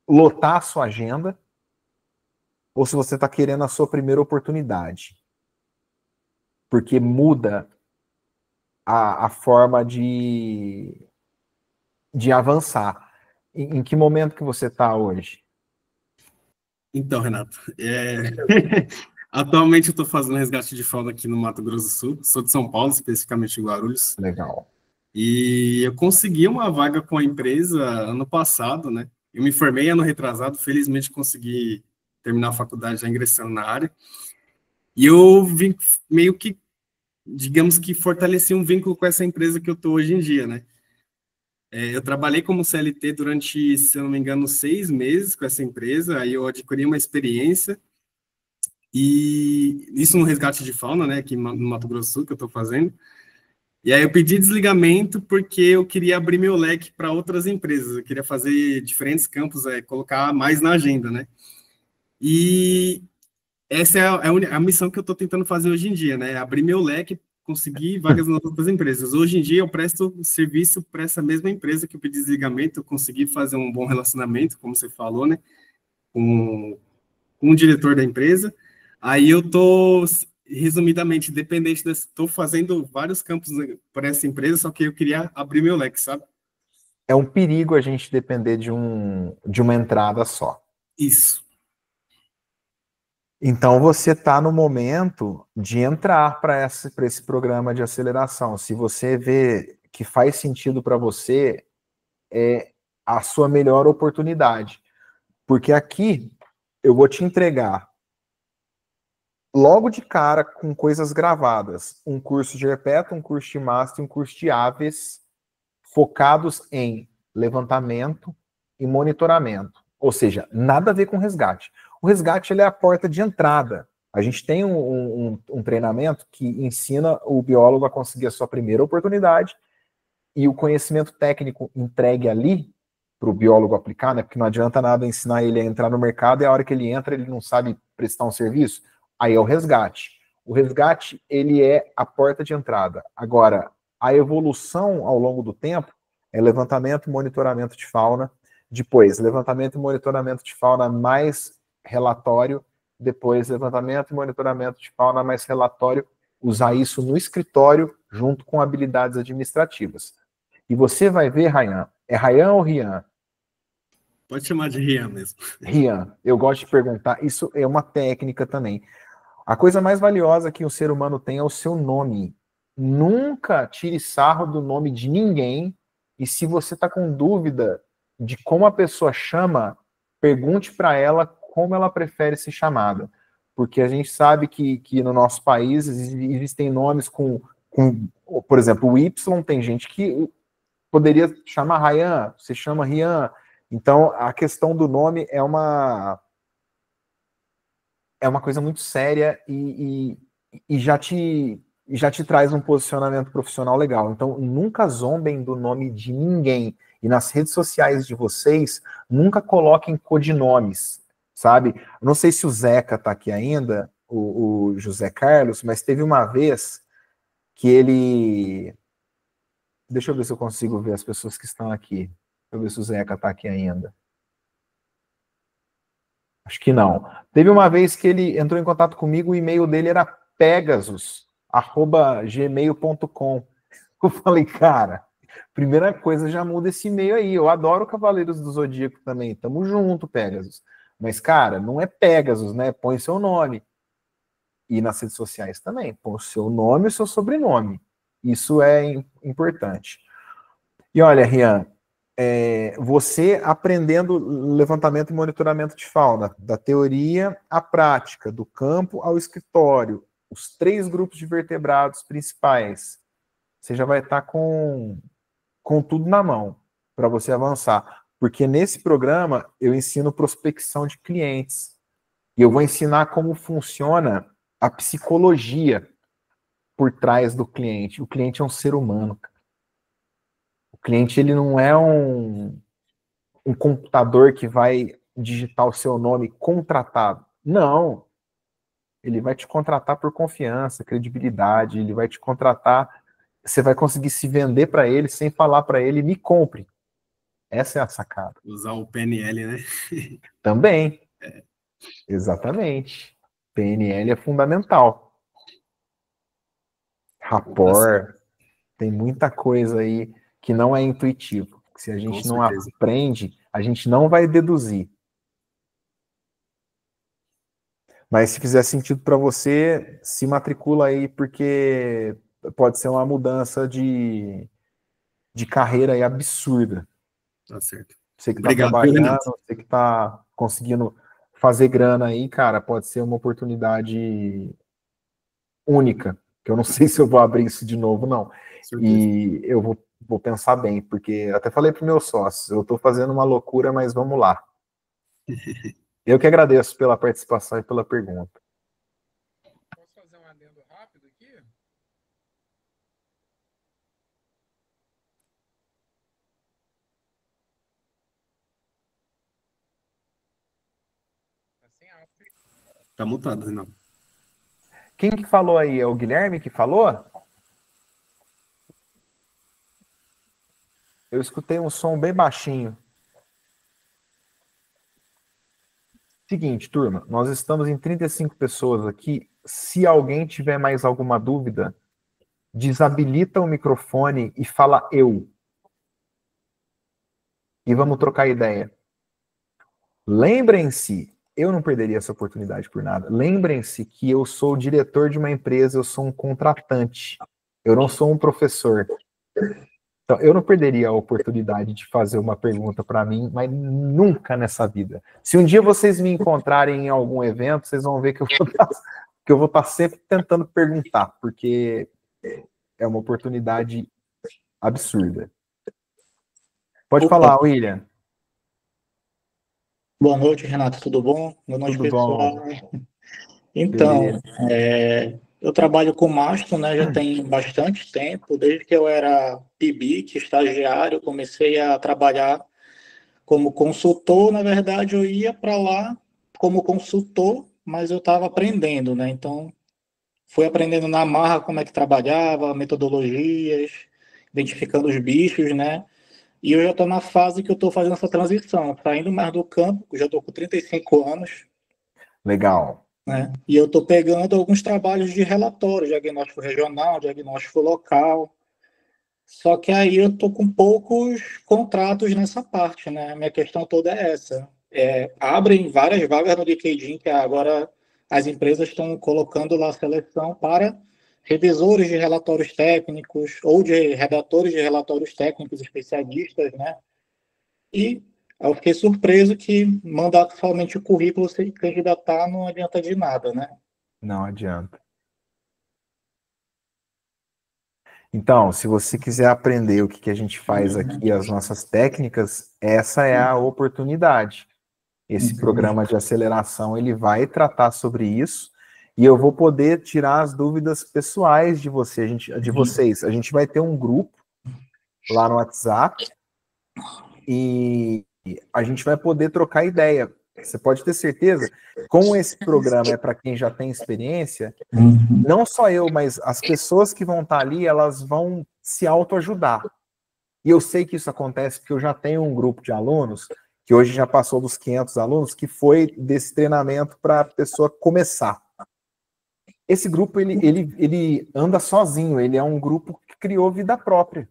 lotar a sua agenda, ou se você está querendo a sua primeira oportunidade. Porque muda a forma de avançar. Em que momento que você está hoje? Então, Renato, atualmente eu estou fazendo resgate de fauna aqui no Mato Grosso do Sul, sou de São Paulo, especificamente em Guarulhos. Legal. E eu consegui uma vaga com a empresa ano passado, né? Eu me formei ano retrasado, felizmente consegui terminar a faculdade já ingressando na área. E eu vim meio que, digamos que fortaleci um vínculo com essa empresa que eu estou hoje em dia, né? Eu trabalhei como CLT durante, se eu não me engano, 6 meses com essa empresa, aí eu adquiri uma experiência, e isso no resgate de fauna, né, aqui no Mato Grosso do Sul, que eu estou fazendo, e aí eu pedi desligamento porque eu queria abrir meu leque para outras empresas, eu queria fazer diferentes campos, colocar mais na agenda, né, e essa é a missão que eu estou tentando fazer hoje em dia, né, abrir meu leque, conseguir vagas nas outras empresas. Hoje em dia eu presto serviço para essa mesma empresa que eu pedi desligamento, eu consegui fazer um bom relacionamento, como você falou, né, com o diretor da empresa. Aí eu estou, resumidamente, dependente estou fazendo vários campos para essa empresa, só que eu queria abrir meu leque, sabe? É um perigo a gente depender de uma entrada só. Isso. Então, você está no momento de entrar para esse programa de aceleração. Se você vê que faz sentido para você, é a sua melhor oportunidade. Porque aqui eu vou te entregar, logo de cara, com coisas gravadas, um curso de herpeto, um curso de master, um curso de aves, focados em levantamento e monitoramento. Ou seja, nada a ver com resgate. O resgate, ele é a porta de entrada. A gente tem um treinamento que ensina o biólogo a conseguir a sua primeira oportunidade, e o conhecimento técnico entregue ali para o biólogo aplicar, né? Porque não adianta nada ensinar ele a entrar no mercado e a hora que ele entra ele não sabe prestar um serviço. Aí é o resgate. O resgate, ele é a porta de entrada. Agora, a evolução ao longo do tempo é levantamento e monitoramento de fauna, depois levantamento e monitoramento de fauna mais relatório, depois levantamento e monitoramento de fauna mais relatório, usar isso no escritório junto com habilidades administrativas. E você vai ver, Ryan, é Ryan ou Rian? Pode chamar de Rian mesmo. Rian, eu gosto de perguntar, isso é uma técnica também. A coisa mais valiosa que o ser humano tem é o seu nome. Nunca tire sarro do nome de ninguém, e se você está com dúvida de como a pessoa chama, pergunte para ela como ela prefere ser chamada. Porque a gente sabe que no nosso país existem nomes com, por exemplo, o Y, tem gente que poderia chamar Ryan, você chama Rian. Então, a questão do nome é uma coisa muito séria e já te traz um posicionamento profissional legal. Então, nunca zombem do nome de ninguém. E nas redes sociais de vocês, nunca coloquem codinomes, sabe? Não sei se o Zeca está aqui ainda, o José Carlos, mas teve uma vez que ele... Deixa eu ver se eu consigo ver as pessoas que estão aqui. Deixa eu ver se o Zeca está aqui ainda. Acho que não. Teve uma vez que ele entrou em contato comigo, o e-mail dele era Pegasus. @gmail.com. Eu falei, cara, primeira coisa, já muda esse e-mail aí. Eu adoro Cavaleiros do Zodíaco também. Tamo junto, Pegasus. Mas, cara, não é Pegasus, né? Põe seu nome. E nas redes sociais também. Põe o seu nome e o seu sobrenome. Isso é importante. E olha, Rian, você aprendendo levantamento e monitoramento de fauna, da teoria à prática, do campo ao escritório, os 3 grupos de vertebrados principais, você já vai estar com tudo na mão para você avançar. Porque nesse programa eu ensino prospecção de clientes. E eu vou ensinar como funciona a psicologia por trás do cliente. O cliente é um ser humano, cara. O cliente, ele não é um computador que vai digitar o seu nome contratado. Não. Ele vai te contratar por confiança, credibilidade, ele vai te contratar, você vai conseguir se vender para ele sem falar para ele, me compre. Essa é a sacada. Usar o PNL, né? Também. Exatamente. PNL é fundamental. Rapport, tem muita coisa aí que não é intuitivo. Se a gente não aprende, a gente não vai deduzir. Mas se fizer sentido para você, se matricula aí, porque pode ser uma mudança de carreira aí absurda. Tá certo. Você que está trabalhando, você que está conseguindo fazer grana aí, cara, pode ser uma oportunidade única. Que eu não sei se eu vou abrir isso de novo, não. E eu vou pensar bem, porque até falei para os meus sócios, eu estou fazendo uma loucura, mas vamos lá. Eu que agradeço pela participação e pela pergunta. Posso fazer um adendo rápido aqui? Tá mutado, Renato. Quem que falou aí? É o Guilherme que falou? Eu escutei um som bem baixinho. Seguinte, turma, nós estamos em 35 pessoas aqui. Se alguém tiver mais alguma dúvida, desabilita o microfone e fala eu. E vamos trocar ideia. Lembrem-se, eu não perderia essa oportunidade por nada. Lembrem-se que eu sou o diretor de uma empresa, eu sou um contratante. Eu não sou um professor. Então, eu não perderia a oportunidade de fazer uma pergunta para mim, mas nunca nessa vida. Se um dia vocês me encontrarem em algum evento, vocês vão ver que eu vou estar sempre tentando perguntar, porque é uma oportunidade absurda. Pode falar, William. Boa noite, Renato, tudo bom? Boa noite, Tudo pessoal. bom. Então, eu trabalho com mastro, né, já tem bastante tempo, desde que eu era PIBIC, estagiário, comecei a trabalhar como consultor. Na verdade, eu ia para lá como consultor, mas eu estava aprendendo, né, então fui aprendendo na marra como é que trabalhava, metodologias, identificando os bichos, né, e eu já estou na fase que eu estou fazendo essa transição, saindo mais do campo, já estou com 35 anos. Legal. Né? E eu estou pegando alguns trabalhos de relatório, diagnóstico regional, diagnóstico local. Só que aí eu estou com poucos contratos nessa parte, né? A minha questão toda é essa. Abrem várias vagas no LinkedIn, que agora as empresas estão colocando lá a seleção para revisores de relatórios técnicos ou de redatores de relatórios técnicos especialistas, né? E eu fiquei surpreso que mandar somente o currículo sem candidatar não adianta de nada, né? Não adianta. Então, se você quiser aprender o que a gente faz aqui, as nossas técnicas, essa é a oportunidade. Esse programa de aceleração, ele vai tratar sobre isso, e eu vou poder tirar as dúvidas pessoais de vocês. A gente vai ter um grupo lá no WhatsApp, e a gente vai poder trocar ideia. Você pode ter certeza, como esse programa é para quem já tem experiência, não só eu, mas as pessoas que vão estar ali, elas vão se autoajudar. E eu sei que isso acontece porque eu já tenho um grupo de alunos, que hoje já passou dos 500 alunos, que foi desse treinamento para a pessoa começar. Esse grupo, ele anda sozinho, ele é um grupo que criou vida própria.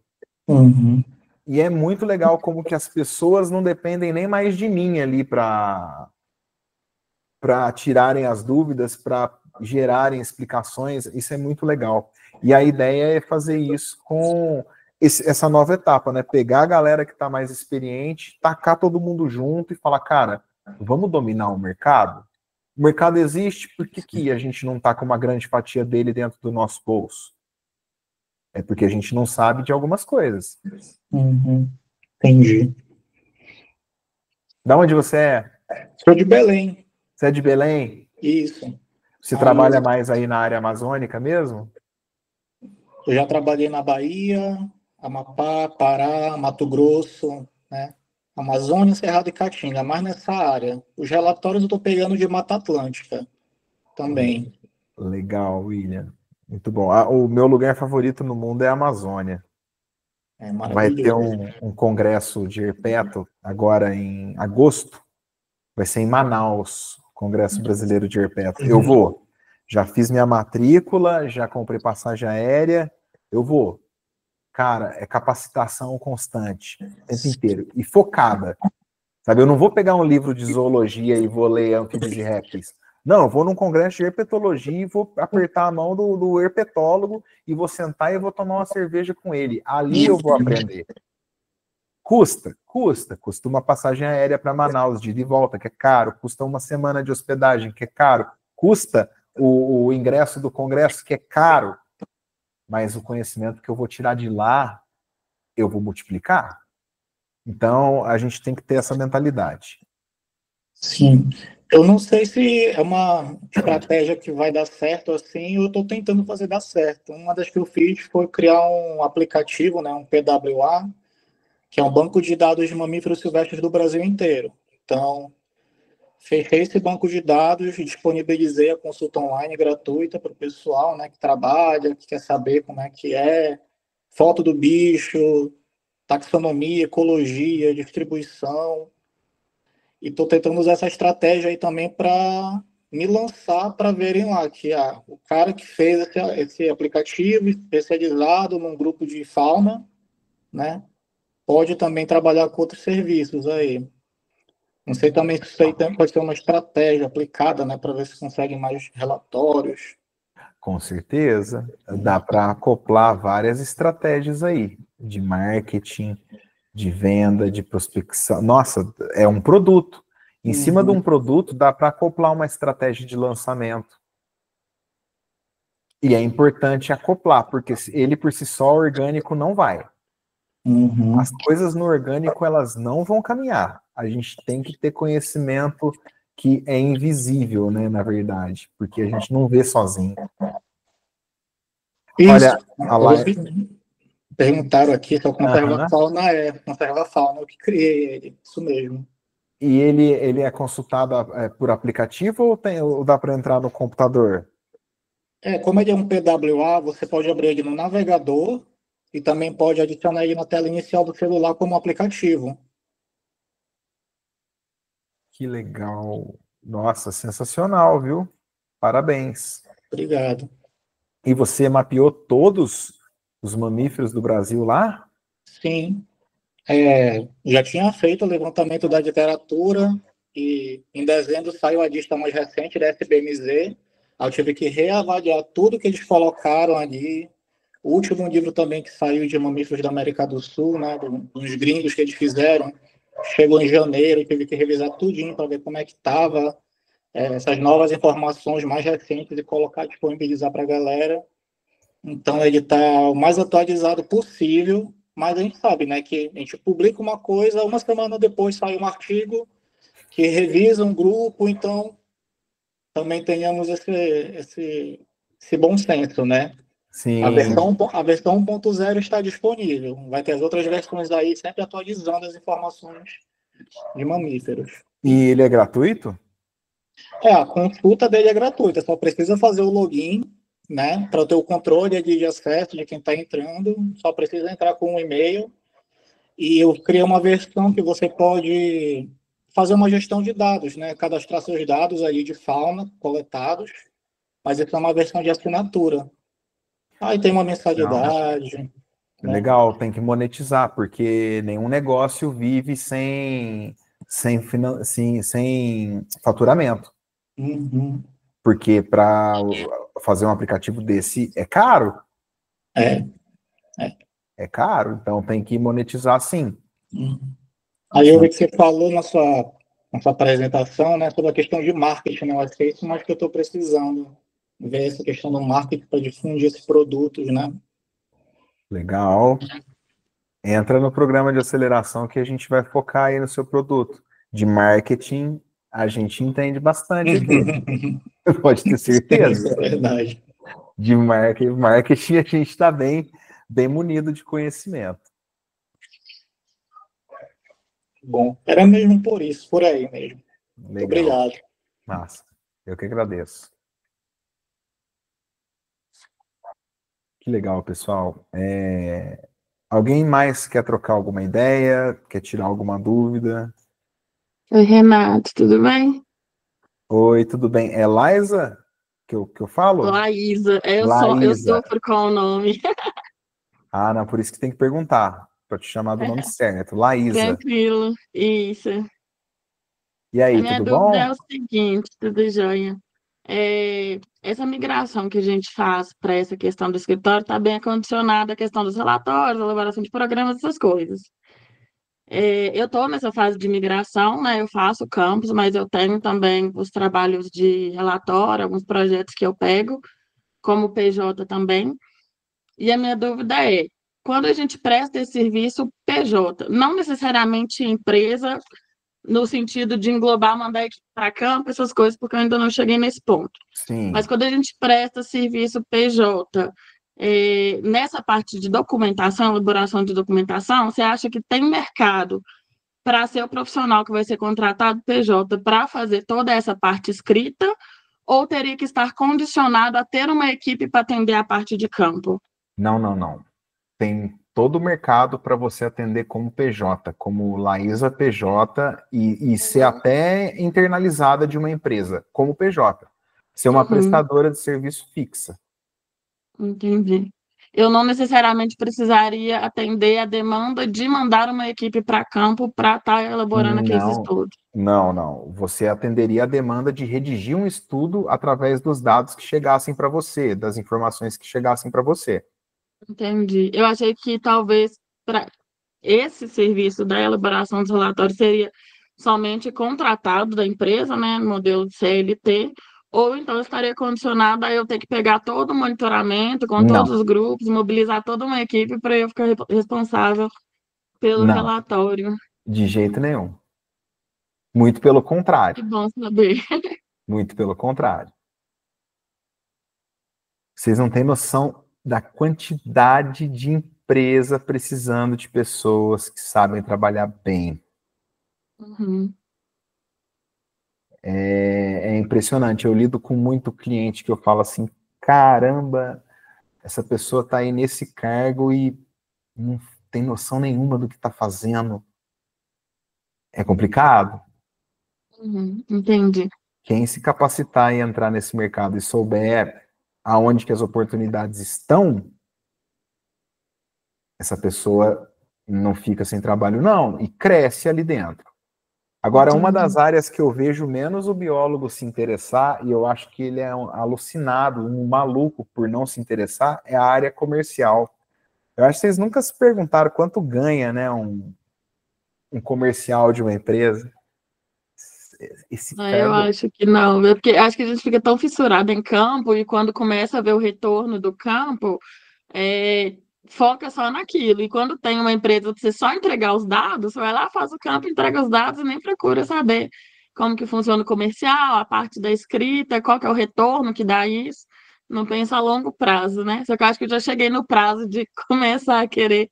Uhum. E é muito legal como que as pessoas não dependem nem mais de mim ali para tirarem as dúvidas, para gerarem explicações. Isso é muito legal. E a ideia é fazer isso com essa nova etapa, né? Pegar a galera que está mais experiente, tacar todo mundo junto e falar, cara, vamos dominar o mercado? O mercado existe, por que a gente não está com uma grande fatia dele dentro do nosso bolso? É porque a gente não sabe de algumas coisas. Uhum. Entendi. Da onde você é? Sou de Belém. Você é de Belém? Isso. Você trabalha mais aí na área amazônica mesmo? Eu já trabalhei na Bahia, Amapá, Pará, Mato Grosso, né? Amazônia, Cerrado e Caatinga, mais nessa área. Os relatórios eu estou pegando de Mata Atlântica também. Legal, William. Muito bom. O meu lugar favorito no mundo é a Amazônia. Vai ter um congresso de herpeto agora em agosto. Vai ser em Manaus, Congresso Brasileiro de Herpeto. Eu vou. Já fiz minha matrícula, já comprei passagem aérea. Eu vou. Cara, é capacitação constante, o tempo inteiro. E focada. Sabe, eu não vou pegar um livro de zoologia e vou ler anfíbios e répteis. Não, eu vou num congresso de herpetologia e vou apertar a mão do herpetólogo e vou sentar e vou tomar uma cerveja com ele. Ali eu vou aprender. Custa uma passagem aérea para Manaus de ida e volta, que é caro, custa uma semana de hospedagem, que é caro, custa o ingresso do congresso, que é caro, mas o conhecimento que eu vou tirar de lá, eu vou multiplicar. Então, a gente tem que ter essa mentalidade. Sim. Eu não sei se é uma estratégia que vai dar certo assim, eu estou tentando fazer dar certo. Uma das que eu fiz foi criar um aplicativo, né, um PWA, que é um banco de dados de mamíferos silvestres do Brasil inteiro. Então, fechei esse banco de dados e disponibilizei a consulta online gratuita para o pessoal, né, que trabalha, que quer saber como é que é, foto do bicho, taxonomia, ecologia, distribuição. E estou tentando usar essa estratégia aí também para me lançar para verem lá que o cara que fez esse aplicativo especializado num grupo de fauna, né, pode também trabalhar com outros serviços aí. Não sei também se isso aí pode ser uma estratégia aplicada, né, para ver se consegue mais relatórios. Com certeza. Dá para acoplar várias estratégias aí, de marketing, de venda, de prospecção. Nossa, é um produto. Em cima de um produto, dá para acoplar uma estratégia de lançamento. E é importante acoplar, porque ele por si só, orgânico, não vai. As coisas no orgânico, elas não vão caminhar. A gente tem que ter conhecimento que é invisível, né, na verdade, porque a gente não vê sozinho. Isso. Olha, a live... Perguntaram aqui se é o conserva-fauna. Conserva-fauna, eu que criei ele, isso mesmo. E ele é consultado por aplicativo ou dá para entrar no computador? Como ele é um PWA, você pode abrir ele no navegador e também pode adicionar ele na tela inicial do celular como aplicativo. Que legal. Nossa, sensacional, viu? Parabéns. Obrigado. E você mapeou todos os mamíferos do Brasil lá? Sim. Já tinha feito o levantamento da literatura e em dezembro saiu a lista mais recente da SBMZ. Eu tive que reavaliar tudo que eles colocaram ali. O último livro também que saiu de mamíferos da América do Sul, né, dos gringos que eles fizeram, chegou em janeiro, tive que revisar tudinho para ver como é que estava essas novas informações mais recentes e colocar, disponibilizar para a galera. Então ele está o mais atualizado possível, mas a gente sabe, né, que a gente publica uma coisa, uma semana depois sai um artigo que revisa um grupo, então também tenhamos esse bom senso, né? Sim. A versão 1.0 está disponível. Vai ter as outras versões aí, sempre atualizando as informações de mamíferos. E ele é gratuito? A consulta dele é gratuita, só precisa fazer o login, né, para ter o controle de acesso de quem está entrando, só precisa entrar com um e-mail. E eu criei uma versão que você pode fazer uma gestão de dados, né, cadastrar seus dados ali de fauna coletados, mas isso é uma versão de assinatura. Aí tem uma mensalidade. Né? Legal, tem que monetizar, porque nenhum negócio vive sem faturamento. Uhum. Porque para fazer um aplicativo desse é caro. É caro, então tem que monetizar sim. Uhum. Aí eu vi que você falou na sua apresentação, né, sobre a questão de marketing, não é isso, mas que eu estou precisando ver essa questão do marketing para difundir esses produtos, né? Legal. Entra no programa de aceleração que a gente vai focar aí no seu produto. De marketing, a gente entende bastante aqui. Pode ter certeza. É verdade. De marketing a gente está bem munido de conhecimento. Bom, era mesmo por isso, por aí mesmo. Muito obrigado. Massa. Eu que agradeço. Que legal, pessoal. Alguém mais quer trocar alguma ideia? Quer tirar alguma dúvida? Oi, Renato, tudo bem? Oi, tudo bem? É Laísa que eu falo? Laísa, eu Laísa. sofro com o nome. Ah, não, por isso que tem que perguntar, para te chamar do nome certo. Laísa. Tranquilo, isso. E aí, A minha tudo dúvida bom? é o seguinte, tudo jóia. Essa migração que a gente faz para essa questão do escritório está bem condicionada à questão dos relatórios, elaboração de programas, essas coisas. Eu estou nessa fase de migração, né? Eu faço campus, mas eu tenho também os trabalhos de relatório, alguns projetos que eu pego, como PJ também. E a minha dúvida é, quando a gente presta esse serviço PJ, não necessariamente empresa, no sentido de englobar, mandar equipe para campo, essas coisas, porque eu ainda não cheguei nesse ponto. Sim. Mas quando a gente presta serviço PJ, nessa parte de documentação, elaboração de documentação, você acha que tem mercado para ser o profissional que vai ser contratado PJ para fazer toda essa parte escrita, ou teria que estar condicionado a ter uma equipe para atender a parte de campo? Não. Tem todo o mercado para você atender como PJ, como Laísa PJ, e ser até internalizada de uma empresa, como PJ. Ser uma prestadora de serviço fixa. Entendi. Eu não necessariamente precisaria atender a demanda de mandar uma equipe para campo para estar elaborando aqueles estudos. Não. Você atenderia a demanda de redigir um estudo através dos dados que chegassem para você, das informações que chegassem para você. Entendi. Eu achei que talvez para esse serviço da elaboração dos relatórios seria somente contratado da empresa, né, no modelo de CLT, ou então estaria condicionado a eu ter que pegar todo o monitoramento com todos os grupos, mobilizar toda uma equipe para eu ficar responsável pelo relatório. De jeito nenhum. Muito pelo contrário. Que bom saber. Muito pelo contrário. Vocês não têm noção da quantidade de empresa precisando de pessoas que sabem trabalhar bem. É impressionante. Eu lido com muito cliente que eu falo assim, caramba, essa pessoa está aí nesse cargo e não tem noção nenhuma do que está fazendo. É complicado. Entendi. Quem se capacitar e entrar nesse mercado e souber aonde que as oportunidades estão, essa pessoa não fica sem trabalho, não, e cresce ali dentro. Agora, uma das áreas que eu vejo menos o biólogo se interessar, e eu acho que ele é um alucinado, um maluco por não se interessar, é a área comercial. Eu acho que vocês nunca se perguntaram quanto ganha, né, um comercial de uma empresa. Eu acho que não, porque acho que a gente fica tão fissurado em campo e quando começa a ver o retorno do campo, foca só naquilo. E quando tem uma empresa que você só entregar os dados, você vai lá, faz o campo, entrega os dados e nem procura saber como que funciona o comercial, a parte da escrita, qual que é o retorno que dá isso. Não pensa a longo prazo, né? Só que eu acho que eu já cheguei no prazo de começar a querer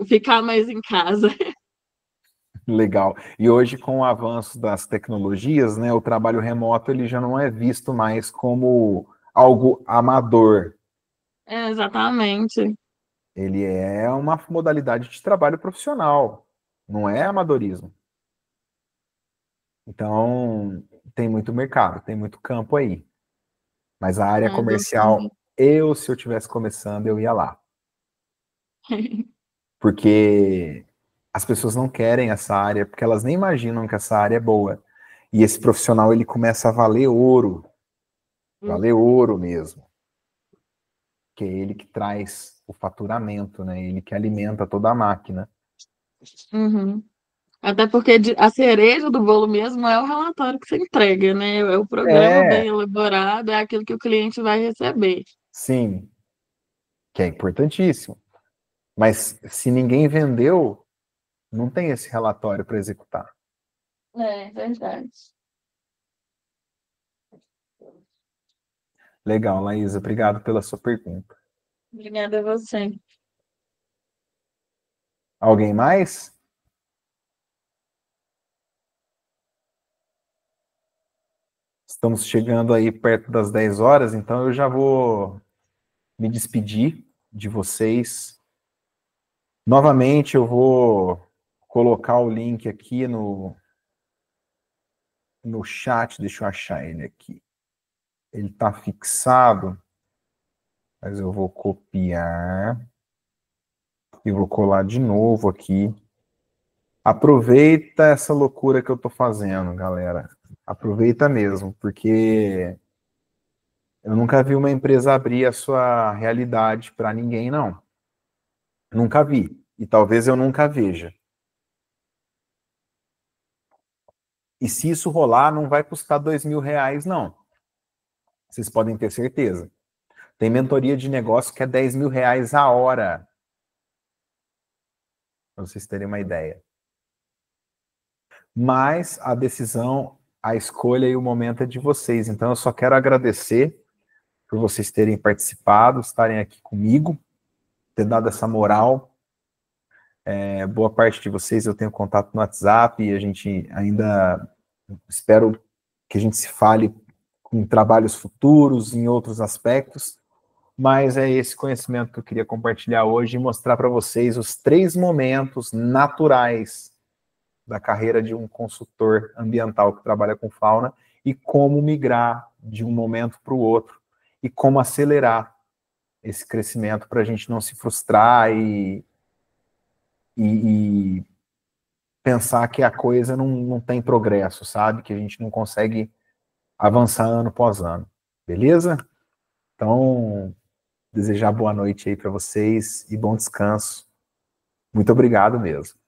ficar mais em casa. Legal. E hoje, com o avanço das tecnologias, né, o trabalho remoto ele já não é visto mais como algo amador. Exatamente. Ele é uma modalidade de trabalho profissional, não é amadorismo. Então, tem muito mercado, tem muito campo aí. Mas a área comercial, se eu tivesse começando, eu ia lá. Porque as pessoas não querem essa área, porque elas nem imaginam que essa área é boa. E esse profissional, ele começa a valer ouro. Valer ouro mesmo. Que é ele que traz o faturamento, né? Ele que alimenta toda a máquina. Uhum. Até porque a cereja do bolo mesmo é o relatório que você entrega, né? É o programa bem elaborado, é aquilo que o cliente vai receber. Sim. Que é importantíssimo. Mas se ninguém vendeu, não tem esse relatório para executar. É verdade. Legal, Laísa. Obrigado pela sua pergunta. Obrigada a você. Alguém mais? Estamos chegando aí perto das 10 horas, então eu já vou me despedir de vocês. Novamente, eu vou colocar o link aqui no chat. Deixa eu achar ele aqui. Ele está fixado, mas eu vou copiar e vou colar de novo aqui. Aproveita essa loucura que eu estou fazendo, galera. Aproveita mesmo, porque eu nunca vi uma empresa abrir a sua realidade para ninguém, não. Nunca vi. E talvez eu nunca veja. E se isso rolar, não vai custar R$2.000, não. Vocês podem ter certeza. Tem mentoria de negócio que é R$10.000 a hora. Para vocês terem uma ideia. Mas a decisão, a escolha e o momento é de vocês. Então eu só quero agradecer por vocês terem participado, estarem aqui comigo, ter dado essa moral. Boa parte de vocês eu tenho contato no WhatsApp e a gente ainda espero que a gente se fale em trabalhos futuros, em outros aspectos, mas é esse conhecimento que eu queria compartilhar hoje e mostrar para vocês os 3 momentos naturais da carreira de um consultor ambiental que trabalha com fauna e como migrar de um momento para o outro e como acelerar esse crescimento para a gente não se frustrar e pensar que a coisa não tem progresso, sabe? Que a gente não consegue avançar ano após ano. Beleza? Então, desejar boa noite aí para vocês e bom descanso. Muito obrigado mesmo.